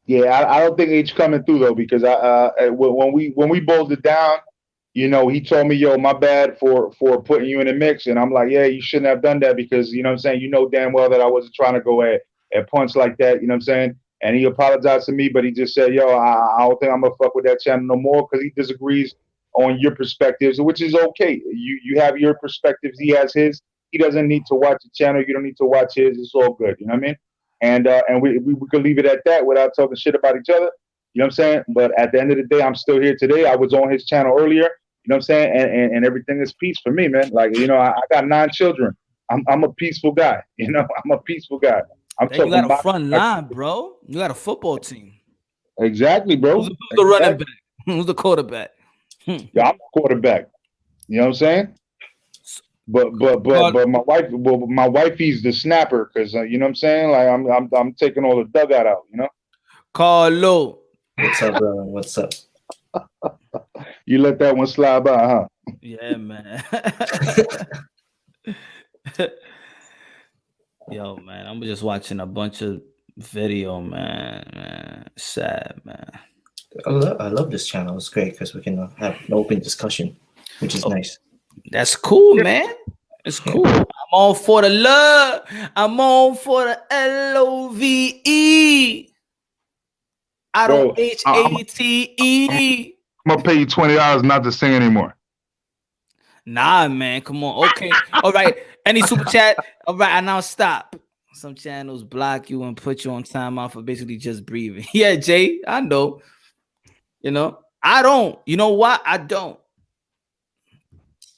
Yeah, I don't think H coming through though, because when we boiled it down, you know, he told me, yo, my bad for putting you in the mix. And I'm like, yeah, you shouldn't have done that because, you know what I'm saying? You know damn well that I wasn't trying to go at Punch like that. You know what I'm saying? And he apologized to me, but he just said, yo, I don't think I'm going to fuck with that channel no more because he disagrees on your perspectives, which is okay. You have your perspectives. He has his. He doesn't need to watch the channel. You don't need to watch his. It's all good. You know what I mean? And we could leave it at that without talking shit about each other. You know what I'm saying? But at the end of the day, I'm still here today. I was on his channel earlier. You know what I'm saying? And everything is peace for me, man. Like, you know, I got 9 children. I'm a peaceful guy. You know, I'm a peaceful guy. You got a front line, bro. You got a football team. Exactly, bro. Who's the running back? Who's the quarterback? Yeah, I'm a quarterback. You know what I'm saying? But my wifey's the snapper because you know what I'm saying? Like I'm taking all the dugout out, you know? Carlo. What's up, brother? What's up? You let that one slide by, huh? Yeah, man. Yo, man, I'm just watching a bunch of video, man. Sad, man. I love this channel. It's great because we can have an open discussion, which is nice. That's cool, man. It's cool. I'm all for the love. I'm all for the LOVE. I don't HATE. I'm gonna pay you $20 not to sing anymore. Nah, man. Come on. Okay. All right. Any super chat? All right. I now stop. Some channels block you and put you on timeout for basically just breathing. Yeah, Jay. I know. You know. I don't. You know what? I don't.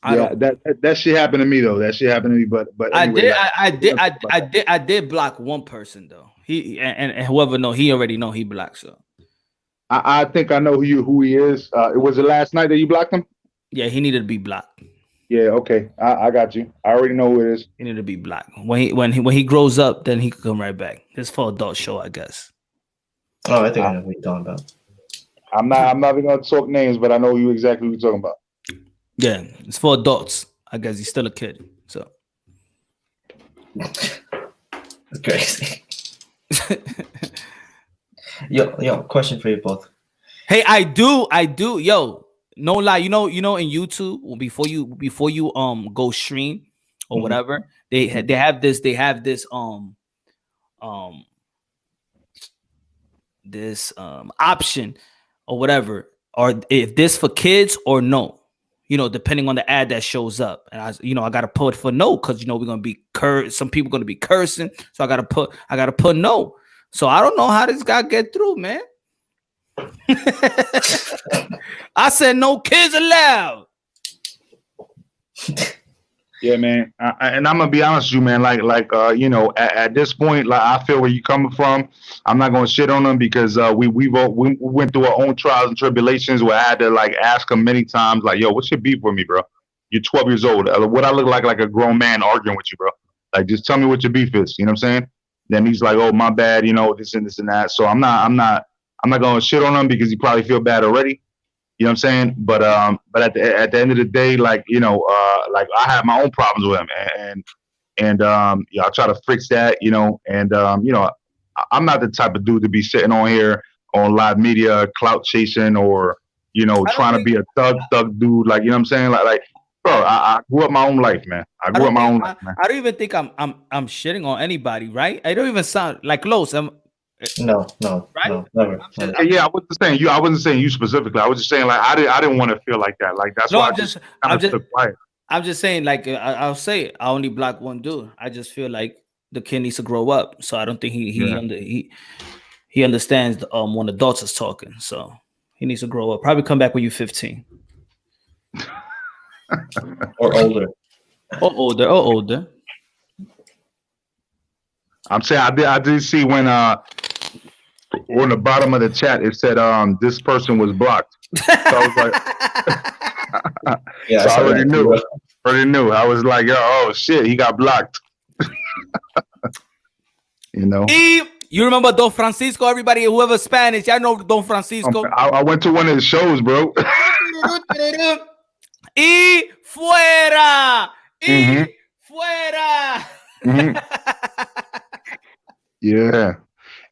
That shit happened to me though. That shit happened to me. But anyway, I did block one person though. He and whoever know, he already know he blocked. So I think I know who he is. It was the last night that you blocked him. Yeah, he needed to be blocked. Yeah, okay, I got you. I already know who it is. He needed to be blocked. When he grows up, then he could come right back. It's for adult show, I guess. Oh, I think I know what you're talking about. I'm not even gonna talk names, but I know you exactly what you're talking about. Yeah, it's for adults. I guess he's still a kid. So that's crazy. Yo, question for you both. Hey, I do. Yo, no lie. You know, in YouTube, before you go stream or whatever, they have this option or whatever, or if this for kids or no. You know, depending on the ad that shows up, and I gotta put for no because we're gonna be some people gonna be cursing, so I gotta put no. So I don't know how this guy get through, man. I said no kids allowed. Yeah, man. And I'm gonna be honest with you, man. You know, at this point, like I feel where you coming from. I'm not gonna shit on them because we went through our own trials and tribulations where I had to like ask him many times, like, "Yo, what's your beef with me, bro? You're 12 years old. What I look like a grown man arguing with you, bro? Like, just tell me what your beef is. You know what I'm saying?" Then he's like, "Oh, my bad. You know, this and this and that." So I'm not gonna shit on him because he probably feel bad already. You know what I'm saying? But at the end of the day, like, you know, like I have my own problems with him, and yeah, I try to fix that, you know, and you know, I'm not the type of dude to be sitting on here on live media, clout chasing, or you know, trying to be a thug dude, like, you know what I'm saying? Like, bro, I grew up my own life, man. I grew up my own life, man. I don't even think I'm shitting on anybody, right? I don't even sound like Los. No, Right? never. Yeah, I wasn't saying you. I wasn't saying you specifically. I was just saying like I didn't want to feel like that. Like that's No, why I'm I just kind of took quiet. I'm just saying, like I'll say it. I only block one dude. I just feel like the kid needs to grow up. So I don't think he understands when adults is talking. So he needs to grow up. Probably come back when you're 15 Or older. or older. I'm saying I did see when on the bottom of the chat it said this person was blocked. So I was like, Yeah, so I saw already that knew. too. Already knew. I was like, yo, oh shit, he got blocked. You know. You remember Don Francisco? Everybody, whoever Spanish, I know Don Francisco. I went to one of his shows, bro. Y fuera. Mhm. Fuera. Mhm. Yeah.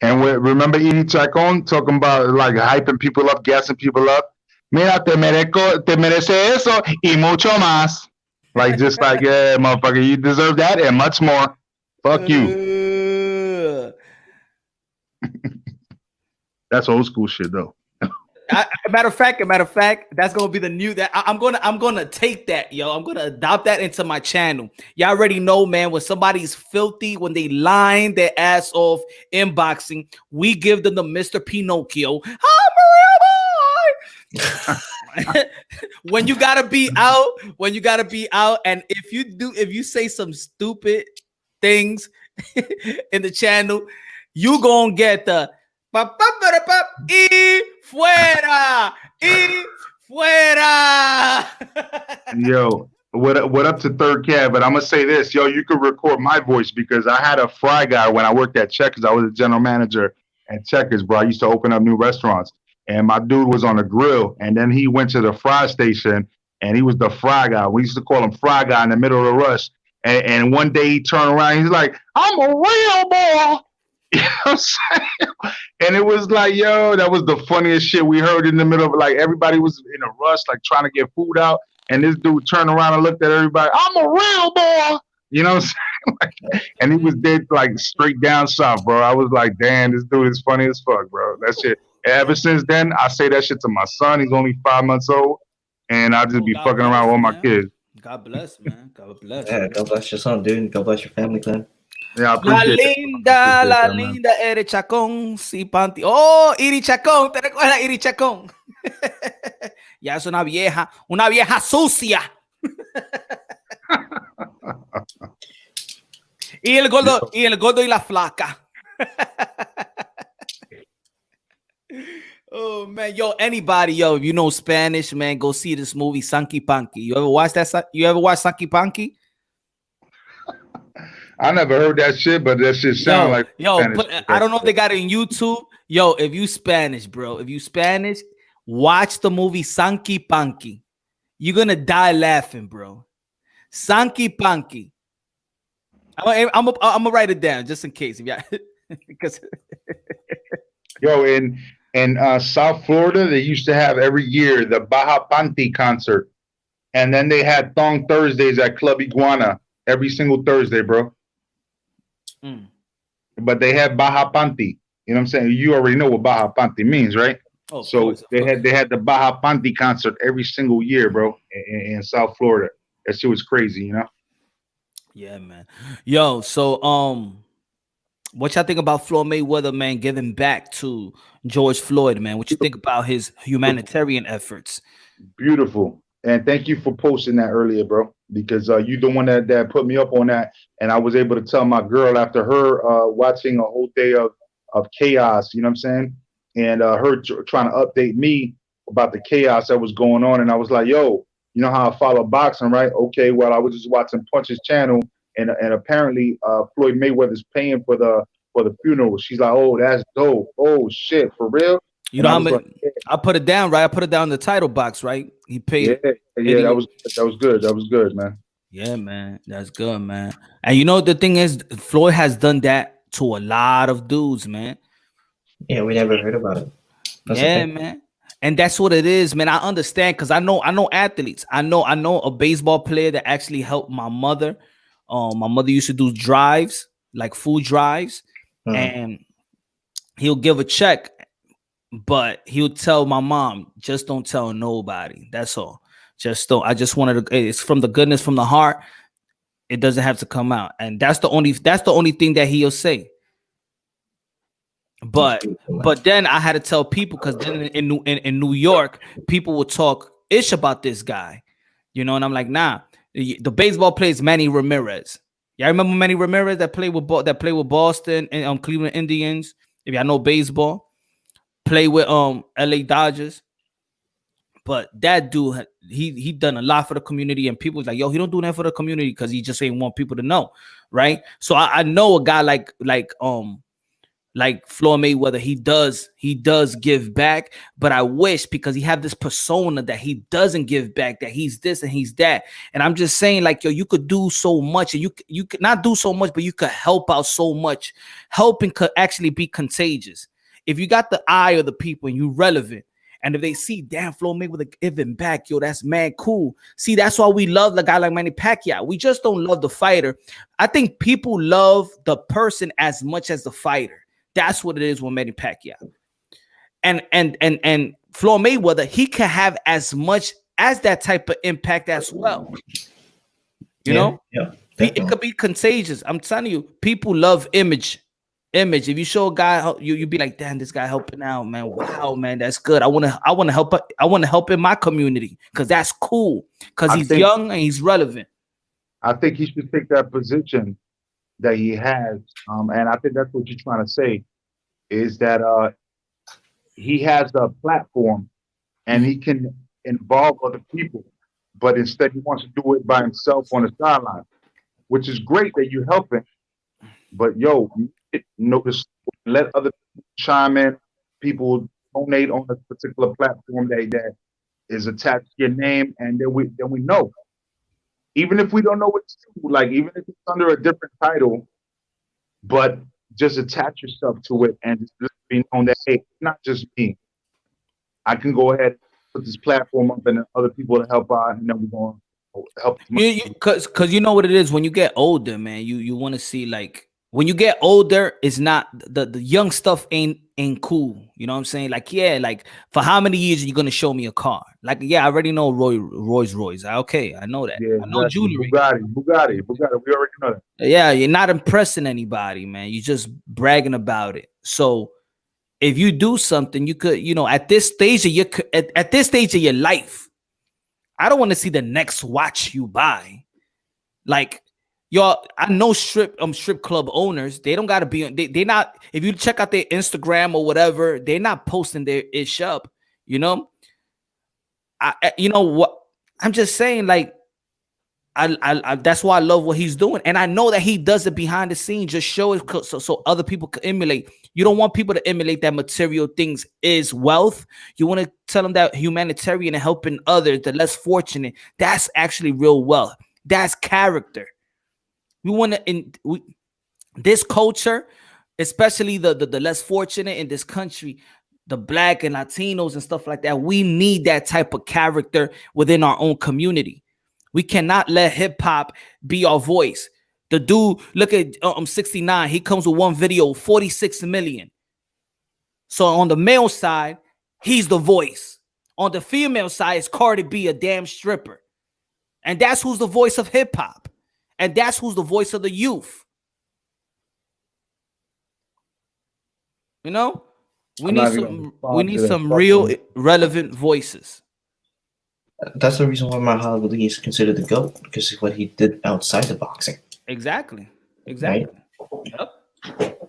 And remember Edie Chacon talking about like hyping people up, gassing people up. Mira, te merece eso y mucho más. Like just like, yeah, motherfucker, you deserve that and much more. Fuck you. That's old school shit though. Matter of fact, that's gonna be the new that I'm gonna take that, yo. I'm gonna adopt that into my channel. Y'all already know, man. When somebody's filthy, when they line their ass off inboxing, we give them the Mr. Pinocchio. When you gotta be out, and if you say some stupid things in the channel, you gonna get the y fuera, y fuera. Yo, what up to third cab? But I'm gonna say this, yo, you could record my voice because I had a fry guy when I worked at Checkers. I was a general manager at Checkers, bro. I used to open up new restaurants, and my dude was on the grill, and then he went to the fry station, and he was the fry guy. We used to call him fry guy in the middle of the rush. And one day he turned around, he's like, "I'm a real boy." You know what I'm saying? And it was like, yo, that was the funniest shit we heard in the middle of like everybody was in a rush, like trying to get food out. And this dude turned around and looked at everybody, "I'm a real boy." You know what I'm saying? Like, and he was dead like straight down south, bro. I was like, damn, this dude is funny as fuck, bro. That shit. Ever since then, I say that shit to my son. He's only 5 months old. And I just be fucking around with my kids. God bless, man. God bless. Yeah, God bless your son, dude. God bless your family, clan. Yeah, I appreciate la linda Iri Chacón, sí, Panty. Oh, Iri Chacón, ¿te recuerdas Iri Chacón? Ya es una vieja sucia. y el gordo y la flaca. Oh man, yo, anybody, yo, if you know Spanish, man, go see this movie, Sankey Panky. You ever watch that? You ever watch Sankey Panky? I never heard that shit, but that shit sound like Spanish. But I don't know if they got it in YouTube. Yo, if you Spanish, bro, watch the movie Sankey Panky. You're gonna die laughing, bro. Sankey Panky. I'm gonna write it down just in case. Because yo, in South Florida, they used to have every year the Baja Panty concert, and then they had Thong Thursdays at Club Iguana every single Thursday, bro. But they had Baja Panty. You know what I'm saying? You already know what Baja Panty means, right? Oh, so they had the Baja Panty concert every single year, bro, in South Florida. That shit was crazy, you know? Yeah, man. Yo, so What y'all think about Floyd Mayweather, man, giving back to George Floyd, man? What you think about his humanitarian efforts? Beautiful. And thank you for posting that earlier, bro, because you the one that put me up on that. And I was able to tell my girl after her watching a whole day of chaos, you know what I'm saying? And her trying to update me about the chaos that was going on. And I was like, yo, you know how I follow boxing, right? Okay, well, I was just watching Punch's channel, and apparently Floyd Mayweather's paying for the funeral. She's like, oh, that's dope. Oh shit, for real? You And know I how was many? like, yeah. I put it down, right? I put it down in the title box, right? He Yeah, paid. yeah, 80 that was good. That was good, man. Yeah, man, that's good, man. And you know the thing is, Floyd has done that to a lot of dudes, man. Yeah, we never heard about it. That's the Yeah, thing. man. And that's what it is, man. I understand because I know athletes. I know a baseball player that actually helped my mother. My mother used to do drives, like food drives, and he'll give a check, but he'll tell my mom, just don't tell nobody. That's all. Just don't. I just wanted to. It's from the goodness from the heart. It doesn't have to come out, and that's the only thing that he'll say. But then I had to tell people because then in New York, people will talk ish about this guy, you know, and I'm like, nah. The baseball player is Manny Ramirez. Yeah, I remember Manny Ramirez that played with Boston and Cleveland Indians. If y'all know baseball, play with LA Dodgers. But that dude, he done a lot for the community, and people was like, yo, he don't do that for the community because he just ain't want people to know, right? So I know a guy like Floyd Mayweather, he does give back, but I wish because he have this persona that he doesn't give back, that he's this and he's that. And I'm just saying, like, yo, you could do so much, and you could not do so much, but you could help out so much. Helping could actually be contagious. If you got the eye of the people and you relevant, and if they see, damn, Floyd Mayweather giving back, yo, that's mad cool. See, that's why we love the guy like Manny Pacquiao. We just don't love the fighter. I think people love the person as much as the fighter. That's what it is with Manny Pacquiao. And Floyd Mayweather, he can have as much as that type of impact as well. You know? Yeah. It could be contagious. I'm telling you, people love image. If you show a guy, you be like, damn, this guy helping out, man. Wow, man, that's good. I want to help. I want to help in my community because that's cool. Because he's young and he's relevant. I think he should take that position that he has, and I think that's what you're trying to say, is that he has a platform and he can involve other people, but instead he wants to do it by himself on the sideline, which is great that you're helping. But yo, notice, let other people chime in. People donate on a particular platform that is attached to your name, and then we know. Even if we don't know what to do, like even if it's under a different title, but just attach yourself to it and just be known that, hey, it's not just me. I can go ahead and put this platform up and other people to help out, and then we're going to help. Because you know what it is when you get older, man. You want to see, like, when you get older, it's not the young stuff ain't cool. You know what I'm saying? Like, yeah, like for how many years are you gonna show me a car? Like, yeah, I already know Rolls Royce. Okay, I know that. Yeah, I know exactly. jewelry. Bugatti. We already know that. Yeah, you're not impressing anybody, man. You're just bragging about it. So if you do something, you could, you know, at this stage of your life, I don't want to see the next watch you buy. Like, y'all, I know strip club owners. They don't gotta be. They not. If you check out their Instagram or whatever, they're not posting their ish up. You know, you know what? I'm just saying, like, I that's why I love what he's doing, and I know that he does it behind the scenes. Just show it so other people can emulate. You don't want people to emulate that material things is wealth. You want to tell them that humanitarian and helping others, the less fortunate, that's actually real wealth. That's character. We want to this culture, especially the less fortunate in this country, the Black and Latinos and stuff like that. We need that type of character within our own community. We cannot let hip hop be our voice. The dude, look at 69. He comes with one video, 46 million. So on the male side, he's the voice. On the female side, it's Cardi B, a damn stripper. And that's who's the voice of hip hop. And that's who's the voice of the youth. You know, we I'm need not even gonna some. respond We to need that. some real relevant voices. That's the reason why Muhammad Ali is considered the GOAT, because of what he did outside the boxing, Exactly. right? Yep.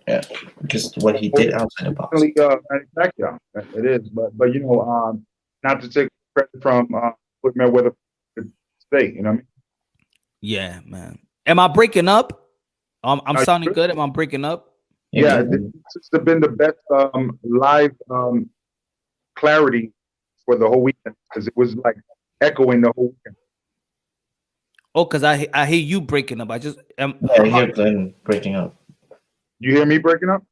Yeah, because what he did outside the boxing. Definitely, Manny Pacquiao. It is, but you know, not to take credit from Floyd Mayweather state. You know what I mean? Yeah, man. Am I breaking up? I'm Are you sounding good? good. Am I breaking up? Yeah, Yeah, this has been the best live clarity for the whole weekend because it was like echoing the whole weekend. Oh, because I hear you breaking up. I just yeah, I hear Glenn breaking up. You hear me breaking up?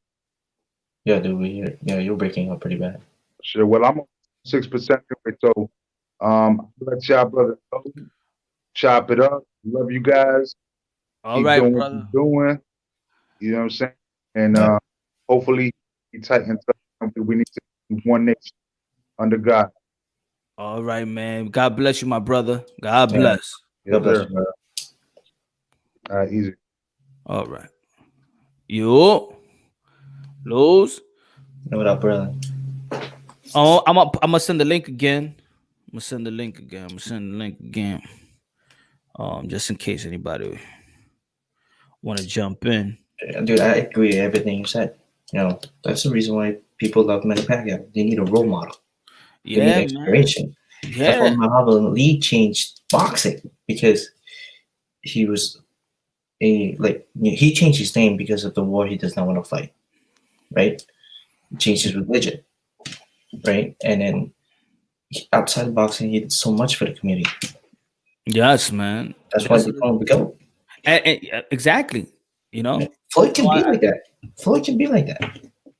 Yeah, dude, we hear. Yeah, you're breaking up pretty bad. Sure. Well, I'm on 6% anyway, so let y'all brother know. Chop it up. Love you guys. all Keep right, doing what brother. you're doing. You know what I'm saying? And Yeah. hopefully we tighten up. We need to be one nation under God. All right, man. God bless you, my brother. God Yeah. bless. Yes, God bless sir. you, bro. Easy. All right. You lose. Know what up, brother? Oh, I'm gonna send the link again. I'm gonna send the link again. Just in case anybody want to jump in. Dude, I agree with everything you said. You know, that's the reason why people love Manny Pacquiao. They need a role model. They need Yeah, man. inspiration. That's why Yeah. Muhammad Ali changed boxing, because he was he changed his name because of the war he does not want to fight, right? He changed his religion, right? And then outside of boxing, he did so much for the community. Yes, man. That's why they call him the GOAT. Exactly. You know. Floyd can So be like that. Floyd can be like that.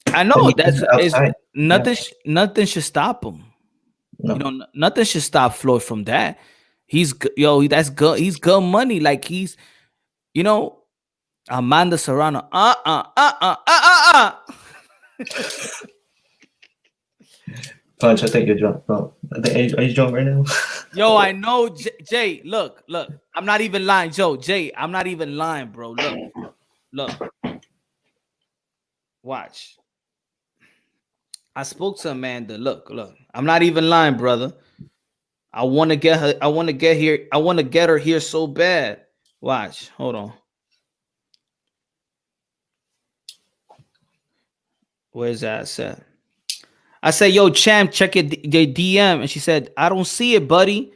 I But know he that's does it is outside. nothing. Nothing should stop him. No. You know, nothing should stop Floyd from that. That's good. He's good money. Like he's, you know, Amanda Serrano. Punch, I think you're drunk, bro. Are you drunk right now? Yo, I know, Jay. Look. I'm not even lying, Joe. Jay, I'm not even lying, bro. Look. Watch. I spoke to Amanda. Look. I'm not even lying, brother. I want to get her. I want to get here. I want to get her here so bad. Watch. Hold on. Where's that set? I said, yo, champ, check your DM. And she said, I don't see it, buddy.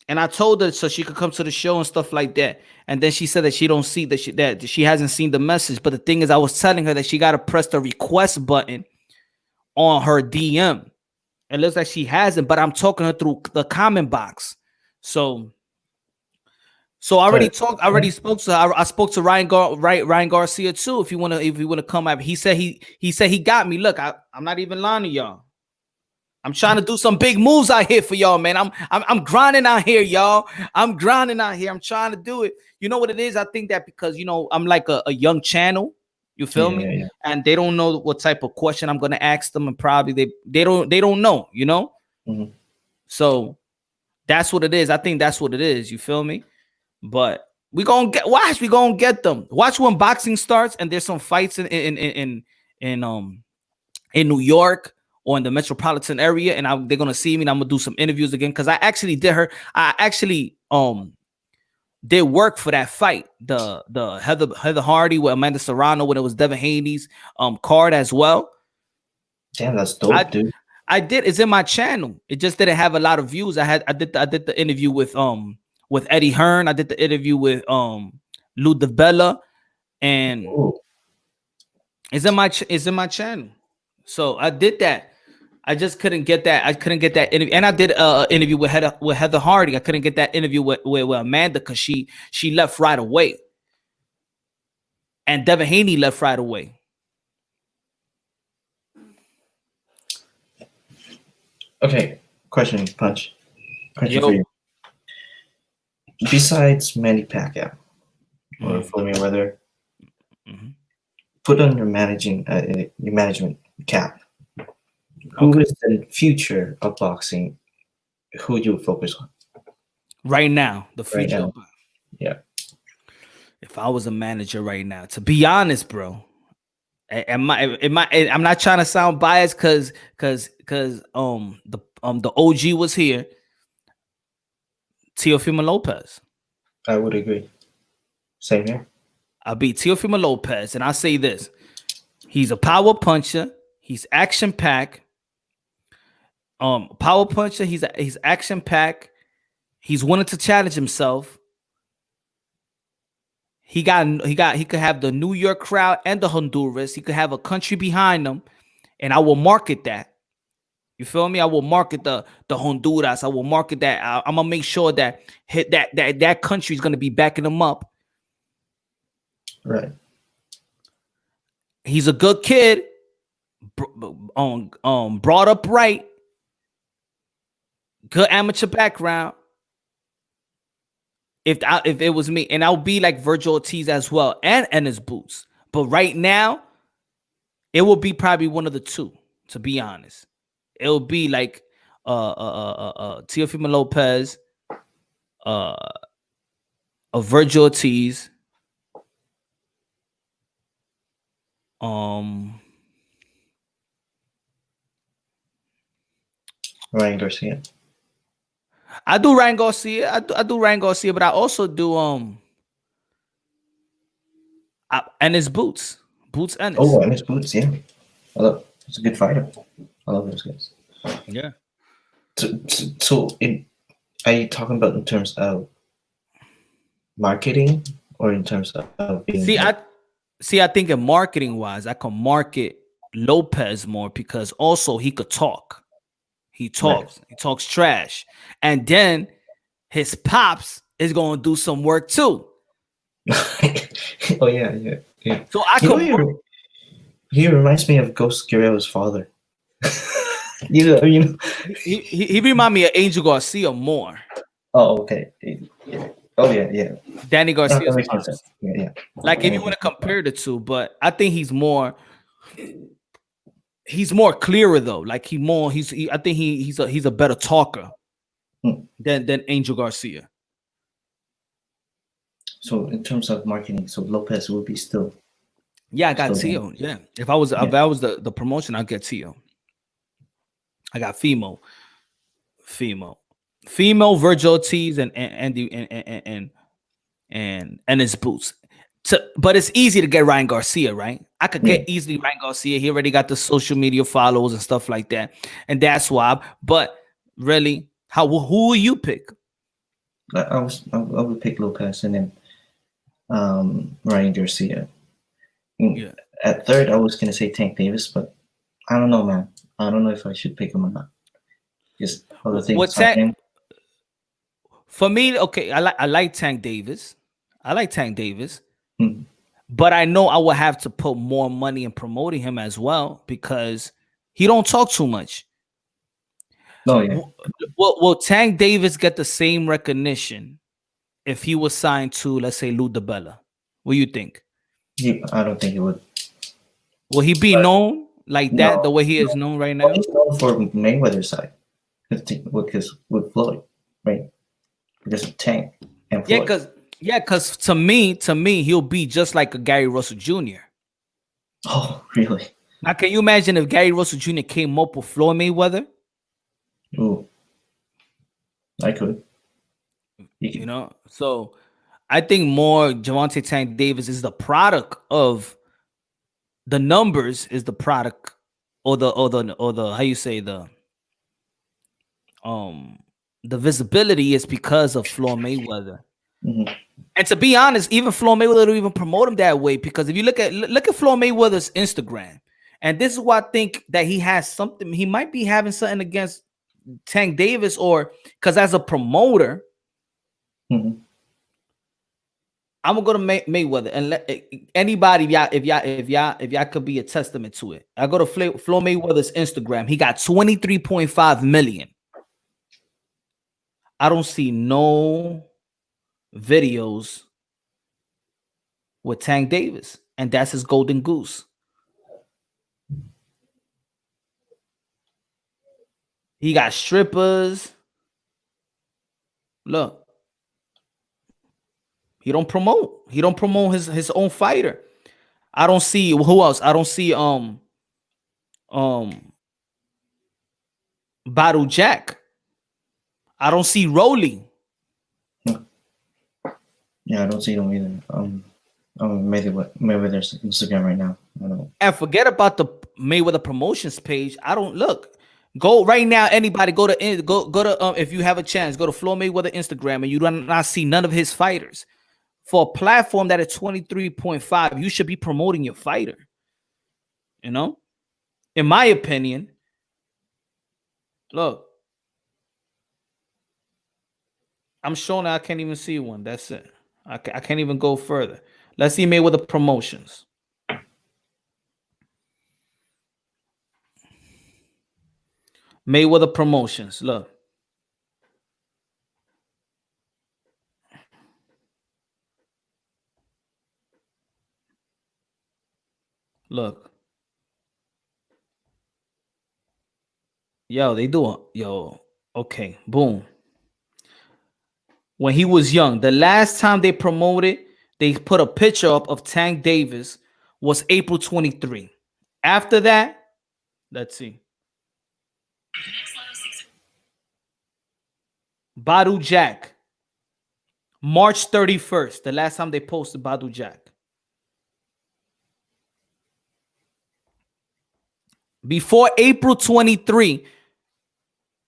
And I told her so she could come to the show and stuff like that. And then she said that she don't see that she hasn't seen the message. But the thing is, I was telling her that she got to press the request button on her DM. It looks like she hasn't, but I'm talking her through the comment box. So I already talked. I already spoke to her. I spoke to Ryan Garcia too. If you wanna come up, he said he got me. Look, I'm not even lying to y'all. I'm trying to do some big moves out here for y'all, man. I'm grinding out here, y'all. I'm grinding out here. I'm trying to do it. You know what it is? I think that because I'm like a young channel. You feel me? Yeah. And they don't know what type of question I'm gonna ask them, and probably they don't know. Mhm. So that's what it is. I think that's what it is. You feel me? But we gonna get them. Watch when boxing starts and there's some fights in New York or in the metropolitan area, and they're gonna see me and I'm gonna do some interviews again because I actually did work for that fight, the Heather Hardy with Amanda Serrano when it was Devin Haney's card as well. Damn, that's dope, dude. I did. It's in my channel. It just didn't have a lot of views. I did the interview with Eddie Hearn. I did the interview with Lou DeBella, and Ooh. it's in my channel. So I did that. I just couldn't get that. I couldn't get that interview, and I did an interview with Heather Hardy. I couldn't get that interview with Amanda because she left right away, and Devin Haney left right away. Okay, question, Punch. Question Yo. for you. Besides Manny Pacquiao or Mhm. Floyd Mayweather, Mhm. put on your management cap. Who is the future of boxing? Who you would focus on? Right now, the Right future. now. Yeah. If I was a manager right now, to be honest, bro, I'm not trying to sound biased because the OG was here. Teofimo Lopez. I would agree. Same here. I'll be Teofimo Lopez, and I say this: he's a power puncher. He's action packed. Power puncher. He's action packed. He's willing to challenge himself. He could have the New York crowd and the Honduras. He could have a country behind him, and I will market that. You feel me? I will market the Honduras. I will market that. I'm gonna make sure that that country is gonna be backing him up. Right. He's a good kid, brought up right, good amateur background. If it was me, and I'll be like Virgil Ortiz as well, and his boots. But right now, it will be probably one of the two. To be honest, it will be like Teofimo Lopez, a Virgil Ortiz, Ryan Garcia. I do Ryan Garcia. I do Ryan Garcia, but I also do and his boots. Boots and his. Oh, and his boots, yeah. He's a good fighter. I love those guys. Yeah. So are you talking about in terms of marketing or in terms of being? I think in marketing wise, I can market Lopez more because also he could talk. He talks. Right. He talks trash, and then his pops is going to do some work too. Oh yeah. So I could. He reminds me of Ghost Guerrero's father. you know. He remind me of Angel Garcia more. Oh, okay. Yeah. Oh yeah. Danny Garcia. Yeah. Like if you want to compare the two, but I think he's more clearer though. Like I think he's a better talker than Angel Garcia. So in terms of marketing, so Lopez will be still. Yeah, I got Tio. Yeah, if I was the promotion, I'd get Tio. I got Fimo, Virgil Ortiz, and his boots. But it's easy to get Ryan Garcia, right? I could get easily Ryan Garcia. He already got the social media followers and stuff like that, and that's why. But really, who will you pick? I would pick Lopez and then Ryan Garcia. Yeah. At third, I was gonna say Tank Davis, but I don't know, man. I don't know if I should pick him or not. Just other things. For me, okay, I like Tank Davis. But I know I will have to put more money in promoting him as well because he don't talk too much. No, yeah. Will Tank Davis get the same recognition if he was signed to, let's say, Lou DiBella? What do you think? I don't think he would. Will he be known like that the way he is known right now? He's known for Mayweather's side because with Floyd, right? Because of Tank and Floyd. Because to me, he'll be just like a Gary Russell Jr. Oh, really? Now, can you imagine if Gary Russell Jr. came up with Floyd Mayweather? Ooh, I could. You know, so I think more Gervonta Tank Davis is the product of the numbers, is the product, or the how you say the visibility is because of Floyd Mayweather. Mm-hmm. And to be honest, even Floyd Mayweather don't even promote him that way because if you look at Floyd Mayweather's Instagram, and this is why I think that he has something. He might be having something against Tank Davis, or because as a promoter, I'm gonna go to Mayweather and let anybody, if y'all could be a testament to it. I go to Floyd Mayweather's Instagram. He got 23.5 million. I don't see no videos with Tank Davis, and that's his golden goose. He got strippers. Look, he don't promote his own fighter. I don't see who else. I don't see Battle Jack. I don't see Rolly. Yeah, I don't see them either. Mayweather's Instagram right now. I don't know. And forget about the Mayweather promotions page. I don't look. Go right now. Anybody go to if you have a chance, go to Floyd Mayweather Instagram, and you do not see none of his fighters. For a platform that is 23.5, you should be promoting your fighter. You know, in my opinion. Look, I'm showing that I can't even see one. That's it. I can't even go further. Let's see Mayweather promotions. Mayweather promotions. Look. Look. Yo, they do it. Yo, okay, boom. When he was young, the last time they promoted, they put a picture up of Tank Davis was April 23. After that, let's see. Badu Jack. March 31st, the last time they posted Badu Jack. Before April 23,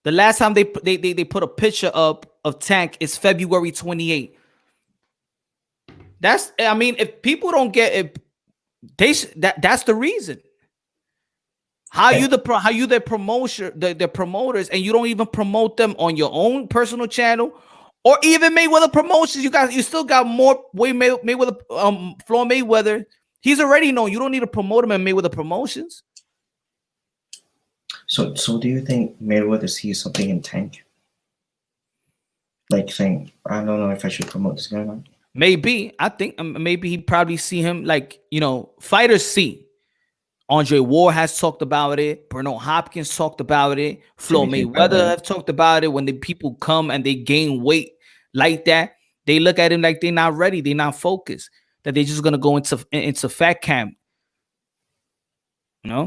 the last time they put a picture up of Tank is February 28. That's, I mean, if people don't get it, that's the reason. How you the promotion, the promoters, and you don't even promote them on your own personal channel, or even Mayweather promotions. You still got more Mayweather, Floyd Mayweather. He's already known. You don't need to promote him in Mayweather promotions. So do you think Mayweather sees something in Tank? Like saying, I don't know if I should promote this guy or not. Maybe. I think maybe he probably see him, like, you know, fighters see. Andre Ward has talked about it. Bernard Hopkins talked about it. Floyd Mayweather have talked about it. When the people come and they gain weight like that, they look at him like they're not ready. They're not focused. That they're just gonna go into fat camp. You know?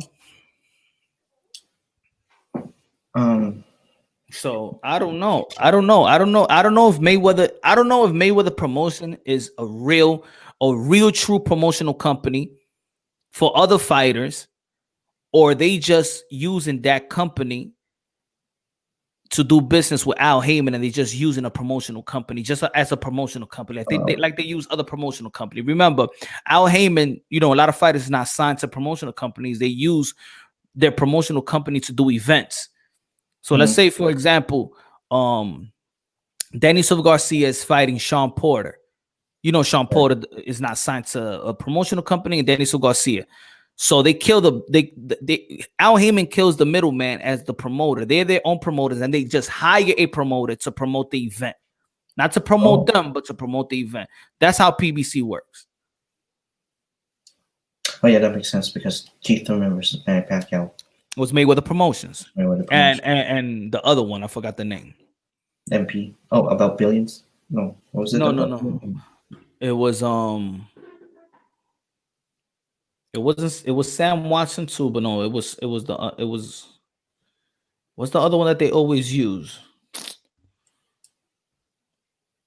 So I don't know. I don't know if Mayweather Promotion is a real true promotional company for other fighters, or they just using that company to do business with Al Heyman, and they just using a promotional company just as a promotional company. Like they use other promotional company. Remember, Al Heyman, you know, a lot of fighters are not signed to promotional companies. They use their promotional company to do events. So let's say, for example, Danny Silva Garcia is fighting Sean Porter. You know, Sean Porter is not signed to a promotional company, and Danny Silva Garcia. So they kill Al Heyman kills the middleman as the promoter. They're their own promoters, and they just hire a promoter to promote the event. Not to promote them, but to promote the event. That's how PBC works. Oh yeah, that makes sense, because Keith Thurman versus Manny Pacquiao was Mayweather Promotions. And the other one, I forgot the name. MP. Oh, about billions? No. What was it? No. It was it was Sam Watson too, but no, what's the other one that they always use?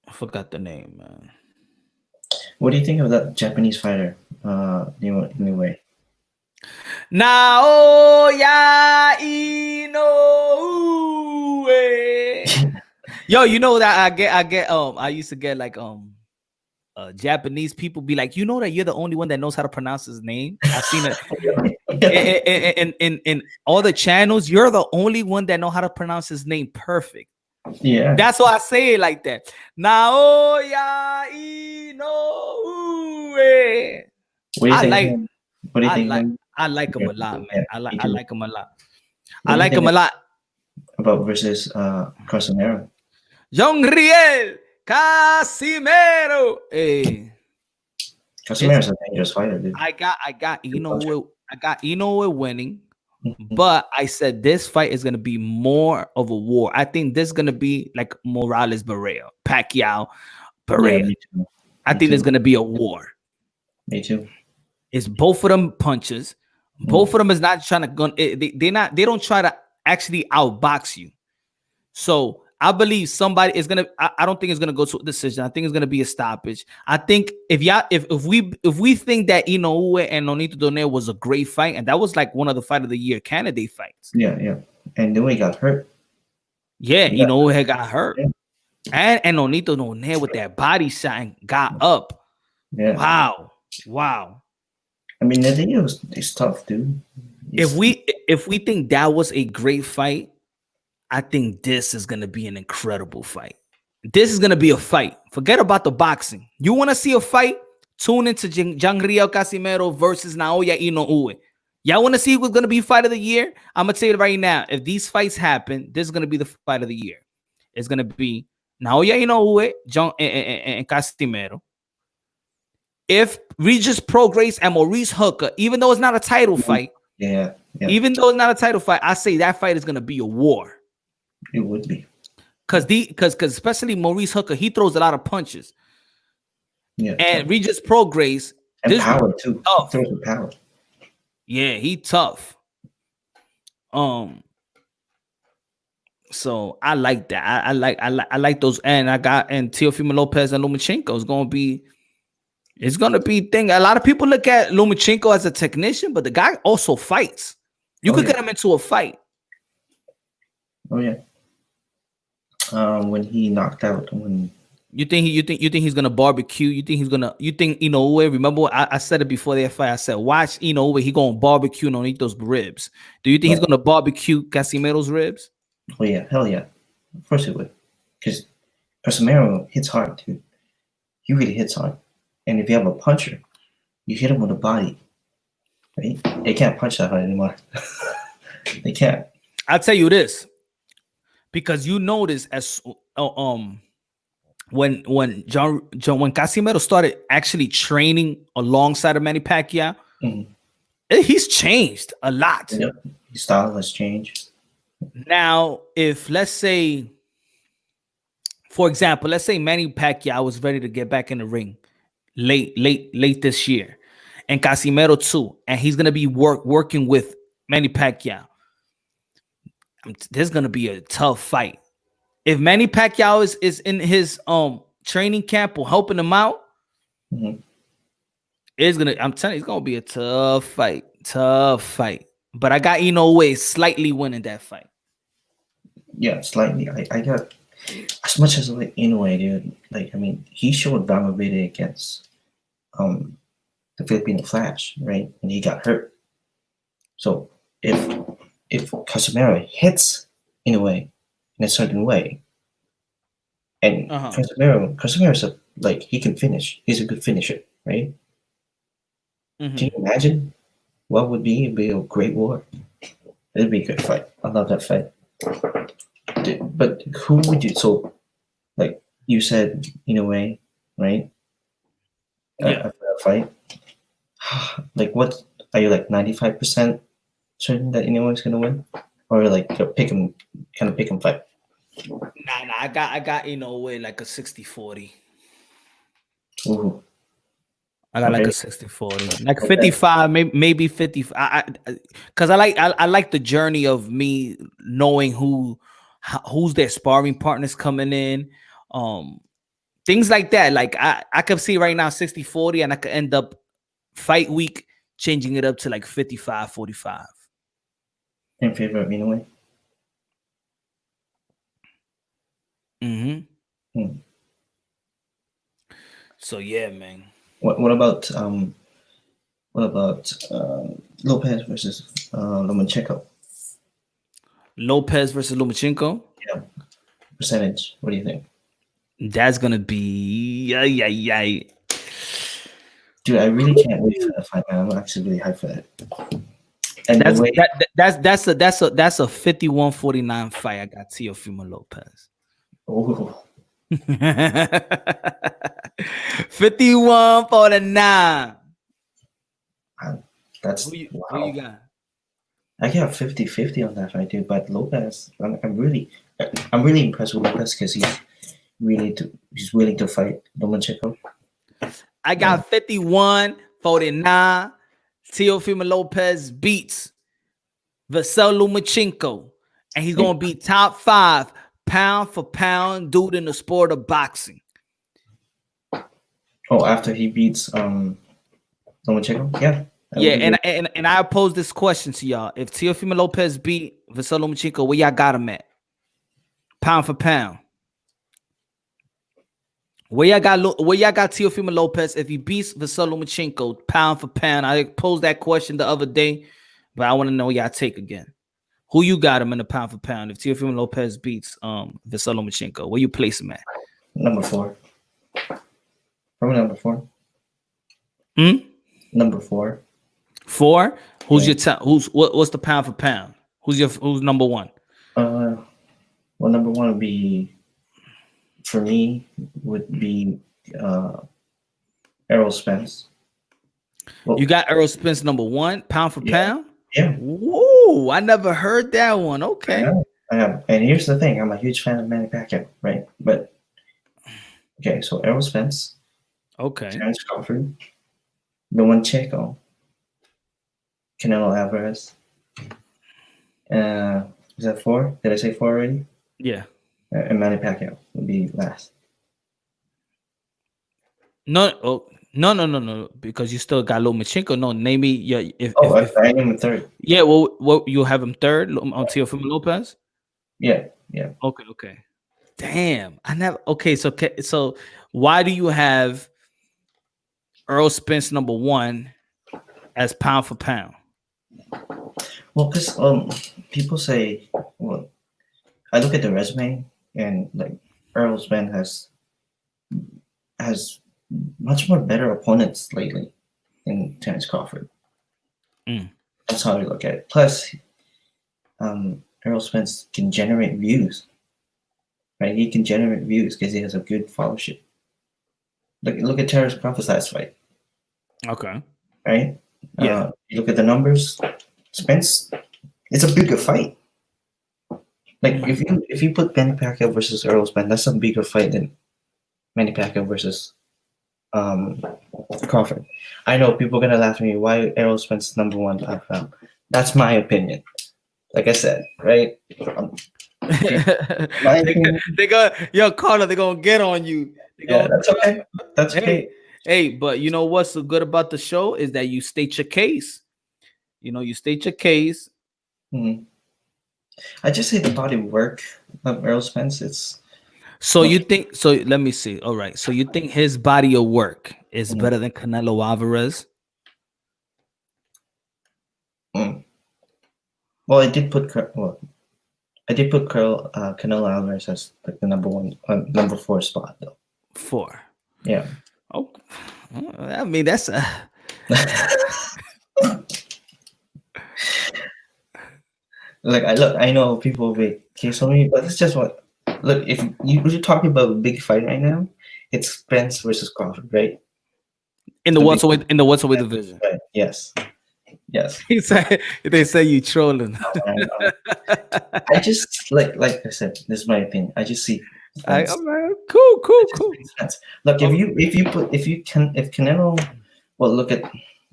I forgot the name, man. What do you think of that Japanese fighter? Anyway. Naoya Inoue. Yo, you know that I used to get like Japanese people be like, you know that you're the only one that knows how to pronounce his name. I've seen it in all the channels. You're the only one that know how to pronounce his name perfect. Yeah, that's why I say it like that. Naoya Inoue. I like him a lot, man. I like him a lot. I like him a lot. About versus Casimero. Young Riel Casimero. Hey. Casimero's a dangerous fighter, dude. I got Inoue winning, but I said this fight is gonna be more of a war. I think this is gonna be like Morales Barrera, Pacquiao Barrera. Yeah, I think there's gonna be a war. Me too. It's both of them punches. Both of them is not trying to they don't try to actually outbox you. So I believe somebody is gonna. I don't think it's gonna go to a decision. I think it's gonna be a stoppage. I think if we think that Inoue and Nonito Donaire was a great fight, and that was like one of the fight of the year candidate fights. Yeah. And then he got hurt. Yeah, Inoue got hurt, and Nonito Donaire with that body shot and got up. Yeah. Wow. I mean, the thing it's tough, dude. If we think that was a great fight, I think this is gonna be an incredible fight. This is gonna be a fight. Forget about the boxing. You want to see a fight? Tune into Jangriel Casimero versus Naoya Inoue. Y'all want to see what's gonna be fight of the year? I'm gonna tell you right now. If these fights happen, this is gonna be the fight of the year. It's gonna be Naoya Inoue and Casimero. If Regis Prograis and Maurice Hooker, even though it's not a title fight, even though it's not a title fight, I say that fight is gonna be a war. It would be. Because especially Maurice Hooker, he throws a lot of punches. Yeah. And Regis Prograis and power too. Tough. Throws with power. Yeah, he tough. So I like that. I like those. And Teofimo Lopez and Lomachenko is gonna be. It's gonna be thing. A lot of people look at Lomachenko as a technician, but the guy also fights. You could get him into a fight. Oh yeah. When he knocked out you think he's gonna barbecue? You think Inoue? Remember I said it before the fight. I said watch Inoue. He gonna barbecue Nonito's ribs. Do you think he's gonna barbecue Casimero's ribs? Oh yeah, hell yeah. Of course it would. Because Casimero hits hard, dude. He really hits hard. And if you have a puncher, you hit him with the body. Right? They can't punch that hard anymore. They can't. I'll tell you this. Because you notice as when Casimero started actually training alongside of Manny Pacquiao, he's changed a lot. Yep. His style has changed. Now, if let's say, for example, let's say Manny Pacquiao was ready to get back in the ring late this year, and Casimero too, and he's gonna be working with Manny Pacquiao. There's gonna be a tough fight. If Manny Pacquiao is in his training camp or helping him out, I'm telling you, it's gonna be a tough fight. But I got Inoue slightly winning that fight. Yeah, slightly. I got as much as like Inoue, dude. Like, I mean, he showed Vamavide against the Filipino Flash, right? And he got hurt. So if Casimero hits Inoue in a certain way, and Casimero's like he can finish. He's a good finisher, right? Can you imagine what would be? It'd be a great war. It'd be a good fight. I love that fight. But who would you? So, like you said, Inoue, right? Yeah. After that fight, like what are you like 95% certain that Inoue is gonna win, or like a pick 'em fight? Nah, I got Inoue like a 60-40. Ooh. I got like a 60-40, like 55, maybe 55. Because I like the journey of me knowing who's their sparring partners coming in, things like that. Like I could see right now 60-40, and I could end up fight week changing it up to like 55-45. In favor of Inoue. So yeah, man. What about Lopez versus Lomachenko? Lopez versus Lomachenko? Yeah. Percentage. What do you think? That's gonna be Dude, I really can't wait for that fight, man. I'm actually really hyped for that. And that's a 51-49 fight. I got Teofimo Lopez. Oh. 51-49. That's who you got? I got 50-50 on that fight, dude. But Lopez, I'm really impressed with Lopez because he's willing to fight Lomachenko. I got 51-49. Teofimo Lopez beats Vasily Lomachenko, and he's gonna be top 5 pound for pound dude in the sport of boxing. Oh, after he beats Lomachenko? Yeah. Yeah, and I pose this question to y'all: if Teofimo Lopez beat Vasily Lomachenko, where y'all got him at? Pound for pound. Where y'all got Teofimo Lopez if he beats Vasily Lomachenko pound for pound? I posed that question the other day, but I want to know y'all take again. Who you got him in the pound for pound if Teofimo Lopez beats Vasily Lomachenko? Where you place him at? Number 4. Probably number 4. Number 4. 4. Who's your what's the pound for pound? Who's number 1? Well, number 1 would be, for me, Errol Spence. Well, you got Errol Spence number 1 pound for pound? Yeah. Whoa, I never heard that one. Okay. I have. And here's the thing, I'm a huge fan of Manny Pacquiao, right? But okay, so Errol Spence, okay, Terence Crawford, Lomachenko, Canelo Alvarez. Is that 4? Did I say 4 already? Yeah. And Manny Pacquiao would be last. No, because you still got Lomachenko. No, name me your. I name him 3rd. Yeah, well, what you have him 3rd on Teofimo Lopez? Yeah. Okay. Damn, I never. Okay, so why do you have Errol Spence number 1 as pound for pound? Well, because people say, well, I look at the resume and like Errol Spence has much more better opponents lately than Terence Crawford. That's how I look at it. Plus, Errol Spence can generate views, right? He can generate views because he has a good followership. Look at Terence Crawford's last fight. Okay. Right? Yeah. You look at the numbers. Spence, it's a bigger fight. Like if you put Manny Pacquiao versus Errol Spence, that's a bigger fight than Manny Pacquiao versus Crawford. I know people are gonna laugh at me. Why Errol Spence is number 1? That's my opinion. Like I said, right? They go, yo, Carter, they're gonna get on you. That's okay. That's okay. Hey, but you know what's so good about the show is that you state your case. You state your case. I just say the body work of Errol Spence. It's so you think so. Let me see. All right. So you think his body of work is better than Canelo Alvarez? Well, I did put Canelo Alvarez as like the number 4 spot though. 4. Yeah. Oh, I mean that's a. I know people will be case on me, but it's just what. Look, if you're talking about a big fight right now, it's Spence versus Crawford, right? In the welterweight division. Right. Yes. They say you trolling. I just like I said, this is my opinion. I just see. Cool. Look, if Canelo, well, look at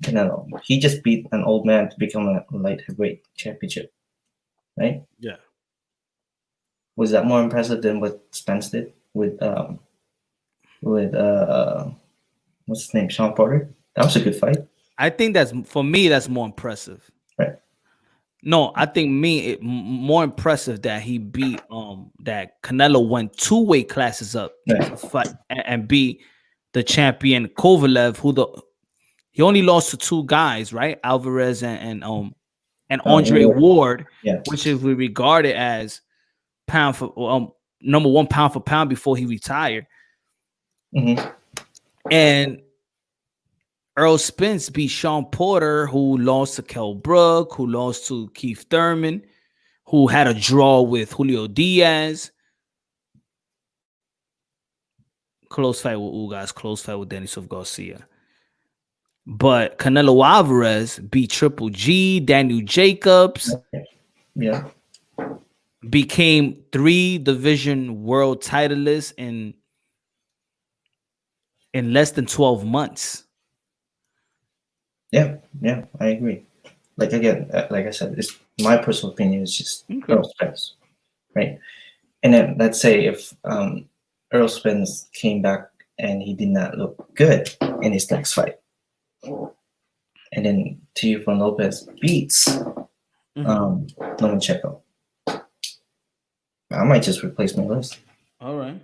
Canelo. He just beat an old man to become a light heavyweight championship, right? Yeah. Was that more impressive than what Spence did with what's his name, Sean Porter? That was a good fight. I think that's more impressive. Right. No, I think more impressive that he beat that Canelo went 2 weight classes up to fight and beat the champion Kovalev, he only lost to 2 guys, right? Alvarez and Andre Ward, which is regarded as pound for number 1 pound for pound before he retired. And Errol Spence beat Sean Porter, who lost to Kell Brook, who lost to Keith Thurman, who had a draw with Julio Diaz. Close fight with Ugas, close fight with Denisov Garcia. But Canelo Alvarez beat Triple G, Daniel Jacobs. Yeah. Became 3 division world titleists in less than 12 months. Yeah, I agree. Like again, like I said, it's my personal opinion. Is just Okay. Earl Spence, right? And then let's say if Earl Spence came back and he did not look good in his next fight, and then Teofimo Lopez beats Lomachenko, I might just replace my list. All right.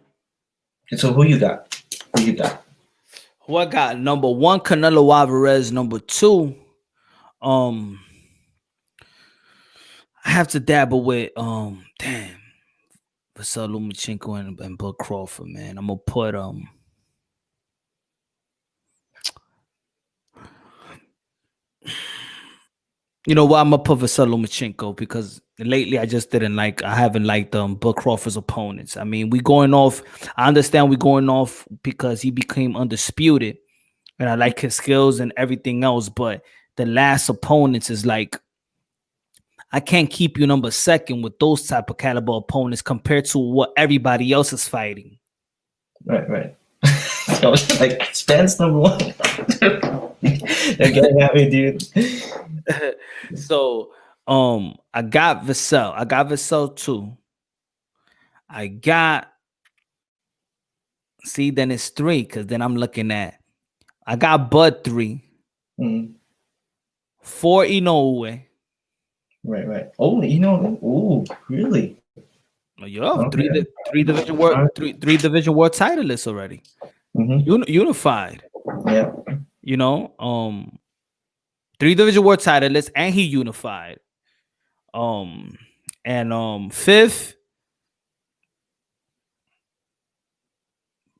So who you got? Who you got? Who I got? Number one, Canelo Alvarez. Number two, I have to dabble with damn, Vasily Lomachenko and Bud Crawford, man. I'm gonna put you know what? I'm gonna put Vasily Lomachenko because lately I haven't liked Bud Crawford's opponents. I mean, we going off. I understand we going off because he became undisputed, and I like his skills and everything else. But the last opponents is like, I can't keep you number second with those type of caliber opponents compared to what everybody else is fighting. Right. I was like, Spence number one. They're getting at me, dude. So, I got Vassell. I got Vassell too. Then it's three because then I'm looking at. I got Bud 3, 4 Inoue. Right. Oh, oh, really? Yo, three division world titleists already. Unified. Yeah. 3 division world titleists, and he unified. And fifth,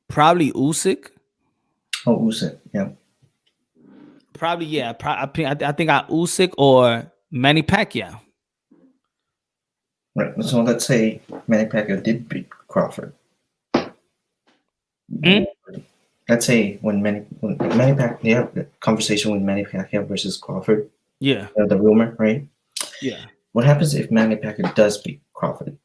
probably Usyk. Oh, Usyk. Yeah. Probably, yeah. I think I Usyk or Manny Pacquiao. Right. So let's say Manny Pacquiao did beat Crawford. Let's say when Manny Pacquiao, you have the conversation with Manny Pacquiao versus Crawford. Yeah. The rumor, right? Yeah. What happens if Manny Pacquiao does beat Crawford?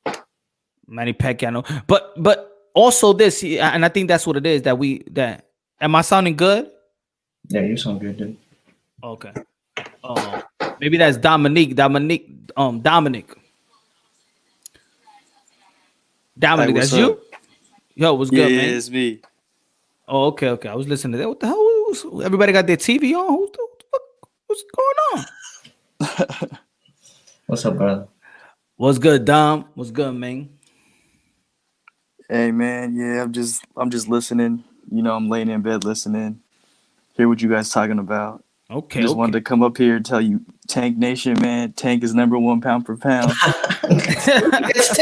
Manny Pacquiao, no. But also this, and I think that's what it is that am I sounding good? Yeah, you sound good, dude. Okay. Maybe that's Dominic. Dominic, that's up? you? Yo, what's good, man? Yeah, it's me. Oh, okay. I was listening to that. What the hell? Everybody got their TV on? Who the fuck? What's going on? What's up, brother? What's good, Dom? What's good, man? Hey man, yeah, I'm just listening. I'm laying in bed listening. Hear what you guys talking about. Okay. Just wanted to come up here and tell you, Tank Nation, man. Tank is number 1 pound per pound. It's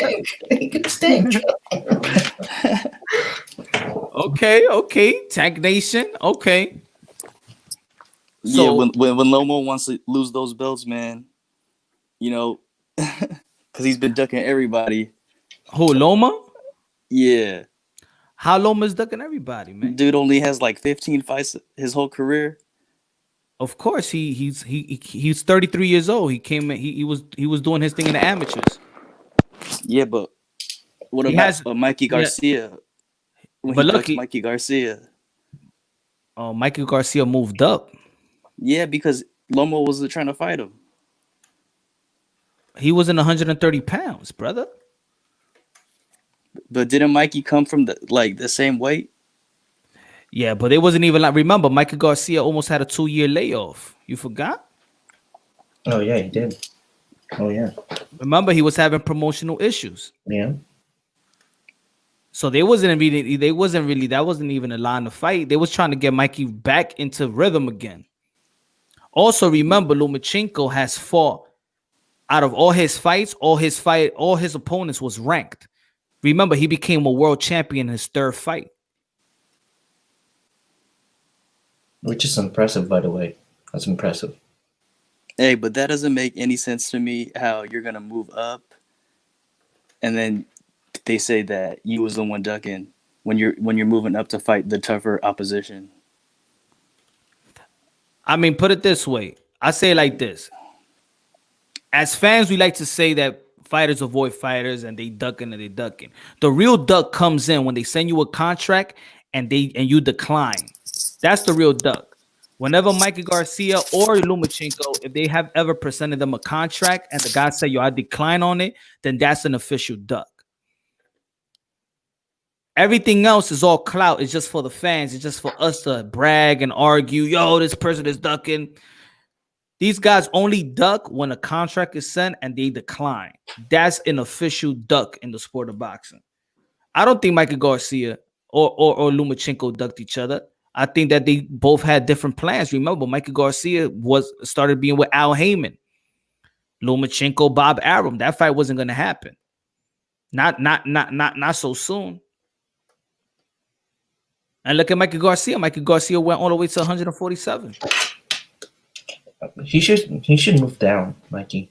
Tank. Okay. Tank Nation. Okay. So, yeah, when Lomo wants to lose those belts, man, because he's been ducking everybody. Who, Loma? Yeah. How Loma's ducking everybody, man? Dude only has like 15 fights his whole career. Of course, he's 33 years old. He came in, he was doing his thing in the amateurs. Yeah, but what about Mikey Garcia? But lucky Mikey Garcia. Oh, Mikey Garcia moved up. Yeah, because Lomo wasn't trying to fight him. He was in 130 pounds, brother. But didn't Mikey come from the same weight? Yeah, but it wasn't even like, remember, Mikey Garcia almost had a 2-year layoff. You forgot? Oh yeah, he did. Oh yeah. Remember, he was having promotional issues. Yeah. So that wasn't even a line of fight. They was trying to get Mikey back into rhythm again. Also, remember, Lomachenko has fought out of all his fights, all his opponents was ranked. Remember, he became a world champion in his 3rd fight. Which is impressive, by the way. That's impressive. Hey, but that doesn't make any sense to me, how you're going to move up and then they say that you was the one ducking when you're moving up to fight the tougher opposition. I mean, put it this way. I say it like this. As fans, we like to say that fighters avoid fighters and they ducking. The real duck comes in when they send you a contract and you decline. That's the real duck. Whenever Mikey Garcia or Lomachenko, if they have ever presented them a contract and the guy said, yo, I decline on it, then that's an official duck. Everything else is all clout. It's just for the fans. It's just for us to brag and argue. Yo, this person is ducking. These guys only duck when a contract is sent and they decline. That's an official duck in the sport of boxing. I don't think Mikey Garcia or Lomachenko ducked each other. I think that they both had different plans. Remember, Mikey Garcia started being with Al Heyman. Lomachenko, Bob Arum. That fight wasn't going to happen. Not so soon. And look at Mikey Garcia. Mikey Garcia went all the way to 147. He should move down, Mikey.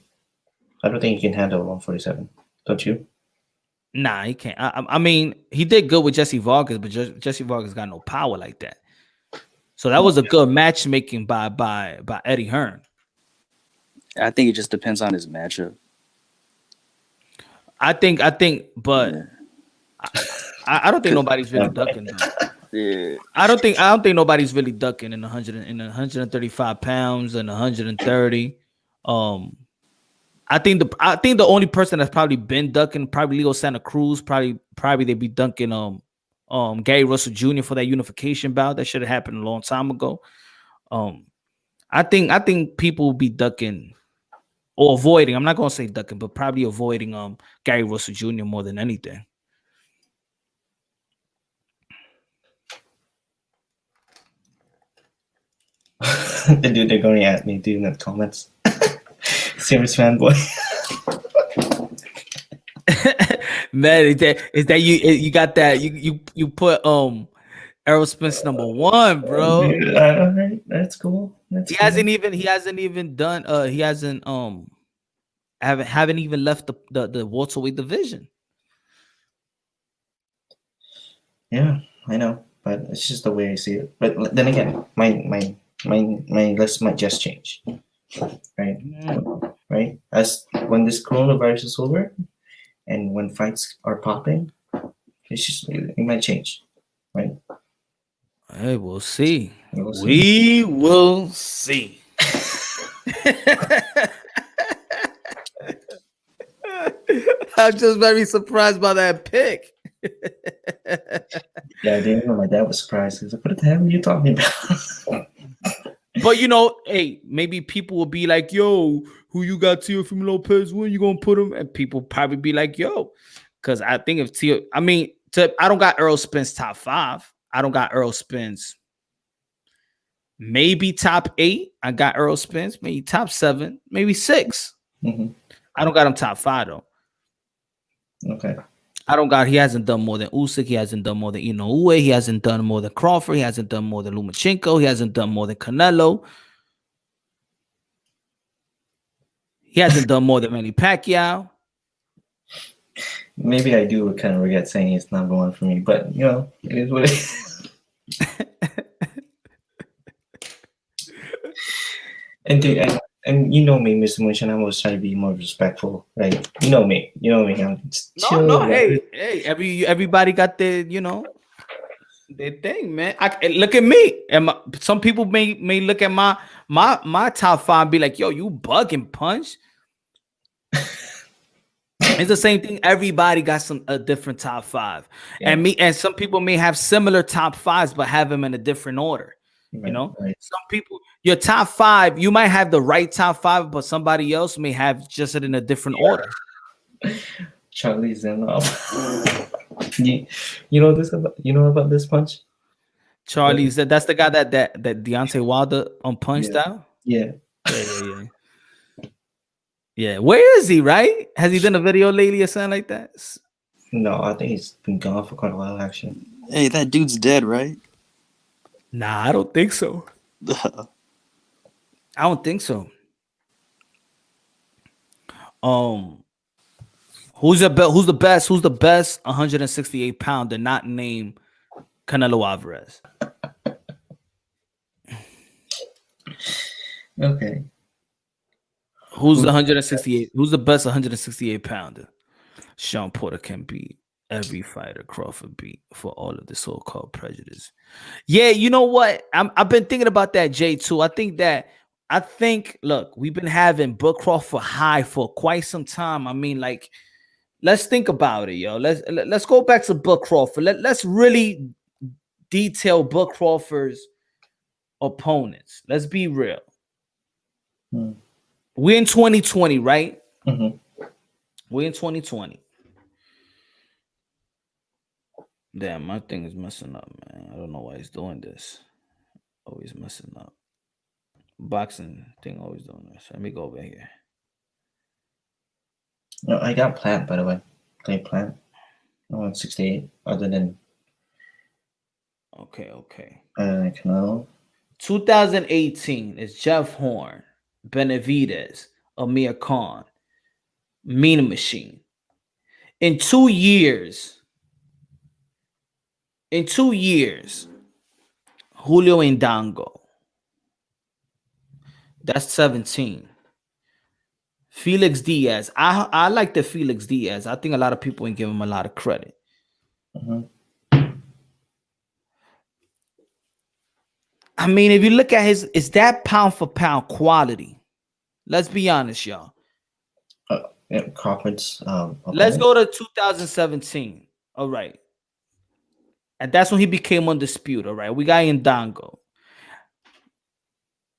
I don't think he can handle 147. Don't you? Nah, he can't. I mean, he did good with Jesse Vargas, but Jesse Vargas got no power like that. So that was a good matchmaking by Eddie Hearn. I think it just depends on his matchup. I think, but Yeah. I don't think nobody's really ducking. Yeah. I don't think nobody's really ducking in 135 pounds and 130. I think the only person that's probably been ducking, probably Leo Santa Cruz, probably they be dunking Gary Russell Jr. for that unification bout. That should have happened a long time ago. I think people will be ducking or avoiding. I'm not gonna say ducking, but probably avoiding Gary Russell Jr. more than anything. The dude they're going at me, dude, in the comments. Serious fanboy. Man, is that you got that you put Errol Spence number 1, bro. Dude, all right, that's cool. That's He cool. hasn't even done he hasn't haven't even left the welterweight division. Yeah, I know, but it's just the way I see it. But then again, my list might just change, right? Right? As when this coronavirus is over, and when fights are popping, it might change, right? Hey, we'll see. We'll see. We will see. I'm just very surprised by that pick. Yeah, I didn't know. My dad was surprised. He's like, "What the hell are you talking about?" But hey, maybe people will be like, "Yo, who you got Teofimo Lopez? When you gonna put him?" And people probably be like, "Yo," because I think if I don't got Errol Spence top 5. I don't got Errol Spence. Maybe top 8. I got Errol Spence. Maybe top 7. Maybe 6. Mm-hmm. I don't got him top 5 though. Okay. He hasn't done more than Usyk. He hasn't done more than Inoue. He hasn't done more than Crawford. He hasn't done more than Lomachenko. He hasn't done more than Canelo. He hasn't done more than Manny Pacquiao. Maybe I do kind of regret saying it's number 1 for me, but it is what it is. And you know me, Mr. Munch, and I'm always trying to be more respectful, right? You know me. I'm chill. No. Hey, everybody got their their thing, man. Look at me. And some people may look at my top 5 and be like, "Yo, you bugging, Punch." It's the same thing. Everybody got a different top 5, Yeah. and some people may have similar top 5s, but have them in a different order. Right, right. Some people, your top 5, you might have the right top 5, but somebody else may have just it in a different order. Charlie Zenov. you know about this, Punch? Charlie said that's the guy that Deontay Wilder punched out. Yeah. Yeah. Where is he? Right? Has he done a video lately or something like that? No, I think he's been gone for quite a while, actually. Hey, that dude's dead, right? Nah, I don't think so. I don't think so. Who's the best 168 pounder not named Canelo Alvarez? Okay. Who's the 168? Who's the best 168 pounder? Sean Porter can beat. Every fighter Crawford beat for all of the so-called prejudice. Yeah, you know what? I've been thinking about that, Jay, too. I think, look, we've been having Bud Crawford high for quite some time. I mean, like, let's think about it, yo. Let's go back to Bud Crawford. Let's really detail Bud Crawford's opponents. Let's be real. We're in 2020, right? We're in 2020. Damn, my thing is messing up, man. I don't know why he's doing this. Always messing up. Boxing thing always doing this. Let me go over here. No, I got Plant, by the way. Clay Plant. I want 68. Other than Okay. Canelo. 2018 is Jeff Horn, Benavidez, Amir Khan, Mean Machine. In 2 years, Julio Indango. That's 17. Felix Diaz. I like the Felix Diaz. I think a lot of people ain't give him a lot of credit. I mean, if you look at is that pound for pound quality? Let's be honest, y'all. Yeah, Crawford's. Let's go to 2017. All right. And that's when he became undisputed. All right. We got Indango.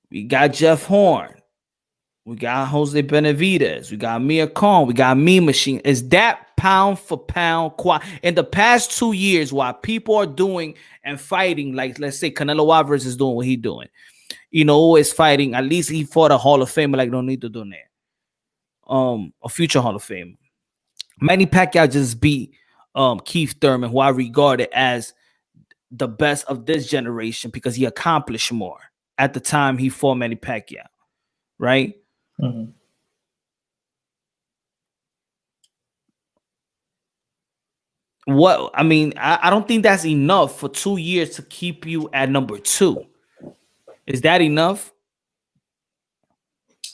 We got Jeff Horn. We got Jose Benavidez. We got Amir Khan. We got Mean Machine. Is that pound for pound in the past 2 years while people are doing and fighting, like let's say Canelo Alvarez is doing what he's doing, you know, always fighting. At least he fought a Hall of Famer like don't need to do that. A future Hall of Famer. Manny Pacquiao just beat Keith Thurman, who I regarded as the best of this generation because he accomplished more at the time he fought Manny Pacquiao, right? What I mean, I don't think that's enough for 2 years to keep you at number 2. Is that enough?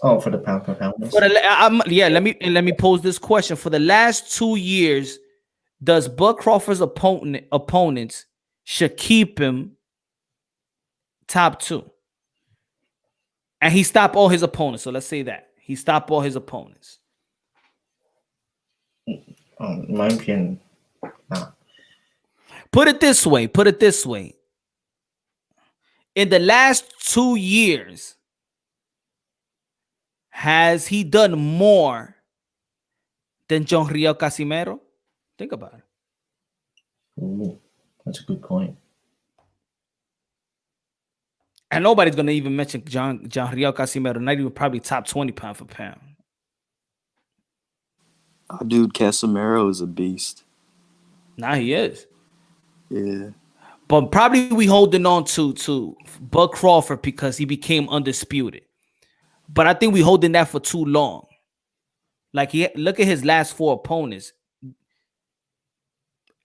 Oh, for the pound for pound. Let me pose this question. For the last 2 years, does Bud Crawford's opponents should keep him top 2? And he stopped all his opponents. So let's say that. He stopped all his opponents. In my opinion, Put it this way. In the last 2 years, has he done more than John Riel Casimero? Think about it. Ooh, that's a good point. And nobody's going to even mention John Riel Casimero, not even probably top 20 pound for pound. Oh, dude, Casemiro is a beast. Now he is. Yeah. But probably we holding on to Bud Crawford because he became undisputed. But I think we holding that for too long. Like look at his last 4 opponents.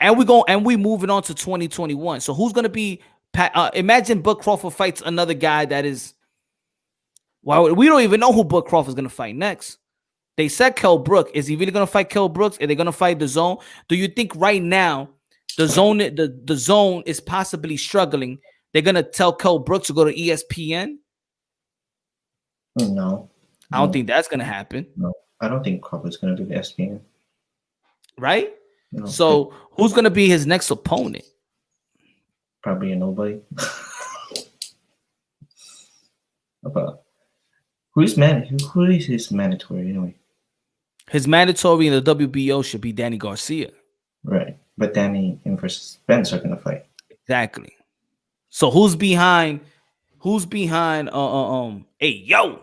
And we moving on to 2021. So who's gonna be? Imagine Bud Crawford fights another guy that is. Well, we don't even know who Bud Crawford is gonna fight next. They said Kell Brook. Is he really gonna fight Kell Brooks? Are they gonna fight the Zone? Do you think right now the Zone is possibly struggling? They're gonna tell Kell Brooks to go to ESPN? No. I don't think that's gonna happen. No, I don't think Crawford's gonna do the ESPN. Right? No. So who's gonna be his next opponent? Probably a nobody. About who is his mandatory anyway? His mandatory in the WBO should be Danny Garcia. Right. But Danny and versus Spence are gonna fight. Exactly. So who's behind hey yo.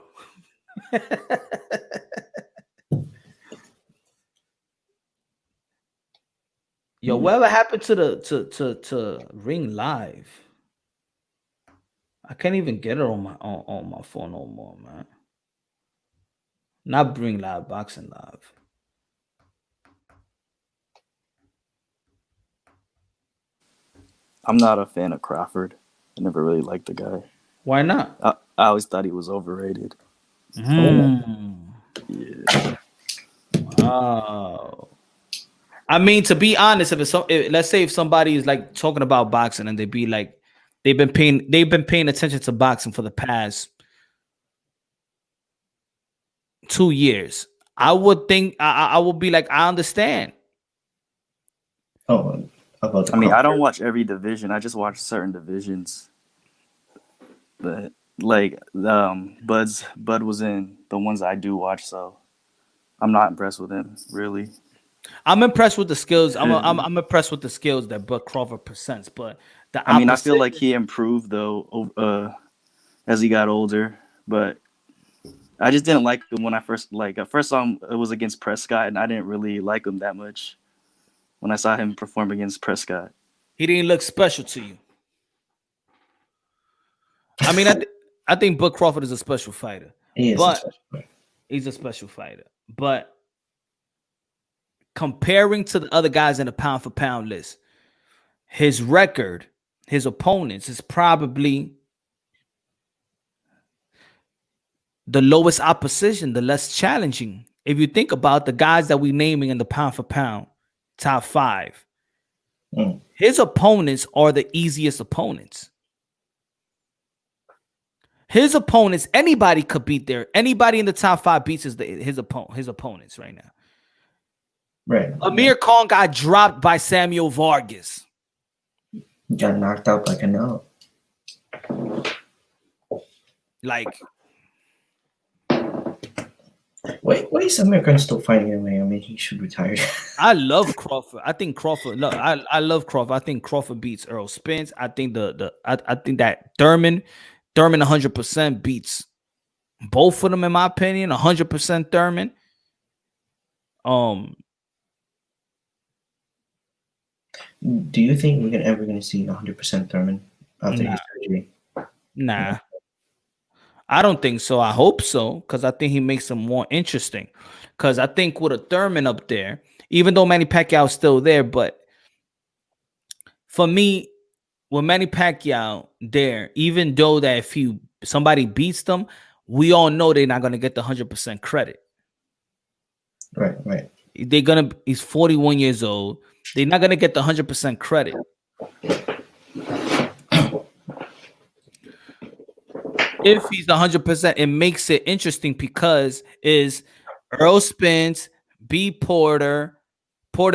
Yo, whatever happened to the Ring Live? I can't even get it on my phone no more, man. Not Ring Live, Boxing Live. I'm not a fan of Crawford. I never really liked the guy. Why not? I always thought he was overrated. Yeah. Yeah. Wow. I mean, to be honest, let's say if somebody is like talking about boxing and they be like, they've been paying attention to boxing for the past 2 years. I would think I would be like, I understand. Oh, about the I mean, I Crawford. don't watch every division. I just watch certain divisions. But like Bud was in the ones I do watch, so I'm not impressed with him really. I'm impressed with the skills. I'm impressed with the skills that Bud Crawford presents, but the I mean, I opposite. feel like he improved though as he got older, but I just didn't like him when I first saw him. It was against Prescott, and I didn't really like him that much when I saw him perform against Prescott. He didn't look special to you. I mean, I think Bud Crawford is a special fighter. He is But a special player. he's a special fighter. But comparing to the other guys in the pound for pound list, his record, his opponents is probably the lowest opposition, the less challenging. If you think about the guys that we're naming in the pound for pound top 5, his opponents are the easiest opponents. His opponents, anybody could beat anybody in the top 5 beats his opponents right now. Right. Amir Khan got dropped by Samuel Vargas. Got knocked out by Canelo. Like, Why is Amir Khan still fighting MMA? I mean, he should retire. I love Crawford. I think Crawford. Look, I love Crawford. I think Crawford beats Earl Spence. I think I think that Thurman 100% beats both of them in my opinion. 100% Thurman. Do you think we're ever gonna see 100% Thurman after his surgery? Nah. I don't think so. I hope so, because I think he makes them more interesting. Because I think with a Thurman up there, even though Manny Pacquiao is still there, but for me, with Manny Pacquiao there, even though that if somebody beats them, we all know they're not gonna get the 100% credit. Right. He's 41 years old. They're not gonna get the 100% credit. If he's 100%, it makes it interesting because is Earl Spence, B. Porter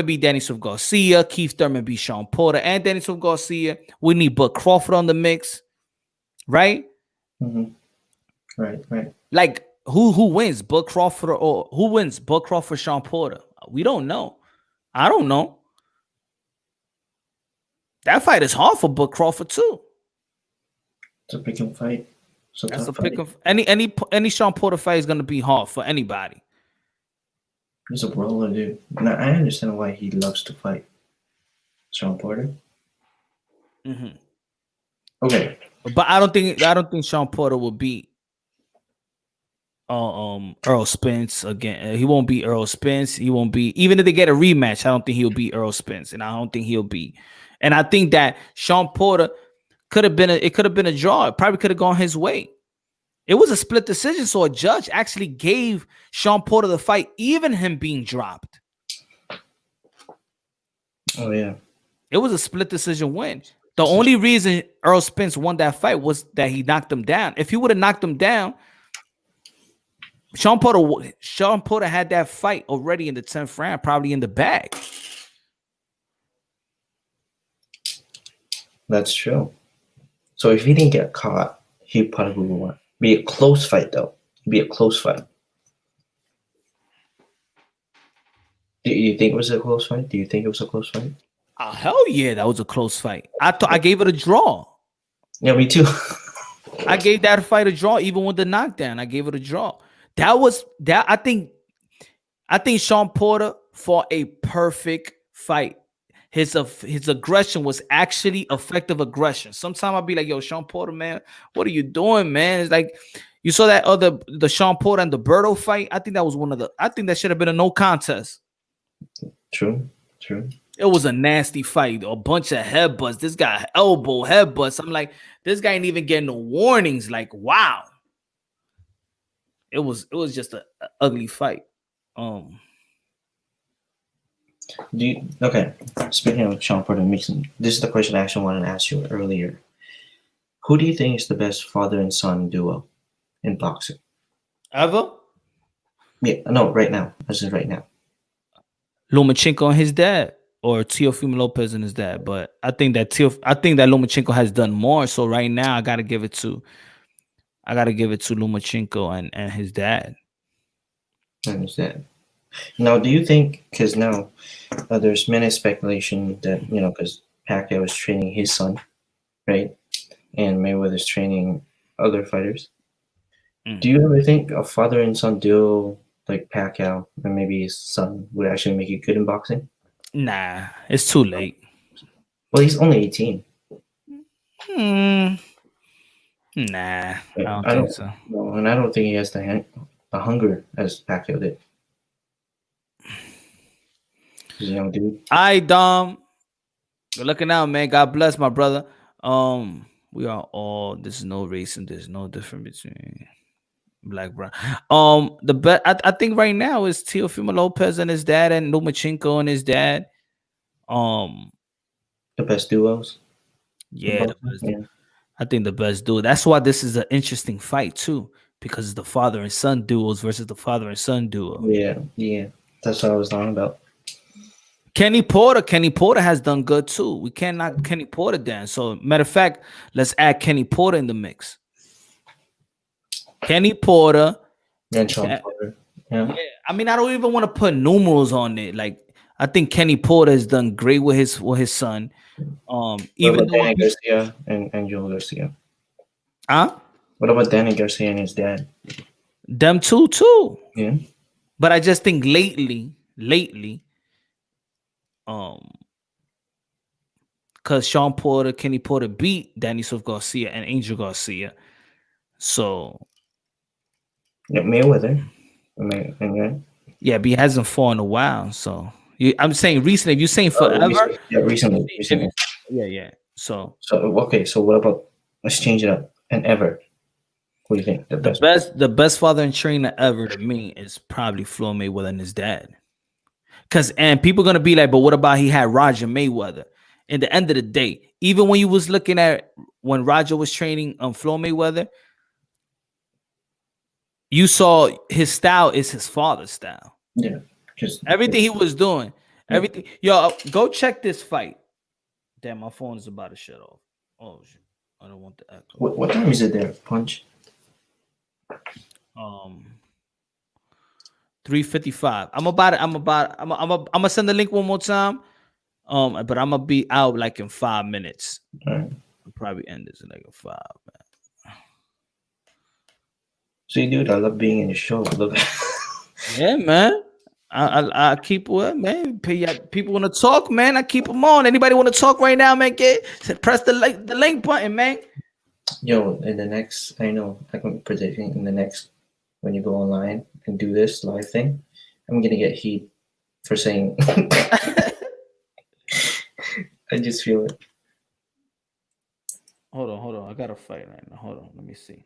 beat Danny Swift Garcia, Keith Thurman beat Sean Porter, and Danny Swift Garcia. We need Bud Crawford on the mix, right? Mm-hmm. Right. Like who wins, Bud Crawford or who wins, Bud Crawford, Sean Porter? We don't know. I don't know. That fight is hard for Bud Crawford too. It's a pick and fight. That's a pick of any Sean Porter fight is gonna be hard for anybody. He's a brawler, dude. Now I understand why he loves to fight Sean Porter. Mm-hmm. Okay, but I don't think Sean Porter will beat Earl Spence again. He won't beat Earl Spence. He won't be, even if they get a rematch, I don't think he'll beat Earl Spence, and I don't think he'll beat. And I think that Sean Porter could have been a draw. It probably could have gone his way. It was a split decision, so a judge actually gave Sean Porter the fight, even him being dropped. Oh yeah, it was a split decision win. The only reason Earl Spence won that fight was that he knocked him down. If he would have knocked him down, Sean Porter had that fight already in the 10th round, probably in the bag. That's true. So if he didn't get caught, he probably would win. Be a close fight, though. Be a close fight. Do you think it was a close fight? Do you think it was a close fight? Oh, hell yeah, that was a close fight. I gave it a draw. Yeah, me too. I gave that fight a draw, even with the knockdown. I gave it a draw. I think Sean Porter fought a perfect fight. His aggression was actually effective aggression. Sometimes I'll be like, yo, Sean Porter, man, what are you doing, man? It's like you saw the Sean Porter and the Berto fight. I think that was I think that should have been a no contest. True. It was a nasty fight, a bunch of headbutts. This guy elbow headbutts. I'm like, this guy ain't even getting no warnings. Like, wow. It was just an ugly fight. Do you, okay. Speaking of Sean Porter Mixon, this is the question I actually wanted to ask you earlier. Who do you think is the best father and son duo in boxing? Ever? Yeah, no, right now. This is right now. Lomachenko and his dad, or Teofimo Lopez and his dad. But I think that Lomachenko has done more. So right now, I gotta give it to Lomachenko and his dad. I understand. Now, do you think, because now there's many speculation that, because Pacquiao is training his son, right? And Mayweather's training other fighters. Mm. Do you ever think a father and son duo like Pacquiao and maybe his son would actually make it good in boxing? Nah, it's too late. Well, he's only 18. Nah, I don't think so. No, and I don't think he has the hunger as Pacquiao did. He's a young dude. All right, Dom. Good looking out, man. God bless my brother. We are all. There's no race and there's no difference between black brown. The best. I think right now is Teofimo Lopez and his dad, and Lomachenko and his dad. The best duos. Yeah, the best. Yeah. I think the best duo. That's why this is an interesting fight too, because it's the father and son duos versus the father and son duo. Yeah. That's what I was talking about. Kenny Porter has done good too. We can't knock Kenny Porter down. So, matter of fact, let's add Kenny Porter in the mix. Kenny Porter And Sean Porter. Yeah. I mean, I don't even want to put numerals on it. Like, I think Kenny Porter has done great with his son. Even though Danny Garcia and Joel Garcia. Huh? What about Danny Garcia and his dad? Them too. Yeah. But I just think lately, because Sean Porter, Kenny Porter beat Danny Swift Garcia and Angel Garcia. So Yeah, Mayweather. Yeah, but he hasn't fought in a while. So I'm saying recently. If you're saying forever, recently. Yeah. So okay. So what about, let's change it up, and ever? What do you think? The best father and trainer ever to me is probably Floyd Mayweather and his dad. And people are gonna be like, but what about he had Roger Mayweather? In the end of the day, even when you was looking at when Roger was training Floyd Mayweather, you saw his style is his father's style. Yeah, everything he was doing, everything. Yo, go check this fight. Damn, my phone is about to shut off. Oh shit, I don't want the echo. What time is it there? Punch. 3:55. I'm gonna send the link one more time. But I'm gonna be out like in 5 minutes. All right. I'll probably end this in like a 5, man. See, dude, I love being in the show. Look. Yeah, man. I keep what, man. People want to talk, man. I keep them on. Anybody want to talk right now, man? Press the link button, man. Yo, in the next, I know I can be predicting in the next, when you go online and do this live thing, I'm gonna get heat for saying. I just feel it. Hold on. I got a fight right now. Hold on. Let me see.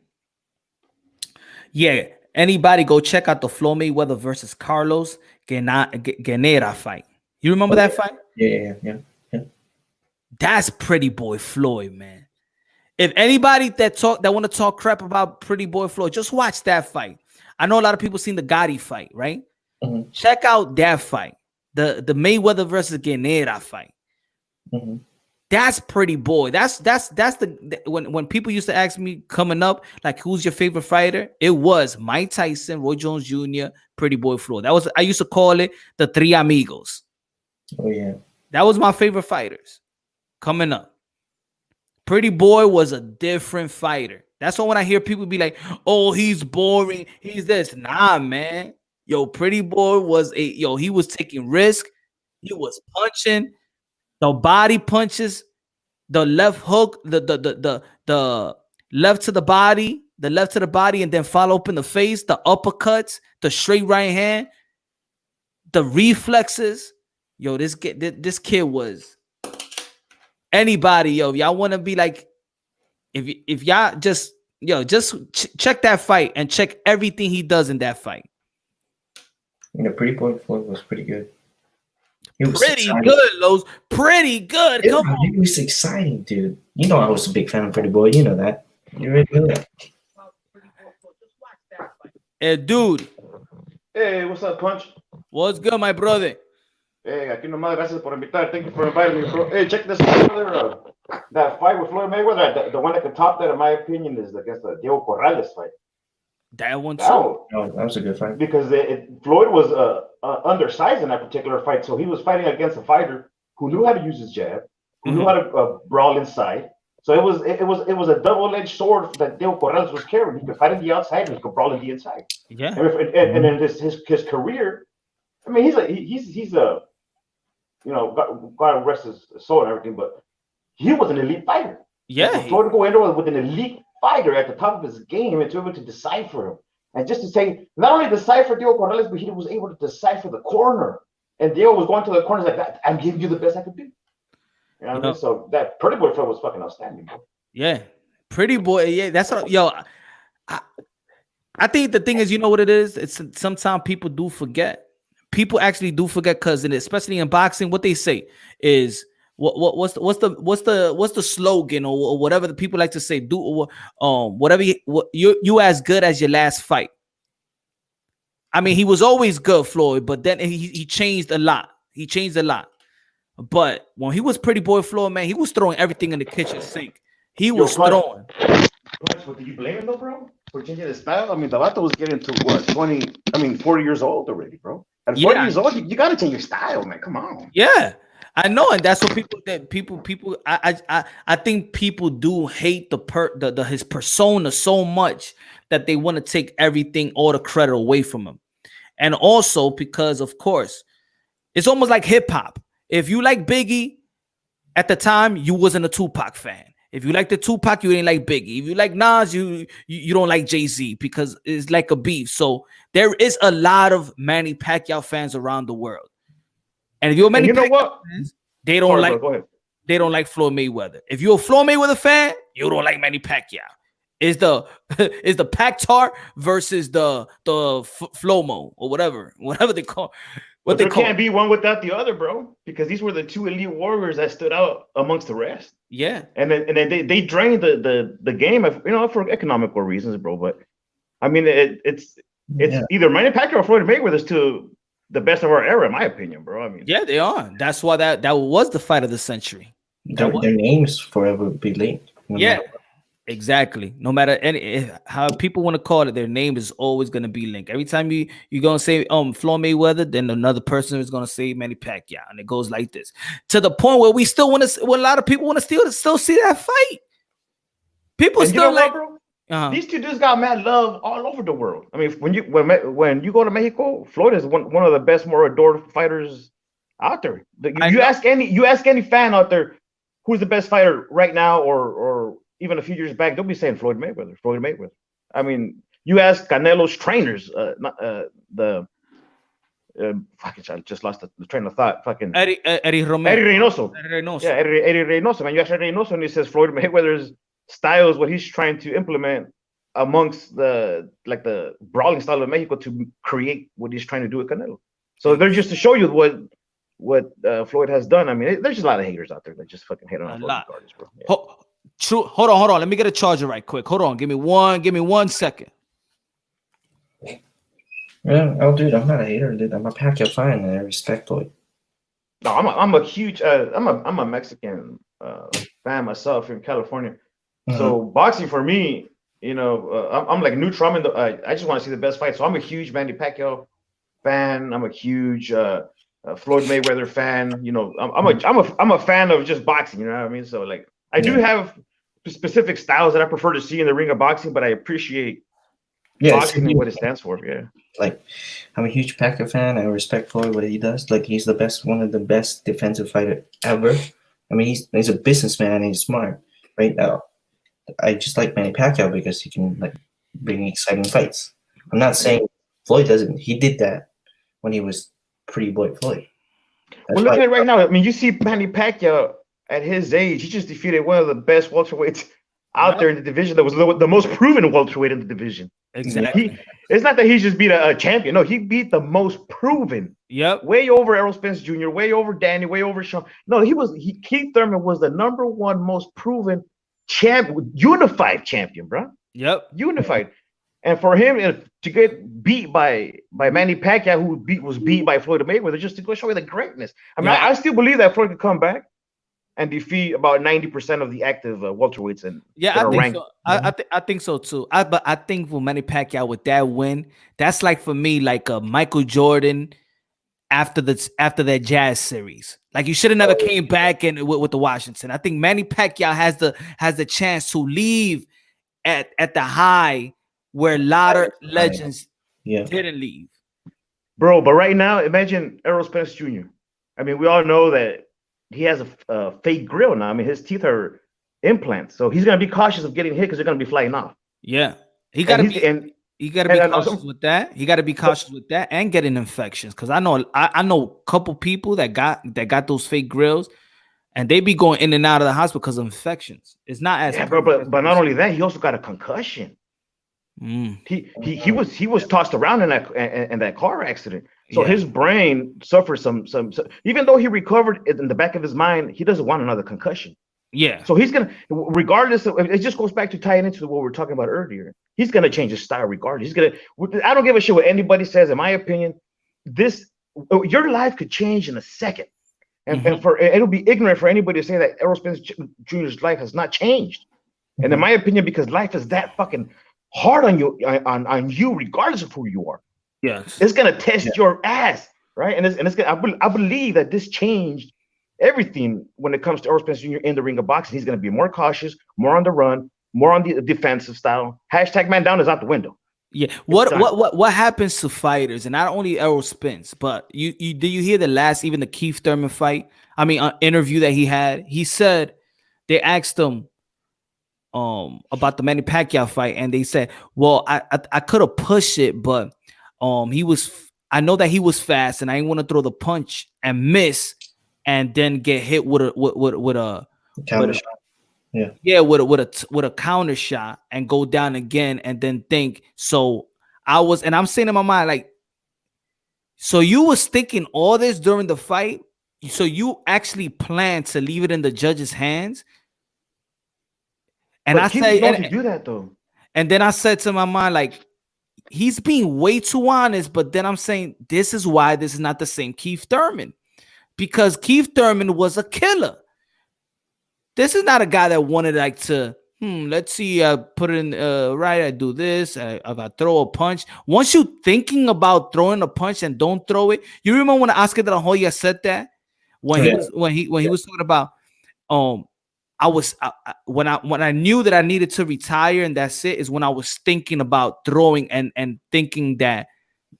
Yeah. Anybody go check out the Floyd Mayweather versus Carlos Guerrera fight. You remember that fight? Yeah. That's Pretty Boy Floyd, man. If anybody that want to talk crap about Pretty Boy Floyd, just watch that fight. I know a lot of people seen the Gotti fight, right? Mm-hmm. Check out that fight. The Mayweather versus Guerrera fight. Mm-hmm. That's Pretty Boy. That's the when people used to ask me coming up, like, who's your favorite fighter? It was Mike Tyson, Roy Jones Jr., Pretty Boy Floyd. I used to call it the Three Amigos. Oh yeah. That was my favorite fighters coming up. Pretty Boy was a different fighter. That's why when I hear people be like, oh, he's boring, he's this. Nah, man. Yo, Pretty Boy he was taking risk. He was punching. The body punches, the left hook, the left to the body, and then follow up in the face, the uppercuts, the straight right hand, the reflexes. Yo, this kid was anybody. Yo, y'all want to be like, if y'all just check that fight and check everything he does in that fight. Pretty Boy Floyd was pretty good. He was Pretty exciting. good, Los. Pretty good. Yeah, Come on. he was exciting, dude. You know I was a big fan of Pretty Boy. You know that. You already know that. Hey, dude. Hey, what's up, Punch? What's good, my brother? Hey, aquí nomás, gracias por invitar. Thank you for inviting me, bro. Hey, check this out, brother. That fight with Floyd Mayweather, the one that could top that, in my opinion, is against the Diego Corrales fight. That one That too. one, That was a good fight. because Floyd was undersized in that particular fight, so he was fighting against a fighter who knew how to use his jab, who knew how to brawl inside. So it was a double-edged sword that Diego Corrales was carrying. He could fight on the outside and he could brawl on the inside. Yeah. And then his career, I mean, he's a you know, God rest his soul and everything, but he was an elite fighter. Yeah. For Floyd to go into it with an elite fighter at the top of his game and to be able to decipher him. And just to say, not only decipher Diego Corrales, but he was able to decipher the corner. And Diego was going to the corners like that. I'm giving you the best I could do. You know what I mean? So that Pretty Boy fight was fucking outstanding, bro. Yeah. Pretty Boy. Yeah, that's what, yo. I think the thing is, you know what it is? It's sometimes people do forget. People actually do forget, because especially in boxing, what they say is what's the slogan or whatever the people like to say, do whatever you as good as your last fight. I mean, he was always good, Floyd, but then he changed a lot. He changed a lot. But when he was Pretty Boy Floyd, man, he was throwing everything in the kitchen sink. He was throwing. But do you blame him though, bro? For changing his style? I mean, the Vato was getting to what, 40 years old already, bro. At 40 years old, you gotta change your style, man. Come on. Yeah, I know, and that's what people. I think people do hate his persona so much that they want to take everything, all the credit away from him, and also because, of course, it's almost like hip hop. If you like Biggie at the time, you wasn't a Tupac fan. If you like the Tupac, you ain't like Biggie. If you like Nas, you don't like Jay-Z, because it's like a beef. So there is a lot of Manny Pacquiao fans around the world, and if you're a Manny Pacquiao fans, they don't they don't like Floyd Mayweather. If you're a Floyd Mayweather fan, you don't like Manny Pacquiao. Is the Pactar versus the Flomo or whatever they call. But there can't be one without the other, bro, because these were the two elite warriors that stood out amongst the rest. Yeah, and then they drained the game, for economical reasons, bro. But I mean, it's either Manny Pacquiao or Floyd Mayweather is to the best of our era, in my opinion, bro. I mean, yeah, they are. That's why that was the fight of the century. Their names forever be linked. Yeah. Exactly. No matter how people want to call it, their name is always going to be linked. Every time you're going to say Floyd Mayweather, then another person is going to say Manny Pacquiao, and it goes like this, to the point where we still want to. Well, a lot of people want to still see that fight. People and still like. Bro? These two dudes got mad love all over the world. I mean, when you go to Mexico, Floyd is one of the best, more adored fighters out there. You ask any fan out there who's the best fighter right now, or even a few years back, they'll be saying Floyd Mayweather. I mean, you ask Canelo's trainers, I just lost the train of thought. Fucking Eddie Reynoso. Yeah, Eddie Reynoso. Man, you ask Eddie Reynoso, and he says Floyd Mayweather's style is what he's trying to implement amongst the brawling style of Mexico to create what he's trying to do with Canelo. So they're just to show you what Floyd has done. I mean, there's just a lot of haters out there that just fucking hate on Floyd regardless, bro. Yeah. True. Hold on. Let me get a charger right quick. Hold on. Give me 1 second. Yeah, dude, I'm not a hater, dude. I'm a Pacquiao fan, and I respect Floyd. No, I'm a huge I'm a Mexican fan myself in California. So boxing for me, I'm like neutral. I just want to see the best fight. So I'm a huge Manny Pacquiao fan. I'm a huge Floyd Mayweather fan. I'm a fan of just boxing. You know what I mean? So like. I do have specific styles that I prefer to see in the ring of boxing, but I appreciate boxing and what it stands for. Yeah, like I'm a huge Pacquiao fan. I respect Floyd, what he does. Like he's one of the best defensive fighter ever. I mean, he's a businessman and he's smart. Right now, I just like Manny Pacquiao because he can bring exciting fights. I'm not saying Floyd doesn't. He did that when he was Pretty Boy Floyd. Well, look at it right now. I mean, you see Manny Pacquiao. At his age, he just defeated one of the best welterweights out there in the division. That was the most proven welterweight in the division. Exactly. it's not that he just beat a champion. No, he beat the most proven. Yep. Way over Errol Spence Jr., way over Danny, way over Sean. No, Keith Thurman was the number one most proven unified champion, bro. Yep. Unified. And for him to get beat by Manny Pacquiao, who was beat by Floyd Mayweather, just to go show you the greatness. I mean, I still believe that Floyd could come back and defeat about 90% of the active welterweights and I think so. I think so too. But I think for Manny Pacquiao with that win, that's like for me like a Michael Jordan after that Jazz series. Like you should have never came back with the Washington. I think Manny Pacquiao has the chance to leave at the high where a lot of legends didn't leave. Bro, but right now, imagine Errol Spence Jr. I mean, we all know that he has a fake grill now. I mean, his teeth are implants, so he's gonna be cautious of getting hit because they're gonna be flying off. Yeah, he gotta be cautious with that. He gotta be cautious with that and getting infections. Because I know a couple people that got those fake grills, and they be going in and out of the hospital because of infections. It's not as but not only that, he also got a concussion. He was tossed around in that car accident. So his brain suffered some even though he recovered in the back of his mind, he doesn't want another concussion. Yeah. So he's gonna, regardless of, it just goes back to tying into what we were talking about earlier. He's gonna change his style regardless. I don't give a shit what anybody says. In my opinion, your life could change in a second, and it'll be ignorant for anybody to say that Errol Spence Jr.'s life has not changed. And in my opinion, because life is that fucking hard on you, regardless of who you are. Yes, it's gonna test your ass, right? And it's gonna. I believe that this changed everything when it comes to Errol Spence Jr. in the ring of boxing. He's gonna be more cautious, more on the run, more on the defensive style. Hashtag man down is out the window. Yeah. What happens to fighters, and not only Errol Spence, but you did you hear the Keith Thurman fight? I mean, interview that he had. He said they asked him about the Manny Pacquiao fight, and they said, "Well, I could have pushed it, but I know that he was fast, and I didn't want to throw the punch and miss, and then get hit with a counter shot. With a counter shot and go down again, and then think." So I'm saying in my mind, like, so you was thinking all this during the fight, so you actually planned to leave it in the judge's hands. And but I say, do that though. And then I said to my mind, like, he's being way too honest. But then I'm saying, this is why this is not the same Keith Thurman, because Keith Thurman was a killer. This is not a guy that wanted like to, let's see, put it in right. I do this. If I throw a punch, once you thinking about throwing a punch and don't throw it, you remember when Oscar De La Hoya said that when he was talking about when I knew that I needed to retire and that's it, is when I was thinking about throwing and thinking that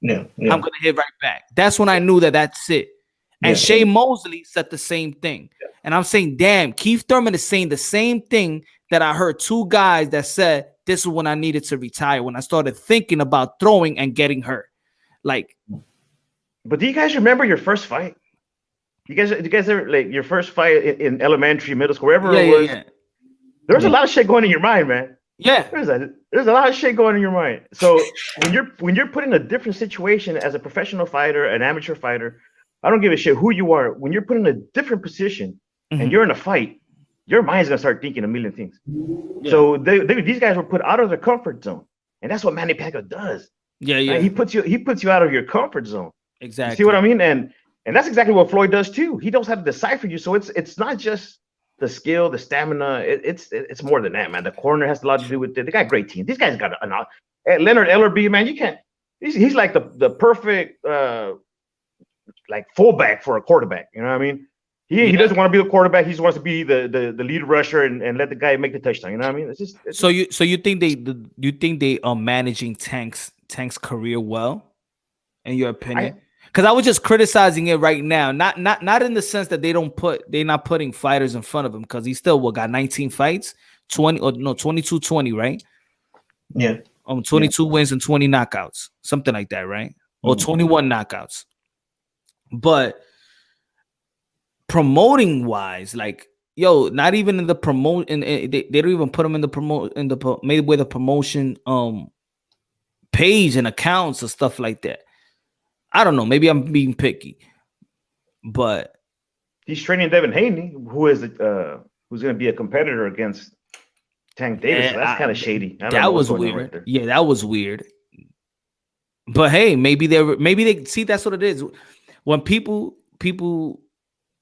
I'm gonna hit right back. That's when I knew that that's it. And Shea Mosley said the same thing. Yeah. And I'm saying, damn, Keith Thurman is saying the same thing that I heard two guys that said this is when I needed to retire, when I started thinking about throwing and getting hurt. Like, but do you guys remember your first fight? You guys ever, like, your first fight in elementary, middle school, wherever it was? Yeah. There was a lot of shit going in your mind, man. Yeah, there's a lot of shit going in your mind. So when you're put in a different situation as a professional fighter, an amateur fighter, I don't give a shit who you are. When you're put in a different position and you're in a fight, your mind's gonna start thinking a million things. Yeah. So these guys were put out of their comfort zone, and that's what Manny Pacquiao does. Yeah. Right? He puts you out of your comfort zone. Exactly. You see what I mean? And that's exactly what Floyd does too. He knows how to decipher you. So it's not just the skill, the stamina. It's more than that, man. The corner has a lot to do with it. They got a great team. These guys got Leonard Ellerbe, man. You can't. He's like the perfect like fullback for a quarterback. You know what I mean? He doesn't want to be the quarterback. He just wants to be the lead rusher and let the guy make the touchdown. You know what I mean? So you think they are managing Tank's career well, in your opinion? Because I was just criticizing it right now, not in the sense that they're not putting fighters in front of him, because he still got 19 fights, 22-20, right? Yeah. 22 wins and 20 knockouts, something like that, right? Or 21 knockouts. But promoting wise, like, not even in the promotion, they don't even put him in the Mayweather promotion page and accounts and stuff like that. I don't know. Maybe I'm being picky, but he's training Devin Haney, who's going to be a competitor against Tank Davis. So that's kind of shady. I don't know that what's was going on weird. right there. Yeah, that was weird. But hey, maybe they see that's what it is. When people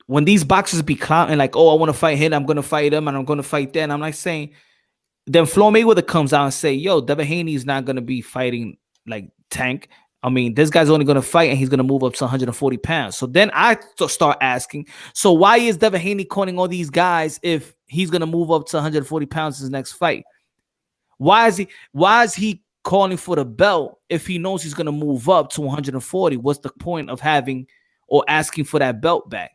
when these boxers be clowning like, oh, I want to fight him, I'm gonna fight him, and I'm gonna fight that. And I'm like saying, then Floyd Mayweather comes out and say, yo, Devin Haney is not gonna be fighting like Tank. I mean, this guy's only gonna fight and he's gonna move up to 140 pounds. So then I start asking, so why is Devin Haney calling all these guys if he's gonna move up to 140 pounds in his next fight? Why is he calling for the belt if he knows he's going to move up to 140? What's the point of having or asking for that belt back?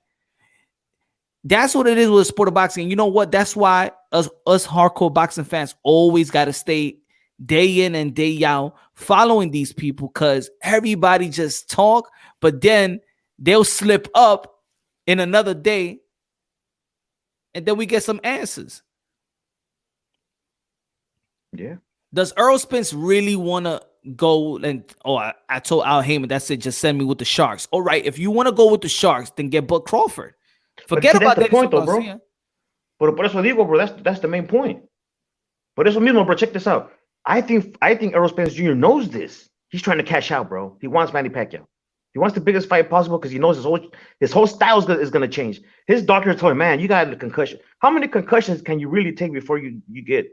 That's what it is with sport of boxing. You know what? That's why us hardcore boxing fans always got to stay day in and day out following these people, because everybody just talk, but then they'll slip up in another day and then we get some answers. Yeah. Does Earl Spence really want to go and I told Al Heyman, that's it, just send me with the Sharks. All right, if you want to go with the Sharks, then get Bud Crawford. Forget see, about that's the point, though, bro. Garcia. Pero por eso digo, bro, that's the main point. Por eso mismo, bro, check this out. I think Errol Spence Jr. knows this. He's trying to cash out, bro. He wants Manny Pacquiao. He wants the biggest fight possible because he knows his whole style is going to change. His doctor told him, man, you got a concussion. How many concussions can you really take before you get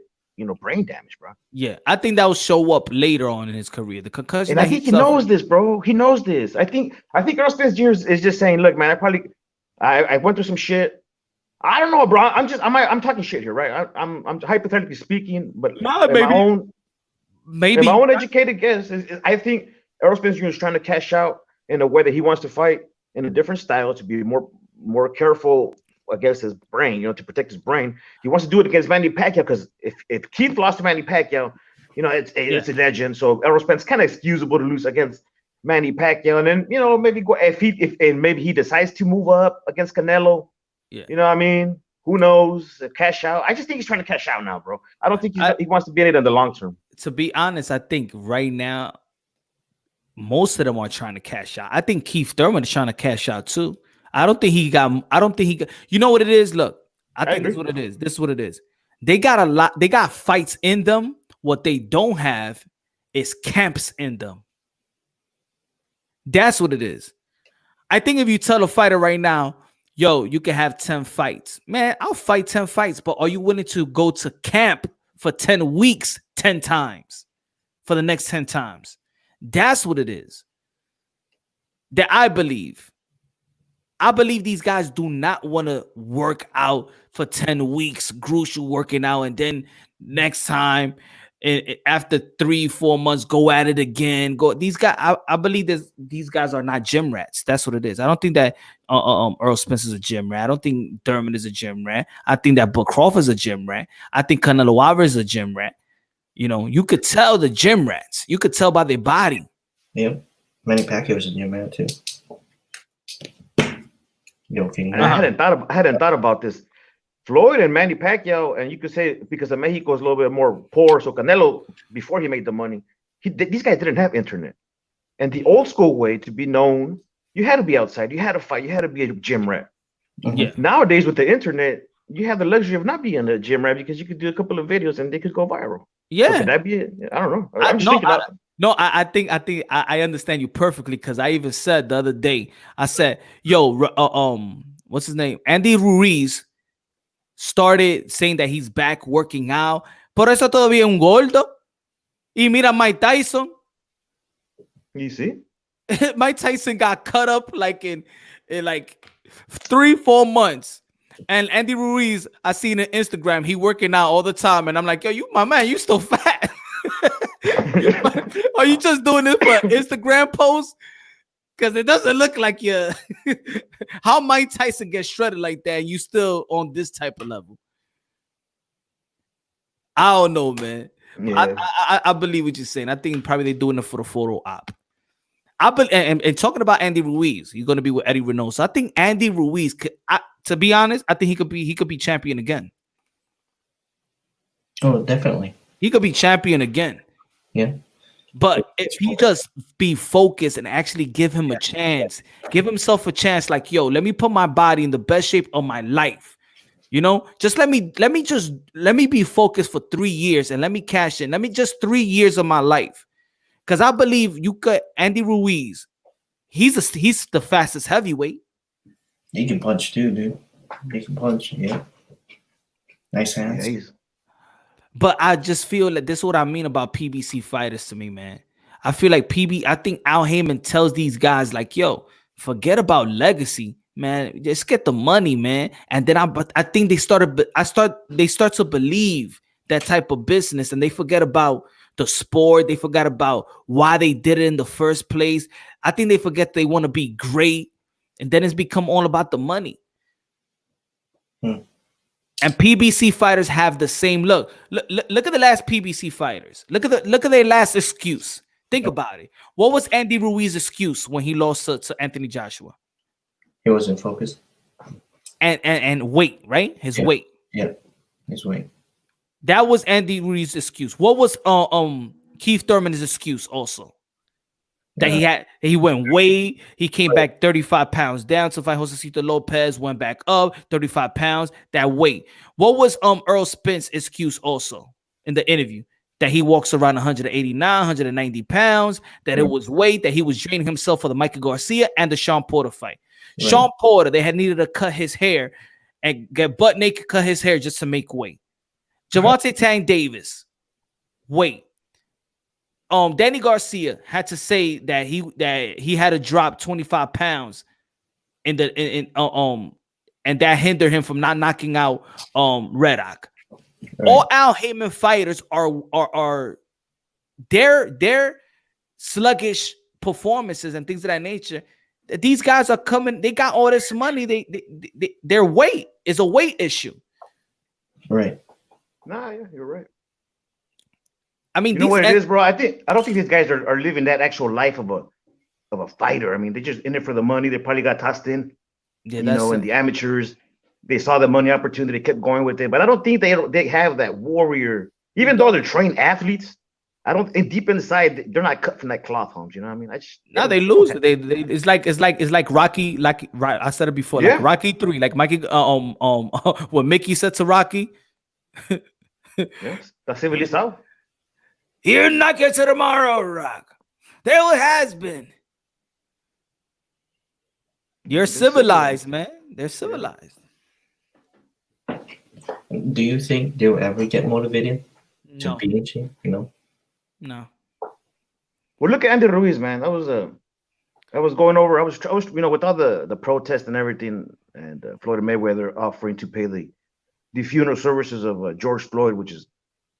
brain damage, bro? Yeah, I think that will show up later on in his career. The concussion, and I think he knows this, bro. He knows this. I think Errol Spence Jr. is just saying, look, man, I went through some shit. I don't know, bro. I'm talking shit here, right? I'm hypothetically speaking, but in my own educated guess is I think Errol Spence Jr. is trying to cash out in a way that he wants to fight in a different style to be more careful against his brain, to protect his brain. He wants to do it against Manny Pacquiao because if Keith lost to Manny Pacquiao, it's a legend. So Errol Spence kind of excusable to lose against Manny Pacquiao, and then maybe go if maybe he decides to move up against Canelo. Yeah. You know what I mean? Who knows? Cash out. I just think he's trying to cash out now, bro. I don't think he wants to be in it in the long term. To be honest, I think right now most of them are trying to cash out. I think Keith Thurman is trying to cash out too. I don't think he got. You know what it is? Look, I think this is what it is. This is what it is. They got a lot. They got fights in them. What they don't have is camps in them. That's what it is. I think if you tell a fighter right now, yo, you can have 10 fights. Man, I'll fight 10 fights, but are you willing to go to camp for 10 weeks, 10 times for the next 10 times? That's what it is. That I believe these guys do not want to work out for 10 weeks, crucial working out, and then next time, after 3-4 months, go at it again. These guys, I believe that these guys are not gym rats. That's what it is. I don't think that Earl Spence is a gym rat. I don't think Thurman is a gym rat. I think that Bud Crawford is a gym rat. I think Canelo Alvarez is a gym rat. You could tell the gym rats. You could tell by their body. Yeah, Manny Pacquiao is a gym rat too. I hadn't thought about this. Floyd and Manny Pacquiao, and you could say because of Mexico is a little bit more poor, so Canelo, before he made the money, these guys didn't have internet. And the old school way to be known, you had to be outside, you had to fight, you had to be a gym rat. Mm-hmm. Yeah. Nowadays with the internet, you have the luxury of not being a gym rat because you could do a couple of videos and they could go viral. Yeah. So could that be it? I don't know. I'm just thinking about it. No, I think I understand you perfectly, because I even said the other day, I said, yo, what's his name? Andy Ruiz started saying that he's back working out. Por eso todavía un gordo. Y mira Mike Tyson. You see? Mike Tyson got cut up like in like 3-4 months. And Andy Ruiz, I seen on Instagram, he working out all the time. And I'm like, yo, my man, you still fat. Are you just doing this for Instagram posts? Because it doesn't look like you. How Mike Tyson gets shredded like that and you still on this type of level? I don't know, man. Yeah. I believe what you're saying. I think probably they're doing it for the photo op. And talking about Andy Ruiz, he's going to be with Eddie Renault. So I think Andy Ruiz, to be honest, I think he could be champion again. Oh, definitely. He could be champion again. Yeah. But if he just be focused and actually give him a chance, give himself a chance, like, yo, let me put my body in the best shape of my life. You know, just let me be focused for 3 years and let me cash in. Let me just 3 years of my life. Because I believe you could Andy Ruiz, he's the fastest heavyweight. He can punch too, dude. He can punch, yeah. Nice hands. Yeah, But I just feel like this is what I mean about PBC fighters to me, man. I feel like I think Al Heyman tells these guys like, yo, forget about legacy, man. Just get the money, man. And then I think they start to believe that type of business, and they forget about the sport. They forgot about why they did it in the first place. I think they forget they want to be great, and then it's become all about the money. And PBC fighters have the same look. Look at the last PBC fighters. Look at their last excuse. Think about it. What was Andy Ruiz's excuse when he lost to Anthony Joshua? He wasn't focused. And weight, right? His weight. Yeah, his weight. That was Andy Ruiz's excuse. What was Keith Thurman's excuse also? That he went weight. He came back 35 pounds down to fight Josecito Lopez, went back up 35 pounds. That weight. What was Earl Spence's excuse also in the interview? That he walks around 189, 190 pounds, that it was weight, that he was draining himself for the Michael Garcia and the Sean Porter fight. Right. Sean Porter, they had needed to cut his hair and get butt naked, cut his hair just to make weight. Gervonta Tank Davis, weight. Danny Garcia had to say that he had to drop 25 pounds and that hindered him from not knocking out Red Rock. Right. All Al Heyman fighters are their sluggish performances and things of that nature. These guys are coming. They got all this money. Their weight is a weight issue. Right. Nah, yeah, you're right. I mean, you know what it is, bro? I don't think these guys are living that actual life of a fighter. I mean, they're just in it for the money. They probably got tossed in, and the amateurs. They saw the money opportunity, they kept going with it. But I don't think they have that warrior. Even though they're trained athletes, I don't think deep inside they're not cut from that cloth, Holmes. You know what I mean? They lose. It's like Rocky. Like I said it before. Like Rocky 3. Like Mikey. What Mickey said to Rocky. Yes, that's civilizado. You're not get to tomorrow, Rock. There has been. You're civilized, man. They're civilized. Do you think they'll ever get motivated to be in shape? You know? No. Well, look at Andy Ruiz, man. I was going over. I was with all the protests and everything, and Floyd Mayweather offering to pay the funeral services of George Floyd, which is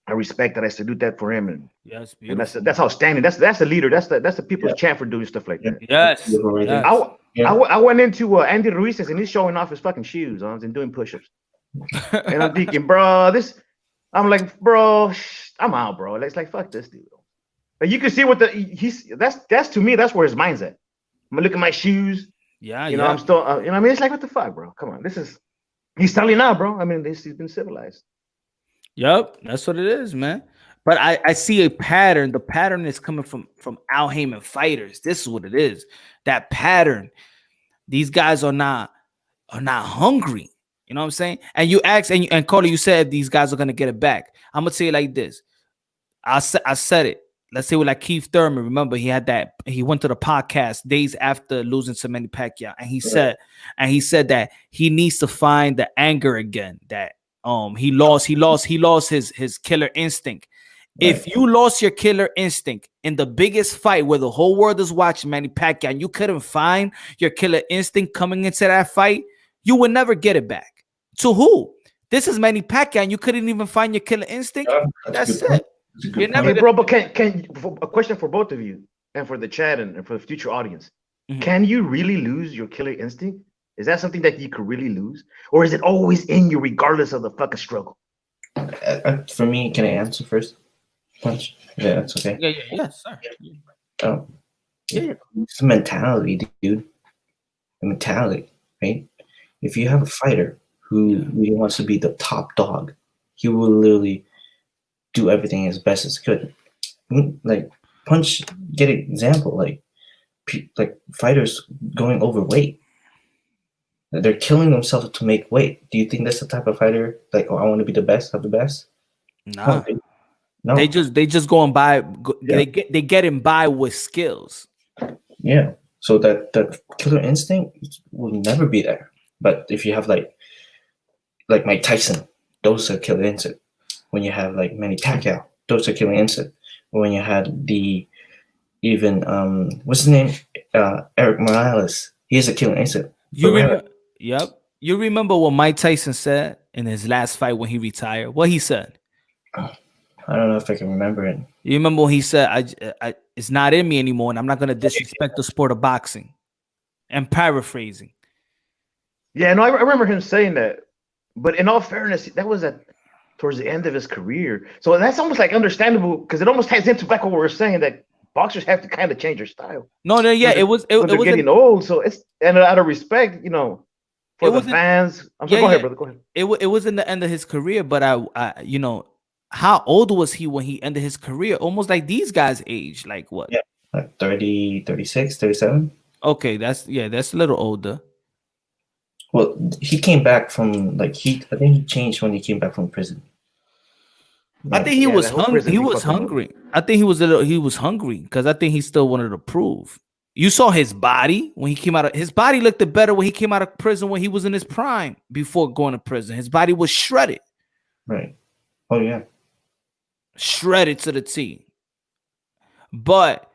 I respect that. I salute that for him, and yes, and that's outstanding. That's the leader. That's the people's champ for doing stuff like that. Yes. I went into Andy Ruiz and he's showing off his fucking shoes and doing push-ups. And I'm thinking, bro, I'm like, bro, I'm out, bro. It's like, fuck this dude. But you can see what that's to me, that's where his mind's at. I'm gonna look at my shoes. Yeah, you know, I'm still, you know what I mean? It's like, what the fuck, bro? Come on, he's telling now, bro. I mean, he's been civilized. Yep, that's what it is, man. But I see a pattern. The pattern is coming from Al Heyman fighters. This is what it is. That pattern. These guys are not hungry. You know what I'm saying? And you asked, and Carly, you said these guys are gonna get it back. I'm gonna say it like this. I said it. Let's say with like Keith Thurman. Remember, he went to the podcast days after losing to Manny Pacquiao, and he said that he needs to find the anger again. That he lost his killer instinct. Right. If you lost your killer instinct in the biggest fight where the whole world is watching Manny Pacquiao, and you couldn't find your killer instinct coming into that fight, you would never get it back. To who? This is Manny Pacquiao, and you couldn't even find your killer instinct. That's it. You're never bro. But can a question for both of you and for the chat and for the future audience? Mm-hmm. Can you really lose your killer instinct? Is that something that you could really lose, or is it always in you regardless of the fucking struggle? For me, can I answer first? Punch. Yeah, that's okay. Yeah, sir. It's a mentality, dude. A mentality, right? If you have a fighter who really wants to be the top dog, he will literally do everything as best as he could. Like punch. Get an example like fighters going overweight. They're killing themselves to make weight. Do you think that's the type of fighter like, oh, I want to be the best of the best? Nah. No. They just going by. Yeah. They getting by with skills. Yeah. So that killer instinct will never be there. But if you have like Mike Tyson, those are killer instinct. When you have like Manny Pacquiao, those are killer instinct. When you had even what's his name, Eric Morales, he has a killer instinct. Yep. You remember what Mike Tyson said in his last fight when he retired? What he said? I don't know if I can remember it. You remember when he said, I it's not in me anymore, and I'm not going to disrespect the sport of boxing. And paraphrasing. Yeah, no, I remember him saying that. But in all fairness, that was towards the end of his career. So that's almost like understandable because it almost ties into back what we were saying that boxers have to kind of change their style. No, yeah, it was getting old. So it's and out of respect, for the fans. I'm sorry, go ahead, brother. Go ahead. It was in the end of his career, but I how old was he when he ended his career? Almost like these guys' age, like what? Yeah, like 30, 36, 37. Okay, that's a little older. Well, he came back from I think he changed when he came back from prison. I think he was hungry. He was hungry. I think he was hungry because I think he still wanted to prove. You saw his body when he came out of his body looked better when he came out of prison when he was in his prime before going to prison. His body was shredded. Right. Oh yeah. Shredded to the T. But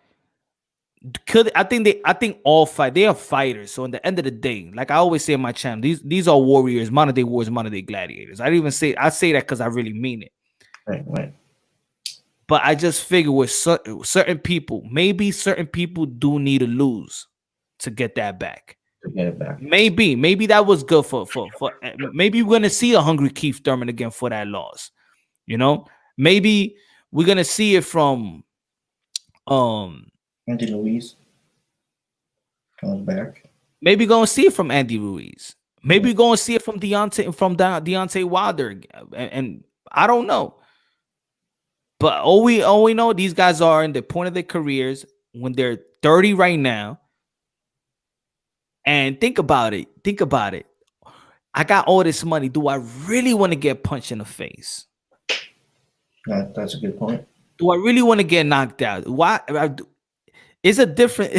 I think all fight. They are fighters. So in the end of the day, like I always say in my channel, these are warriors, modern day warriors, modern day gladiators. I say that because I really mean it. Right. But I just figure with certain people, maybe certain people do need to lose to get that back. To get it back. Maybe that was good for maybe we're gonna see a hungry Keith Thurman again for that loss. Maybe we're gonna see it from Andy Ruiz comes back. Maybe gonna see it from Andy Ruiz. Maybe gonna see it from Deontay Wilder, and I don't know. But all we know, these guys are in the point of their careers when they're 30 right now. And think about it. I got all this money. Do I really want to get punched in the face? That's a good point. Do I really want to get knocked out? Why? It's a different,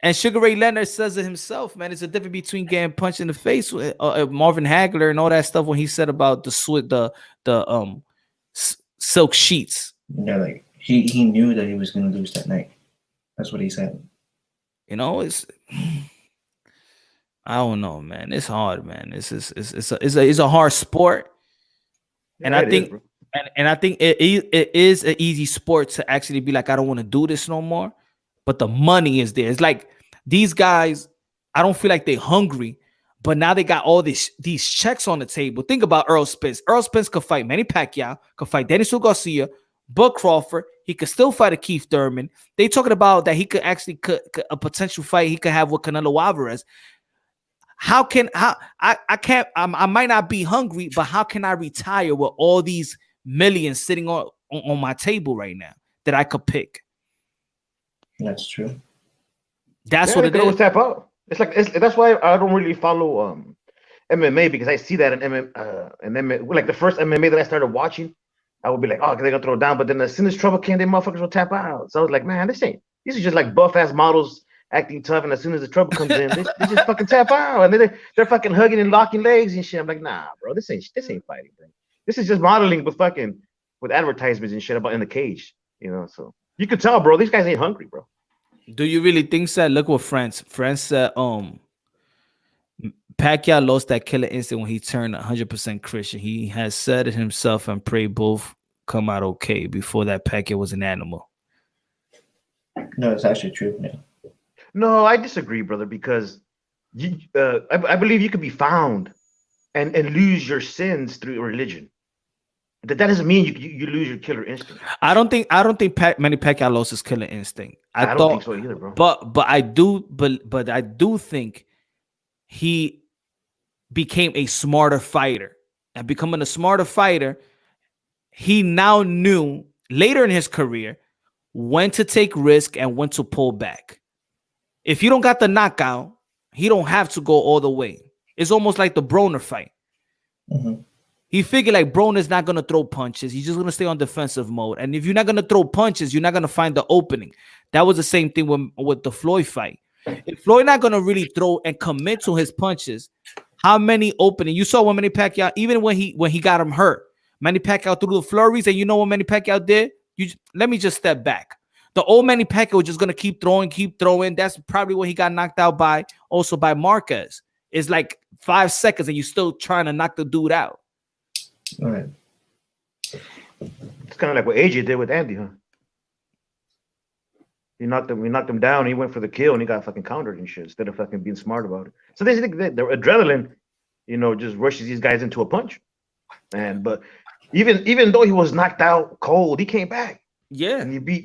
And Sugar Ray Leonard says it himself, man. It's a difference between getting punched in the face with Marvin Hagler and all that stuff when he said about the silk sheets. Yeah, like he knew that he was going to lose that night. That's what he said. It's I don't know, man. It's hard, man. It's a hard sport, and I think it is an easy sport to actually be like, I don't want to do this no more. But the money is there. It's like these guys, I don't feel like they're hungry, but now they got all these checks on the table. Think about Earl Spence. Earl Spence could fight Manny Pacquiao, could fight Dennis Garcia, Bud Crawford. He could still fight a Keith Thurman. They talking about that he could actually a potential fight he could have with Canelo Alvarez. I might not be hungry, but how can I retire with all these millions sitting on my table right now that I could pick? That's true. That's what it is. Tap out. That's why I don't really follow MMA because I see that in MMA, like the first MMA that I started watching, I would be like, oh, they're gonna throw it down. But then as soon as trouble came, they motherfuckers will tap out. So I was like, man, these are just like buff ass models acting tough, and as soon as the trouble comes in, they just fucking tap out, and they're fucking hugging and locking legs and shit. I'm like, nah, bro, this ain't fighting, bro. This is just modeling with advertisements and shit about in the cage, So you could tell, bro, these guys ain't hungry, bro. Do you really think so? Look what France said. Pacquiao lost that killer instinct when he turned 100% Christian. He has said it himself and prayed both come out okay. Before that, Pacquiao was an animal. No, it's actually true. Yeah. No, I disagree, brother, because I believe you could be found and lose your sins through religion. That doesn't mean you lose your killer instinct. I don't think Manny Pacquiao lost his killer instinct. I don't think so either, bro. But I do think he became a smarter fighter, and becoming a smarter fighter, he now knew later in his career when to take risk and when to pull back. If you don't got the knockout, he don't have to go all the way. It's almost like the Broner fight. Mhm. He figured like Broner's not gonna throw punches. He's just gonna stay on defensive mode. And if you're not gonna throw punches, you're not gonna find the opening. That was the same thing with the Floyd fight. If Floyd not gonna really throw and commit to his punches, how many opening? You saw when Manny Pacquiao, even when he got him hurt, Manny Pacquiao threw the flurries, and you know what Manny Pacquiao did? Let me just step back. The old Manny Pacquiao was just gonna keep throwing. That's probably what he got knocked out by. Also by Marquez. It's like 5 seconds, and you still trying to knock the dude out. All right. It's kind of like what AJ did with Andy, huh? He knocked him down. He went for the kill, and he got fucking countered and shit instead of fucking being smart about it. So they think that their adrenaline, just rushes these guys into a punch. But even though he was knocked out cold, he came back. Yeah, And he beat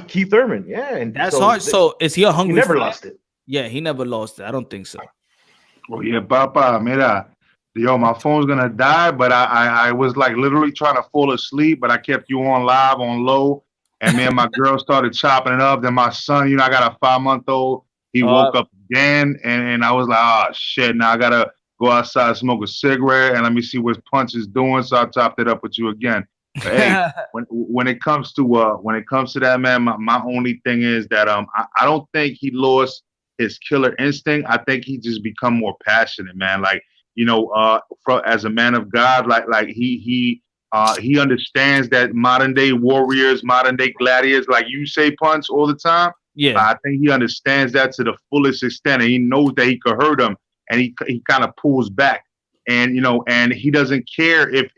Keith Thurman. Yeah, and that's hard. So is he a hungry? He never lost it. Yeah, he never lost it. I don't think so. Oh yeah, Papa, mira, yo, my phone's gonna die, but I was like literally trying to fall asleep, but I kept you on live on low, and me and my girl started chopping it up. Then my son, I got a 5-month-old. He woke up again, and I was like, oh shit, now I gotta go outside, smoke a cigarette, and let me see what Punch is doing. So I chopped it up with you again. But, hey, when it comes to that, man, my only thing is that I don't think he lost his killer instinct. I think he just become more passionate, man. Like, as a man of God, like he understands that modern day warriors, modern day gladiators, like you say, Punch all the time. Yeah, I think he understands that to the fullest extent, and he knows that he could hurt him, and he kind of pulls back, and and he doesn't care if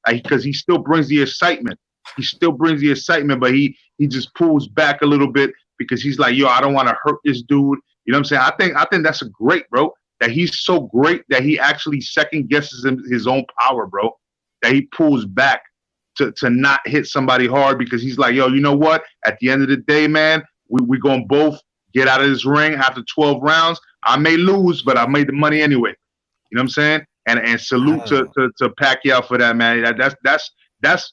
because he still brings the excitement. He still brings the excitement, but he just pulls back a little bit because he's like, yo, I don't want to hurt this dude. You know what I'm saying? I think that's a great, bro. That he's so great that he actually second guesses his own power, bro. That he pulls back to not hit somebody hard because he's like, yo, you know what? At the end of the day, man, we gonna both get out of this ring after 12 rounds. I may lose, but I made the money anyway. You know what I'm saying? And salute to Pacquiao for that, man. That's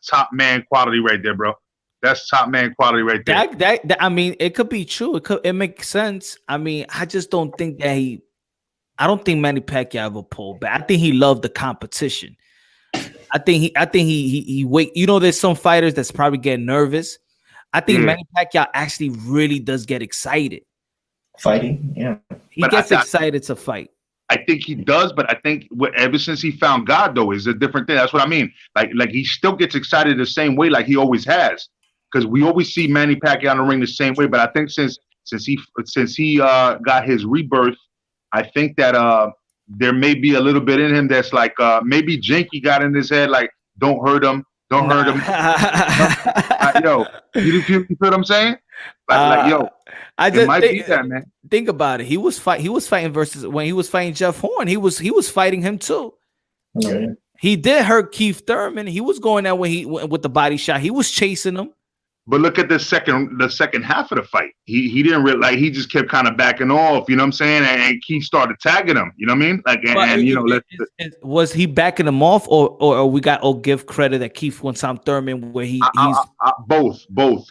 top man quality right there, bro. That's top man quality right there. That I mean, it could be true. It makes sense. I mean, I just don't think that I don't think Manny Pacquiao ever pulled back. I think he loved the competition. I think he wait. There's some fighters that's probably getting nervous. I think Manny Pacquiao actually really does get excited. Fighting, yeah. He gets excited to fight. I think he does, but I think ever since he found God, though, is a different thing. That's what I mean. Like he still gets excited the same way, like he always has. Because we always see Manny Pacquiao in the ring the same way. But I think since he got his rebirth, I think that there may be a little bit in him that's like maybe Jinky got in his head, like don't hurt him. Yo, you feel what I'm saying? It might be that, man. Think about it. He was fighting versus when he was fighting Jeff Horn. He was fighting him too. Yeah. He did hurt Keith Thurman. He was going there when he went with the body shot. He was chasing him. But look at the second half of the fight. He didn't really he just kept kind of backing off, you know what I'm saying? And Keith started tagging him, you know what I mean? Was he backing him off, or we got give credit that Keith won some Thurman where he's both.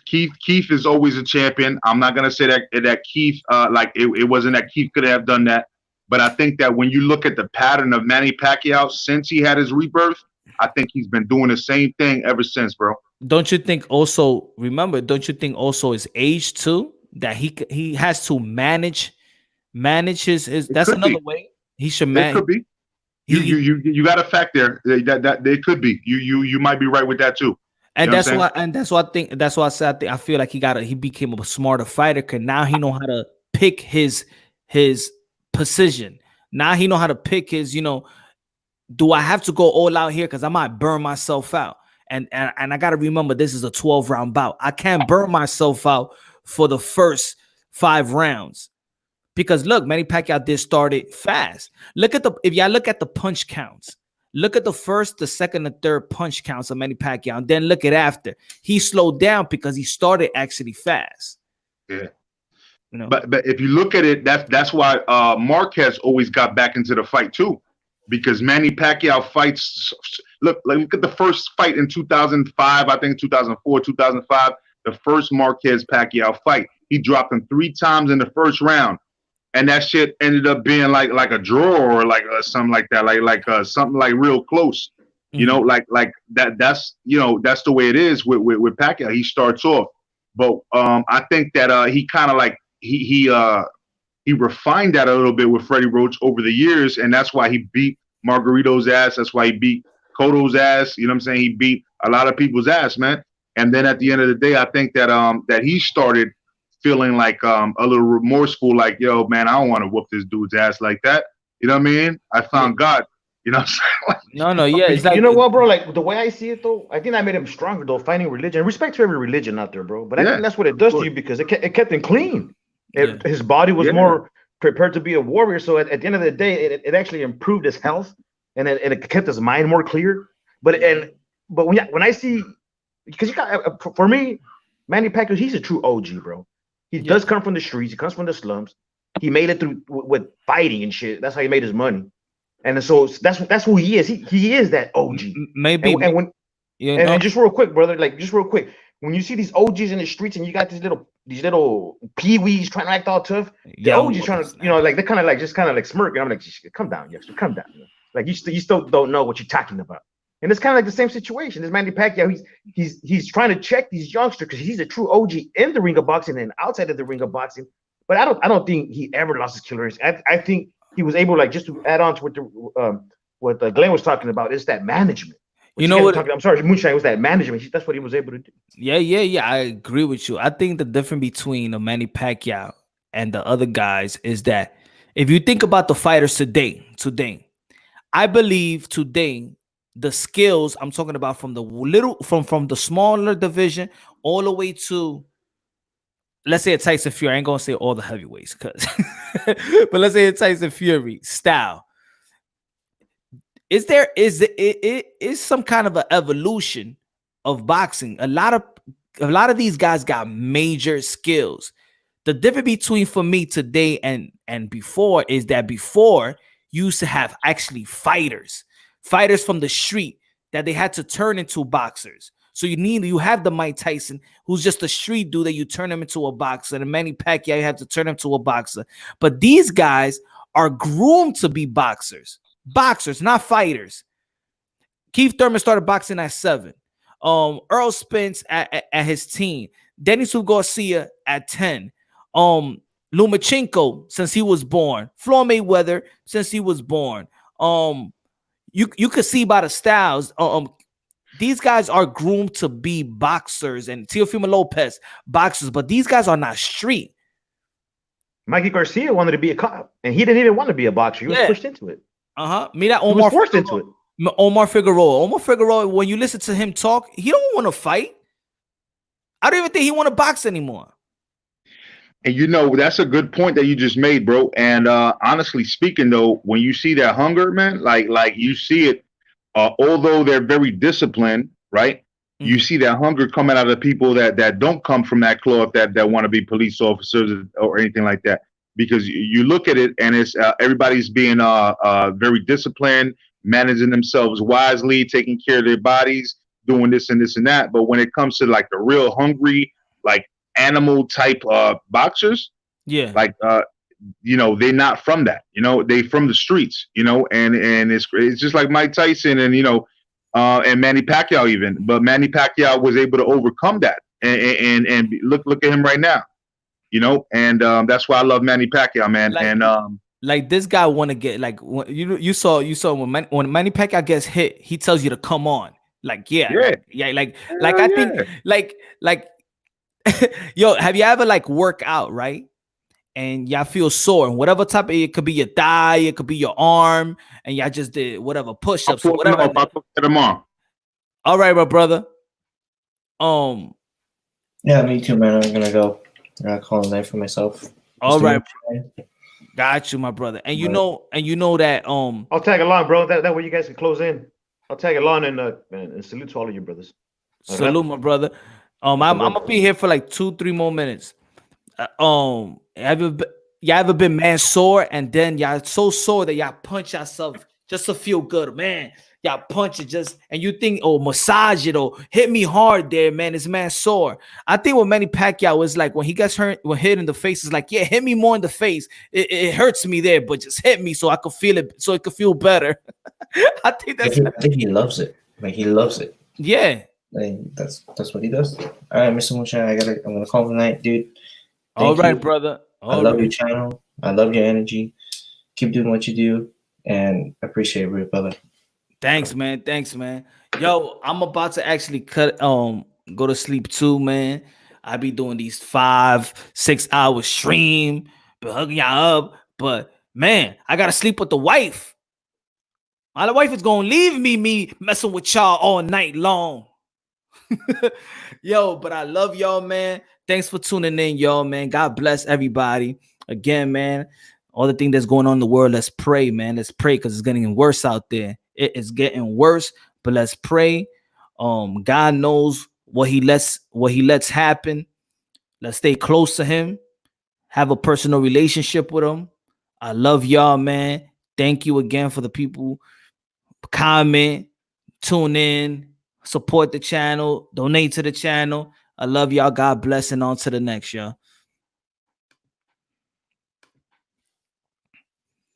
Keith is always a champion. I'm not gonna say that Keith it wasn't that Keith could have done that, but I think that when you look at the pattern of Manny Pacquiao since he had his rebirth, I think he's been doing the same thing ever since, bro. Don't you think also his age too, that he has to manage his that's another way he should manage. It could be. You got a fact there that they could be. You might be right with that too. And that's why I said I feel like he became a smarter fighter because now he know how to pick his position. Now he know how to pick his, do I have to go all out here because I might burn myself out? And I got to remember, this is a 12-round bout. I can't burn myself out for the first 5 rounds because look, Manny Pacquiao did start it fast. If y'all look at the punch counts, look at the first, the second, and third punch counts of Manny Pacquiao, and then look at after. He slowed down because he started actually fast. Yeah. But if you look at it, that's why Marquez always got back into the fight too. Because Manny Pacquiao fights, look at the first fight in 2005, I think 2004, 2005. the first Marquez Pacquiao fight. He dropped him 3 times in the first round, and that shit ended up being like a draw or like something like that, like something like real close. You know, like that. That's that's the way it is with Pacquiao. He starts off, but I think that he kind of like he refined that a little bit with Freddie Roach over the years, and that's why he beat Margarito's ass. That's why he beat Cotto's ass. You know what I'm saying? He beat a lot of people's ass, man. And then at the end of the day, I think that that he started feeling like a little remorseful, like, yo, man, I don't want to whoop this dude's ass like that. You know what I mean? I found God. You know what I'm saying? No, yeah. It's like, you know what, bro? Like the way I see it, though, I think that made him stronger, though. Fighting religion, respect to every religion out there, bro. But I think that's what it does to you because it kept him clean. His body was more prepared to be a warrior. So at the end of the day, it actually improved his health and it kept his mind more clear. But when I see, because you got for me, Manny Pacquiao, he's a true OG, bro. He does come from the streets. He comes from the slums. He made it through with fighting and shit. That's how he made his money. And so that's who he is. He is that OG. Maybe. And just real quick, brother, like just real quick, when you see these OGs in the streets and you got these little peewees trying to act all tough, the OGs trying to, like they're kind of like smirk, and I'm like, come down, youngster, come down. Like you still don't know what you're talking about. And it's kind of like the same situation. This Manny Pacquiao, he's trying to check these youngsters because he's a true OG in the ring of boxing and outside of the ring of boxing. But I don't think he ever lost his killer instinct. I think he was able, like, just to add on to what Glenn was talking about, is that management. I'm sorry, Moonshine was that management. That's what he was able to do. Yeah. I agree with you. I think the difference between Manny Pacquiao and the other guys is that if you think about the fighters today, I believe today the skills I'm talking about from the smaller division all the way to, let's say, a Tyson Fury. I ain't gonna say all the heavyweights, but let's say a Tyson Fury style. Is some kind of an evolution of boxing? A lot of these guys got major skills. The difference between, for me, today and before is that before you used to have actually fighters from the street that they had to turn into boxers. So you have the Mike Tyson, who's just a street dude that you turn him into a boxer, and Manny Pacquiao, you have to turn him to a boxer. But these guys are groomed to be boxers, not fighters. Keith Thurman started boxing at 7. Earl Spence at his teen. Denis Garcia at 10. Lomachenko since he was born. Floyd Mayweather since he was born. You could see by the styles. These guys are groomed to be boxers, and Teofimo Lopez, boxers, but these guys are not street. Mikey Garcia wanted to be a cop, and he didn't even want to be a boxer. He was pushed into it. Me that Omar he was forced into it. Omar Figueroa, when you listen to him talk, he don't want to fight. I don't even think he want to box anymore. And that's a good point that you just made, bro. And honestly speaking, though, when you see that hunger, man, like you see it, although they're very disciplined, right? Mm-hmm. You see that hunger coming out of people that don't come from that cloth, that want to be police officers or anything like that. Because you look at it and it's everybody's being very disciplined, managing themselves wisely, taking care of their bodies, doing this and this and that. But when it comes to like the real hungry, like animal type boxers, like they're not from that. They from the streets. And it's just like Mike Tyson and and Manny Pacquiao even. But Manny Pacquiao was able to overcome that and look at him right now. And that's why I love Manny Pacquiao, man. Like this guy want to get, like, you saw when Manny Pacquiao gets hit, he tells you to come on. Like I think like yo, have you ever like work out, right? And y'all feel sore, and whatever type of, it could be your thigh, it could be your arm, and y'all just did whatever push-ups or whatever. I'll talk to them on. All right, my brother. Yeah, me too, man. I'm gonna go. I'm not calling that for myself. All right, got you, my brother. And you know that I'll tag along, bro. That way you guys can close in. I'll tag along and salute to all of you brothers. Salute, my brother. I'm gonna be here for like 2-3 more minutes. Have you ever been man sore and then y'all so sore that y'all punch yourself just to feel good, man. Y'all punch it just, and you think, oh, massage it or hit me hard there, man. This man sore. I think what Manny Pacquiao is like when he gets hurt, when hit in the face, is like, yeah, hit me more in the face. It hurts me there, but just hit me so I could feel it, so it could feel better. I think that's, I think he loves it. Like he loves it. yeah. Like that's what he does. All right, Mr. Moonshine, I'm gonna call tonight, dude. All Thank right, you. brother. I love your channel. I love your energy. Keep doing what you do, and I appreciate it, brother. Thanks, man. Thanks, man. Yo, I'm about to actually go to sleep too, man. I be doing these 5-6 hour stream, be hugging y'all up. But man, I gotta sleep with the wife. My wife is gonna leave me messing with y'all all night long. Yo, but I love y'all, man. Thanks for tuning in, y'all, man. God bless everybody. Again, man, all the thing that's going on in the world, let's pray, man. Let's pray because it's getting worse out there. It is getting worse, but let's pray. God knows what he lets happen. Let's stay close to him. Have a personal relationship with him. I love y'all, man. Thank you again for the people. Comment, tune in, support the channel, donate to the channel. I love y'all. God bless, and on to the next, y'all.